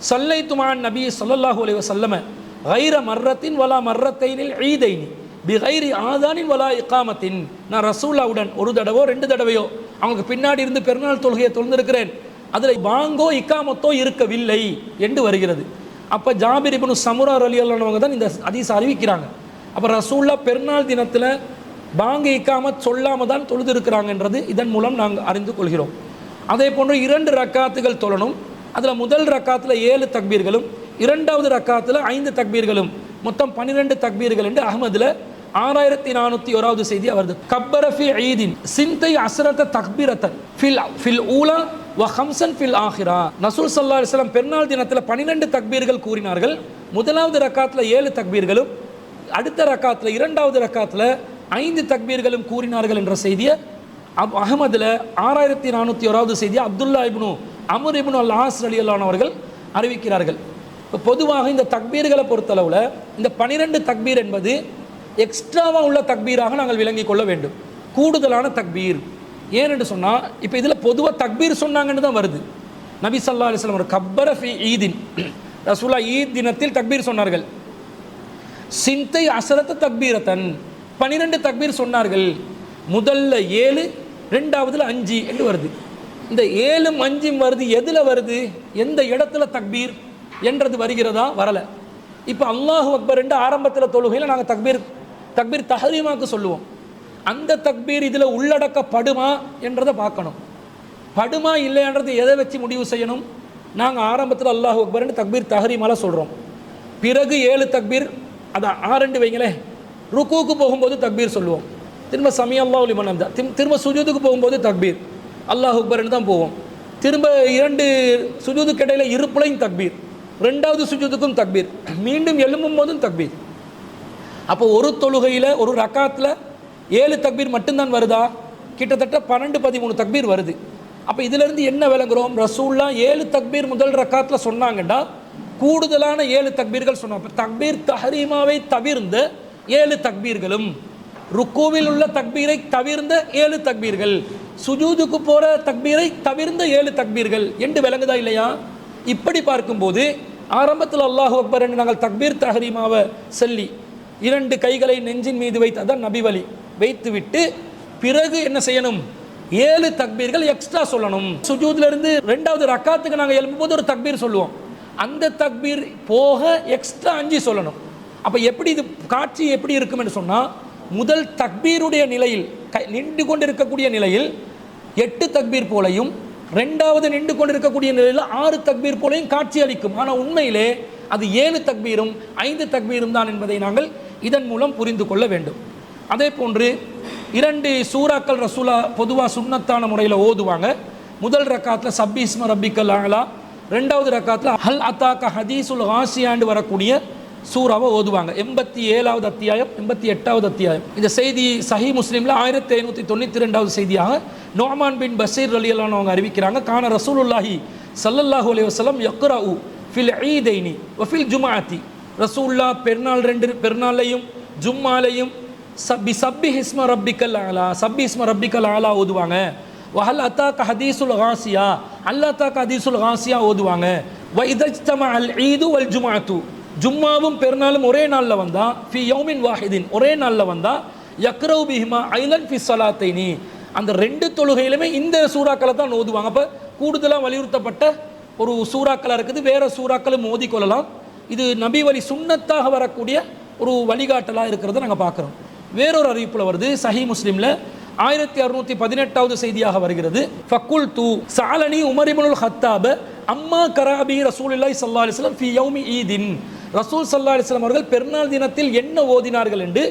சல்லைத்து மஅன் நபி ஸல்லல்லாஹு அலைஹி வஸல்லம் கைர மர்ரத்தின் வலா மர்ரத்தைனில் ஈதைனி பிகைரி ஆதானின் வலா இக்காமத்தின், நான் ரசூல்லாவுடன் ஒரு தடவையோ 2 தடவையோ அவங்களுக்கு பின்னாடி இருந்து பெருநாள் தொழுகையை தொழுந்திருக்கிறேன், அதில் பாங்கோ இக்காமத்தோ இருக்கவில்லை என்று வருகிறது. அப்போ ஜாபிர் இப்னு சமுரா ரலியல்லாஹு அன்ஹு தான் இந்த ஹதீஸ் அறிவிக்கிறாங்க. அப்போ ரசூல்லா பெருநாள் தினத்தில் பாங்கு இக்காமத் சொல்லாமல் தான் தொழுது இருக்கிறாங்கன்றது இதன் மூலம் நாங்கள் அறிந்து கொள்கிறோம். அதே போன்று 2 ரக்காத்துகள் தொழணும். அதில் முதல் ரக்காத்தில் 7 தக்பீர்களும், 2வது ரக்காத்தில் 5 தக்பீர்களும், மொத்தம் 12 தக்பீர்கள் என்று அஹ்மதில் 6401வது செய்தி வருது. கப்பர ஃபி ஈதின் சிந்தை அஸ்ரத தக்பீரத்தன் ஃபில் ஊலா வ ஹம்சன் ஃபில் ஆஹிரா, ரசூல் ஸல்லல்லாஹு அலைஹி வஸல்லம் பெருநாள் தினத்தில் 12 தக்பீர்கள் கூறினார்கள். முதலாவது ரக்காத்தில் 7 தக்பீர்களும், அடுத்த ரக்காத்தில் இரண்டாவது ரக்காத்தில் 5 தக்பீர்களும் கூறினார்கள் என்ற செய்தியை அஹ்மதில் 6401வது செய்தியை அப்துல்லா இப்னு அமர் இப்னு அல் ஆஸ் ரலியல்லாஹு அன்ஹு அவர்கள் அறிவிக்கிறார்கள். இப்போ பொதுவாக இந்த தக்பீர்களை பொறுத்தளவில் இந்த 12 தக்பீர் என்பது எக்ஸ்ட்ராவாக உள்ள தக்பீராக நாங்கள் விளங்கிக் கொள்ள வேண்டும், கூடுதலான தக்பீர். ஏனென்று சொன்னால் இப்போ இதில் பொதுவாக தக்பீர் சொன்னாங்கன்னு தான் வருது. நபி ஸல்லல்லாஹு அலைஹி வஸல்லம் ஒரு கப்பர ஃபி ஈதின், ரசூலா ஈத் தினத்தில் தக்பீர் சொன்னார்கள். சிந்தை அசரத்த தக்பீரத்தன், 12 தக்பீர் சொன்னார்கள். முதல்ல 7, ரெண்டாவதுல 5 என்று வருது. இந்த 7ம் 5ம் வருது, எதில் வருது, எந்த இடத்துல தக்பீர் என்றது வருகிறதா? வரலை. இப்போ அல்லாஹு அக்பர் என்று ஆரம்பத்தில் தொழுகையில் நாங்கள் தக்பீர் தஹரீமாக்கு சொல்லுவோம். அந்த தக்பீர் இதில் உள்ளடக்கப்படுமா என்றதை பார்க்கணும். படுமா இல்லைன்றது எதை வச்சு முடிவு செய்யணும்? நாங்கள் ஆரம்பத்தில் அல்லாஹு அக்பர் என்று தக்பீர் தஹரீமால சொல்கிறோம். பிறகு 7 தக்பீர், அதை 6 வைங்களே, ருக்கூக்கு போகும்போது தக்பீர் சொல்லுவோம். திரும்ப சமி அல்லாஹு லிமன் ஹம்தா, திரும்ப சுஜூதுக்கு போகும்போது தக்பீர் அல்லாஹு அக்பர்னு தான் போவோம். திரும்ப 2 சுஜூதுக்கு இடையில இருப்புலையும் தக்பீர், 2வது சுஜூதுக்கும் தக்பீர், மீண்டும் எழும்பும் போதும் தக்பீர். அப்போ ஒரு தொழுகையில் ஒரு ரக்காத்தில் 7 தக்பீர் மட்டும்தான் வருதா? கிட்டத்தட்ட 12-13 தக்பீர் வருது. அப்போ இதிலிருந்து என்ன விளங்குறோம்? ரசூல்லா 7 தக்பீர் முதல் ரக்காத்தில் சொன்னாங்கண்டா கூடுதலான 7 தக்பீர்கள் சொன்னாங்க. தக்பீர் தஹரீமாவை தவிர்ந்த 7 தக்பீர்களும், ருக்கூவில் உள்ள தக்பீரை தவிர்ந்த 7 தக்பீர்கள், சுஜூதுக்கு போகிற தக்பீரை தவிர்ந்த 7 தக்பீர்கள் என்று விளங்குதா இல்லையா? இப்படி பார்க்கும்போது ஆரம்பத்தில் அல்லாஹு அக்பர் என்று நாங்கள் தக்பீர் தஹரீமாவை சொல்லி 2 கைகளை நெஞ்சின் மீது வைத்து, அதான் நபி வழி, வைத்துவிட்டு பிறகு என்ன செய்யணும்? 7 தக்பீர்கள் எக்ஸ்ட்ரா சொல்லணும். சுஜூத்லேருந்து 2வது ரக்காத்துக்கு நாங்கள் எழுப்பும்போது ஒரு தக்பீர் சொல்லுவோம், அந்த தக்பீர் போக எக்ஸ்ட்ரா 5 சொல்லணும். அப்போ எப்படி இது காட்சி எப்படி இருக்கும் என்று சொன்னால், முதல் தக்பீருடைய நிலையில் நின்று கொண்டு இருக்கக்கூடிய நிலையில் 8 தக்பீர் போலையும், 2வது நின்று கொண்டு இருக்கக்கூடிய நிலையில் 6 தக்பீர் போலையும் காட்சி அளிக்கும். ஆனால் உண்மையிலே அது 7 தக்பீரும் 5 தக்பீரும் தான் என்பதை நாங்கள் இதன் மூலம் புரிந்து கொள்ள வேண்டும். அதே போன்று 2 சூறாக்கள் ரசூலா பொதுவாக சுன்னத்தான முறையில் ஓதுவாங்க. முதல் ரக்காத்தில் சப்பீஸ்ம ரப்பிக்கல் ஆலா, 2வது ரக்காத்தில் ஹல் அத்தாக்க ஹதீசுல் ஹாசியாண்டு வரக்கூடிய சூறாவை ஓதுவாங்க. 87வது அத்தியாயம், 88வது அத்தியாயம். இந்த செய்தி சஹி முஸ்லிமில் 1592வது செய்தியாக நுஅமான் பின் பஷீர் ரலியல்லாஹு அன்ஹு அவங்க அறிவிக்கிறாங்க. கான ரசூலுல்லாஹி ஸல்லல்லாஹு அலைஹி வஸல்லம் யக்ரஉ ஃபில் ஈதைனி வ ஃபில் ஜும்ஆத்தி, ரசூலுல்லாஹ் பெருநாள் 2 பெருநாளையும் ஜும்மாலையும் சப்பி ஹிஸ்ம ரப்பிக்கல் ஆலா, சப்பி ஹிஸ்ம ரப்பிக்கல் ஆலா ஓதுவாங்க. வஹல் அத்தாக்க ஹதீசுல் ஹாசியா, அல்லா தாக்க ஹதீசுல் ஹாசியா ஓதுவாங்க. வ இதஜ்தமா அல் ஈது வல் ஜும்ஆத்து, ஜும்மாவும் பெருநாளும் ஒரே நாளில் வந்தா, ஃபி யௌமின் வாஹிதின் ஒரே நாளில் வந்தா, யக்ரவு பிஹிமா ஐலன் ஃபி ஸலாத்தைனி, அந்த 2 தொழுகையிலுமே இந்த சூறாக்களை தான் ஓதுவாங்க. அப்போ கூடுதலாக வலியுறுத்தப்பட்ட ஒரு சூறாக்களாக இருக்குது. வேறு சூறாக்களும் ஓதிக்கொள்ளலாம். இது நபி வழி சுன்னத்தாக வரக்கூடிய ஒரு வழிகாட்டலாக இருக்கிறத நாங்கள் பார்க்குறோம். வேறொரு அறிவிப்பில் வருது, சஹி முஸ்லிமில் 1618வது செய்தியாக வருகிறது. ஃபக்குல் தூ சாலனி உமர் இப்னுல் ஹத்தாப் அம்மா கராபி ரசூலுல்லாஹி ஸல்லல்லாஹு அலைஹி வஸல்லம் ஃபி யௌமி ஈதின், ரசூல் ஸல்லல்லாஹு அலைஹி வஸல்லம் அவர்கள் பெருநாள் தினத்தில் என்ன ஓதினார்கள் என்று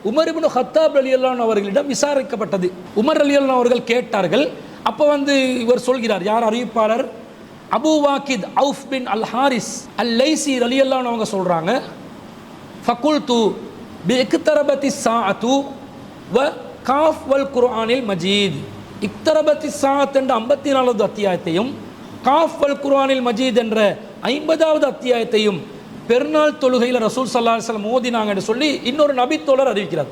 உமர் இப்னு ஹத்தாப் ரலியல்லாஹு அன்ஹு அவர்களிடம் விசாரிக்கப்பட்டது. உமர் ரலியல்லாஹு அன்ஹு அவர்கள் கேட்டார்கள். அப்போ இவர் சொல்கிறார், யார் அறிவிப்பாளர்? அபு வாக்கித் அவுஃப் பின் அல் ஹாரிஸ் அல் லைசி ரலியல்லாஹு அன்ஹு அவங்க சொல்கிறாங்க, ஃபகுல்து பி இக்தரபத்தி ஸாஅத்து வ காஃப் வல் குர்ஆனில் மஜீத். இக்தரபத்தி ஸாஅத் என்ற 54வது அத்தியாயத்தையும் காஃப் வல் குர்ஆனில் மஜீத் என்ற 50வது அத்தியாயத்தையும் பெருநாள் தொழுகையில் ரசூல் ஸல்லல்லாஹு அலைஹி வஸல்லம் ஓதினாங்கன்னு சொல்லி இன்னொரு நபி தோழர் அறிவிக்கிறார்.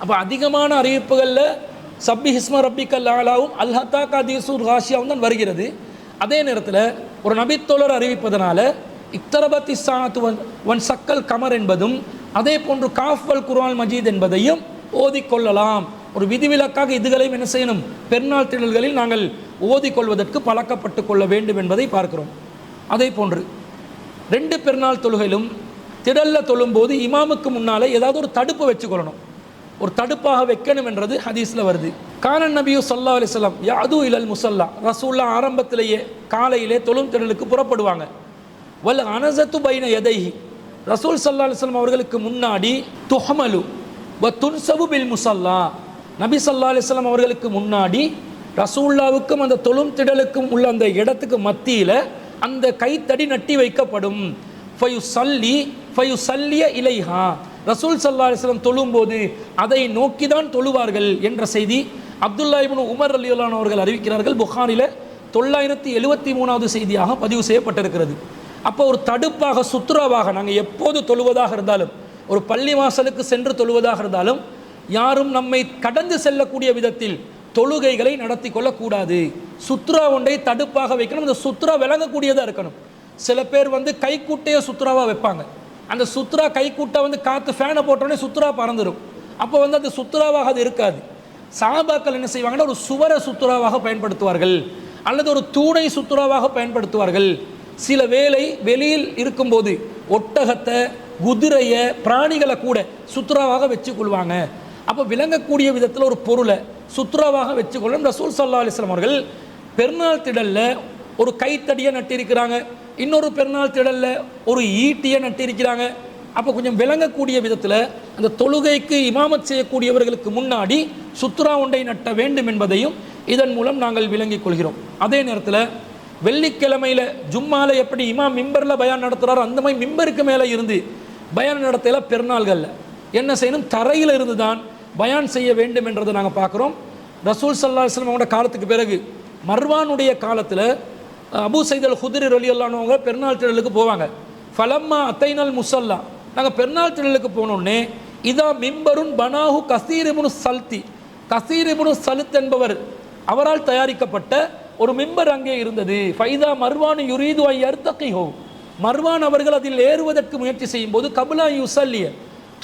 அப்போ அதிகமான அறிவிப்புகளில் சப்பி ஹிஸ்ம ரப்பிக்கல் ஆலாவும் அல் ஹத்தாக்க ஹதீசுல் ஹாசியாவும் தான் வருகிறது. அதே நேரத்தில் ஒரு நபி தோழர் அறிவிப்பதனால இக்தரபத்தி ஸாஅத்து வன் சக்கல் கமர் என்பதும் அதே போன்று காஃப் வல் குர்ஆன் மஜீத் என்பதையும் ஓதிக்கொள்ளலாம். ஒரு விதிவிலக்காக இதுகளையும் என்ன செய்யணும்? பெருநாள் திடல்களில் நாங்கள் ஓதிக்கொள்வதற்கு பழக்கப்பட்டு கொள்ள வேண்டும் என்பதை பார்க்கிறோம். அதே போன்று 2 பெருநாள் தொழுகையிலும் திடலில் தொழும்போது இமாமுக்கு முன்னாலே ஏதாவது ஒரு தடுப்பு வச்சுக்கொள்ளணும், ஒரு தடுப்பாக வைக்கணும் என்றது ஹதீஸில் வருது. கானன் நபியு ஸல்லல்லாஹு அலைஹி வஸல்லம் யஅது இலல் முஸல்லா, ரசூலுல்லாஹ் ஆரம்பத்திலேயே காலையிலே தொழும் திடலுக்கு புறப்படுவாங்க. வல் அனஸத்து பைன யதைஹி, ரசூல் ஸல்லல்லாஹு அலைஹி வஸல்லம் அவர்களுக்கு முன்னாடி துஹமலு வ துன்சபு பில் முஸல்லா, நபி ஸல்லல்லாஹு அலைஹி வஸல்லம் அவர்களுக்கு முன்னாடி ரசூலுல்லாவுக்கும் அந்த தொழும் திடலுக்கும் உள்ள அந்த இடத்துக்கு மத்தியில் அந்த கைத்தடி நட்டி வைக்கப்படும். ஃபயுசல்லிய இலைஹா, ரசூல் ஸல்லல்லாஹு அலைஹி வஸல்லம் தொழும்போது அதை நோக்கி தான் தொழுவார்கள் என்ற செய்தி அப்துல்லா இப்னு உமர் ரலியல்லாஹு அன்ஹு அவர்கள் அறிவிக்கிறார்கள். புகாரில 973வது செய்தியாக பதிவு செய்யப்பட்டிருக்கிறது. அப்போ ஒரு தடுப்பாக, சுத்ராவாக, நாங்கள் எப்போது தொழுவதாக இருந்தாலும், ஒரு பள்ளி வாசலுக்கு சென்று தொழுவதாக இருந்தாலும், யாரும் நம்மை கடந்து செல்லக்கூடிய விதத்தில் தொழுகைகளை நடத்தி கொள்ளக்கூடாது. சுத்ரா ஒன்றை தடுப்பாக வைக்கணும். அந்த சுத்ரா விளங்கக்கூடியதாக இருக்கணும். சில பேர் கைக்கூட்டையே சுத்ராவாக வைப்பாங்க. அந்த சுத்ரா கைக்கூட்டை காற்று ஃபேனை போட்டோடனே சுத்ரா பறந்துடும். அப்போ அது சுத்ராவாக அது இருக்காது. சஹாபாக்கள் என்ன செய்வாங்கன்னா, ஒரு சுவர சுத்ராவாக பயன்படுத்துவார்கள், அல்லது ஒரு தூணை சுத்ராவாக பயன்படுத்துவார்கள். சில வேளை வெளியில் இருக்கும்போது ஒட்டகத்தை, குதிரையை, பிராணிகளை கூட சுத்ராவாக வச்சுக்கொள்வாங்க. அப்போ விளங்கக்கூடிய விதத்தில் ஒரு பொருளை சுத்ராவாக வச்சுக்கொள்ளும். ரசூல் ஸல்லல்லாஹு அலைஹி வஸல்லம் அவர்கள் பெருநாள் திடலில் ஒரு கைத்தடியை நட்டிருக்கிறாங்க, இன்னொரு பெருநாள் திடலில் ஒரு ஈட்டியை நட்டிருக்கிறாங்க. அப்போ கொஞ்சம் விளங்கக்கூடிய விதத்தில் அந்த தொழுகைக்கு இமாமத் செய்யக்கூடியவர்களுக்கு முன்னாடி சுத்ரா ஒன்றை நட்ட வேண்டும் என்பதையும் இதன் மூலம் நாங்கள் விளங்கிக் கொள்கிறோம். அதே நேரத்தில் வெள்ளிக்கிழமையில் ஜும்மாவில் எப்படி இமாம் மிம்பரில் பயான் நடத்துகிறாரோ அந்த மாதிரி மிம்பருக்கு மேலே இருந்து பயான் நடத்தல. பெருநாள்களில் என்ன செய்யணும், தரையில் இருந்து தான் பயான் செய்ய வேண்டும் என்றதை நாங்கள் பார்க்குறோம். ரசூல் ஸல்லல்லாஹு அலைஹி வஸல்லம் அவங்களோட காலத்துக்கு பிறகு மர்வானுடைய காலத்தில் அபூ சயீத் அல் குத்ரி ரலியல்லாஹு அன்ஹு அவங்க பெருநாள் திடலுக்கு போவாங்க. ஃபலம்மா அத்தைனல் முஸல்லா, நாங்கள் பெருநாள் திடலுக்கு போனோடனே இதா மிம்பருன் பனாஹு கஸீர் இப்னு சல்தி, கஸீர் இப்னு சல்த் என்பவர் அவரால் தயாரிக்கப்பட்ட ஒரு மிம்பர் அங்கே இருந்தது. ஃபைதா மர்வான் யுரீது ஐ யர்தகிஹு, மர்வான் அவர்கள் அதில் ஏறுவதற்கு முயற்சி செய்யும் போது கபுலா யுஸல்லிய,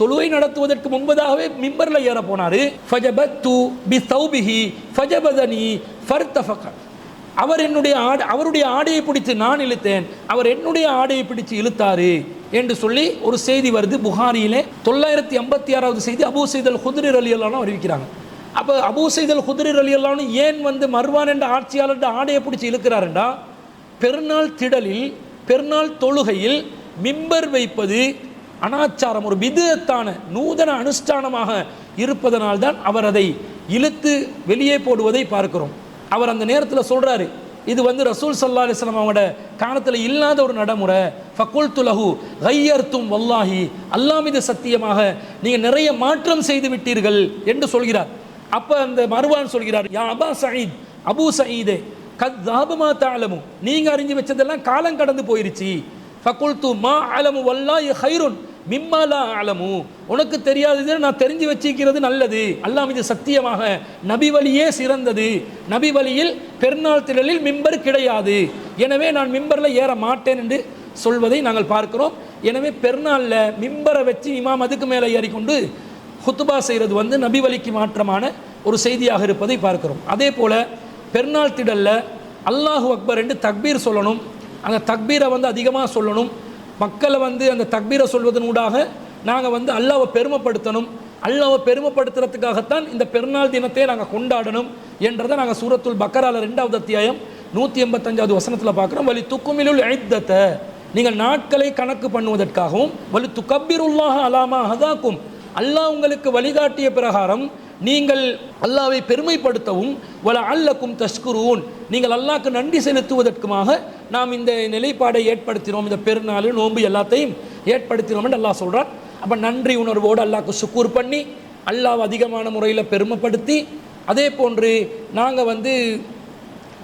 தொழுகை நடத்துவதற்கு முன்பதாகவே மிம்பரில் ஏற போனார். ஃபஜபத்து பி தௌபிஹி ஃபஜபதனி ஃபர்தஃபக, அவர் அவருடைய ஆடையை பிடித்து நான் இழுத்தேன், அவர் என்னுடைய ஆடையை பிடித்து இழுத்தாரு என்று சொல்லி ஒரு செய்தி வருது. புகாரியிலே 956வது செய்தி அபூ சயீத் அல் குத்ரி ரலியல்லாஹு அன்ஹு அறிவிக்கிறாங்க. அப்போ அபூ சயீத் அல் குத்ரி ரலியல்லாஹு அன்ஹு ஏன் மர்வான் என்ற ஆட்சியாளர் ஆடையை பிடிச்சி இழுக்கிறாருண்டா, பெருநாள் திடலில் பெருநாள் தொழுகையில் மிம்பர் வைப்பது அனாச்சாரம், ஒரு பிதுஅத்தான நூதன அனுஷ்டானமாக இருப்பதனால்தான் அவர் அதை இழுத்து வெளியே போடுவதை பார்க்கிறோம். அவர் அந்த நேரத்தில் சொல்கிறாரு, இது ரசூல் ஸல்லல்லாஹு அலைஹி வஸல்லம் அவங்களோட காலத்தில் இல்லாத ஒரு நடைமுறை. ஃபகுல்து லஹு கய்யர்தும் வல்லாஹி, அல்லாஹ் மீது சத்தியமாக நீங்கள் நிறைய மாற்றம் செய்து விட்டீர்கள் என்று சொல்கிறார். அப்போ அந்த மர்வான் சொல்கிறார், யா அபா சயீத், அபூ சயீதே, கத் ذهب ما تعلمون, நீங்கள் அறிஞ்சு வச்சதெல்லாம் காலம் கடந்து போயிருச்சு. ஃபகுல்து மா அலமு வல்லாஹி கைருன் மிம்மா லா அலமு, உனக்கு தெரியாதது நான் தெரிஞ்சு வச்சிருக்கிறது நல்லது, அல்லாஹ் மீது சத்தியமாக நபி வழியே சிறந்தது, நபி வழியில் பெருநாள் திடலில் மிம்பர் கிடையாது, எனவே நான் மிம்பரில் ஏற மாட்டேன் என்று சொல்வதை நாங்கள் பார்க்கிறோம். எனவே பெருநாளில் மிம்பரை வச்சு இமாம் அதுக்கு மேலே ஏறிக்கொண்டு ஹுத்துபா செய்கிறது நபி வழிக்கு மாற்றமான ஒரு செய்தியாக இருப்பதை பார்க்கிறோம். அதே போல் பெருநாள் திடலில் அல்லாஹு அக்பர் என்று தக்பீர் சொல்லணும். அந்த தக்பீரை அதிகமாக சொல்லணும். மக்களை அந்த தக்பீரை சொல்வதனூடாக நாங்கள் அல்லாஹ்வை பெருமைப்படுத்தணும். அல்லாஹ்வை பெருமைப்படுத்துறதுக்காகத்தான் இந்த பெருநாள் தினத்தை நாங்கள் கொண்டாடணும் என்றதை நாங்கள் சூரத்துல் பக்கரால 2வது அத்தியாயம் 185வது வசனத்தில் பார்க்குறோம். வலி துக்குமிலுல் இத்தத்தை, நீங்கள் நாட்களை கணக்கு பண்ணுவதற்காகவும், வலி துக்கப்பிருல்லாஹ அலாமா ஹதாக்கும், அல்லாஹ் உங்களுக்கு வழிகாட்டிய பிரகாரம் நீங்கள் அல்லாஹ்வை பெருமைப்படுத்தவும், வல அல்லக்கும் தஷ்குரூன், நீங்கள் அல்லாஹ்க்கு நன்றி செலுத்துவதற்குமாக நாம் இந்த நிலைப்பாடை ஏற்படுத்தினோம், இந்த பெருநாள் நோன்பு எல்லாத்தையும் ஏற்படுத்தினோம் என்று அல்லாஹ் சொல்கிறார். அப்போ நன்றி உணர்வோடு அல்லாஹ்க்கு சுக்கூர் பண்ணி அல்லாஹ் அதிகமான முறையில் பெருமைப்படுத்தி, அதே போன்று நாங்கள்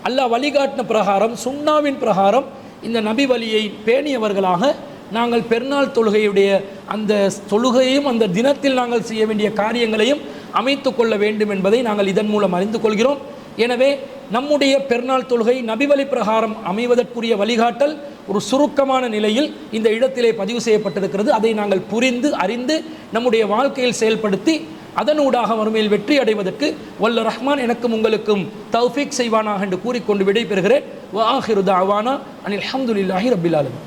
அல்லாஹ் வழிகாட்டின பிரகாரம் சுன்னாவின் பிரகாரம் இந்த நபி வழியை பேணியவர்களாக நாங்கள் பெருநாள் தொழுகையுடைய அந்த தொழுகையையும் அந்த தினத்தில் நாங்கள் செய்ய வேண்டிய காரியங்களையும் அமைத்து கொள்ள வேண்டும் என்பதை நாங்கள் இதன் மூலம் அறிந்து கொள்கிறோம். எனவே நம்முடைய பெருநாள் தொழுகை நபிவழி பிரகாரம் அமைவதற்குரிய வழிகாட்டல் ஒரு சுருக்கமான நிலையில் இந்த இடத்திலே பதிவு செய்யப்பட்டிருக்கிறது. அதை நாங்கள் புரிந்து அறிந்து நம்முடைய வாழ்க்கையில் செயல்படுத்தி அதனூடாக மறுமையில் வெற்றி அடைவதற்கு வல்ல ரஹ்மான் எனக்கும் உங்களுக்கும் தௌஃபீக் செய்வானாக என்று கூறிக்கொண்டு விடைபெறுகிறேன். வ ஆஹிரு தஅவானா அனில் ஹம்துலில்லாஹி ரப்பில் ஆலமீன்.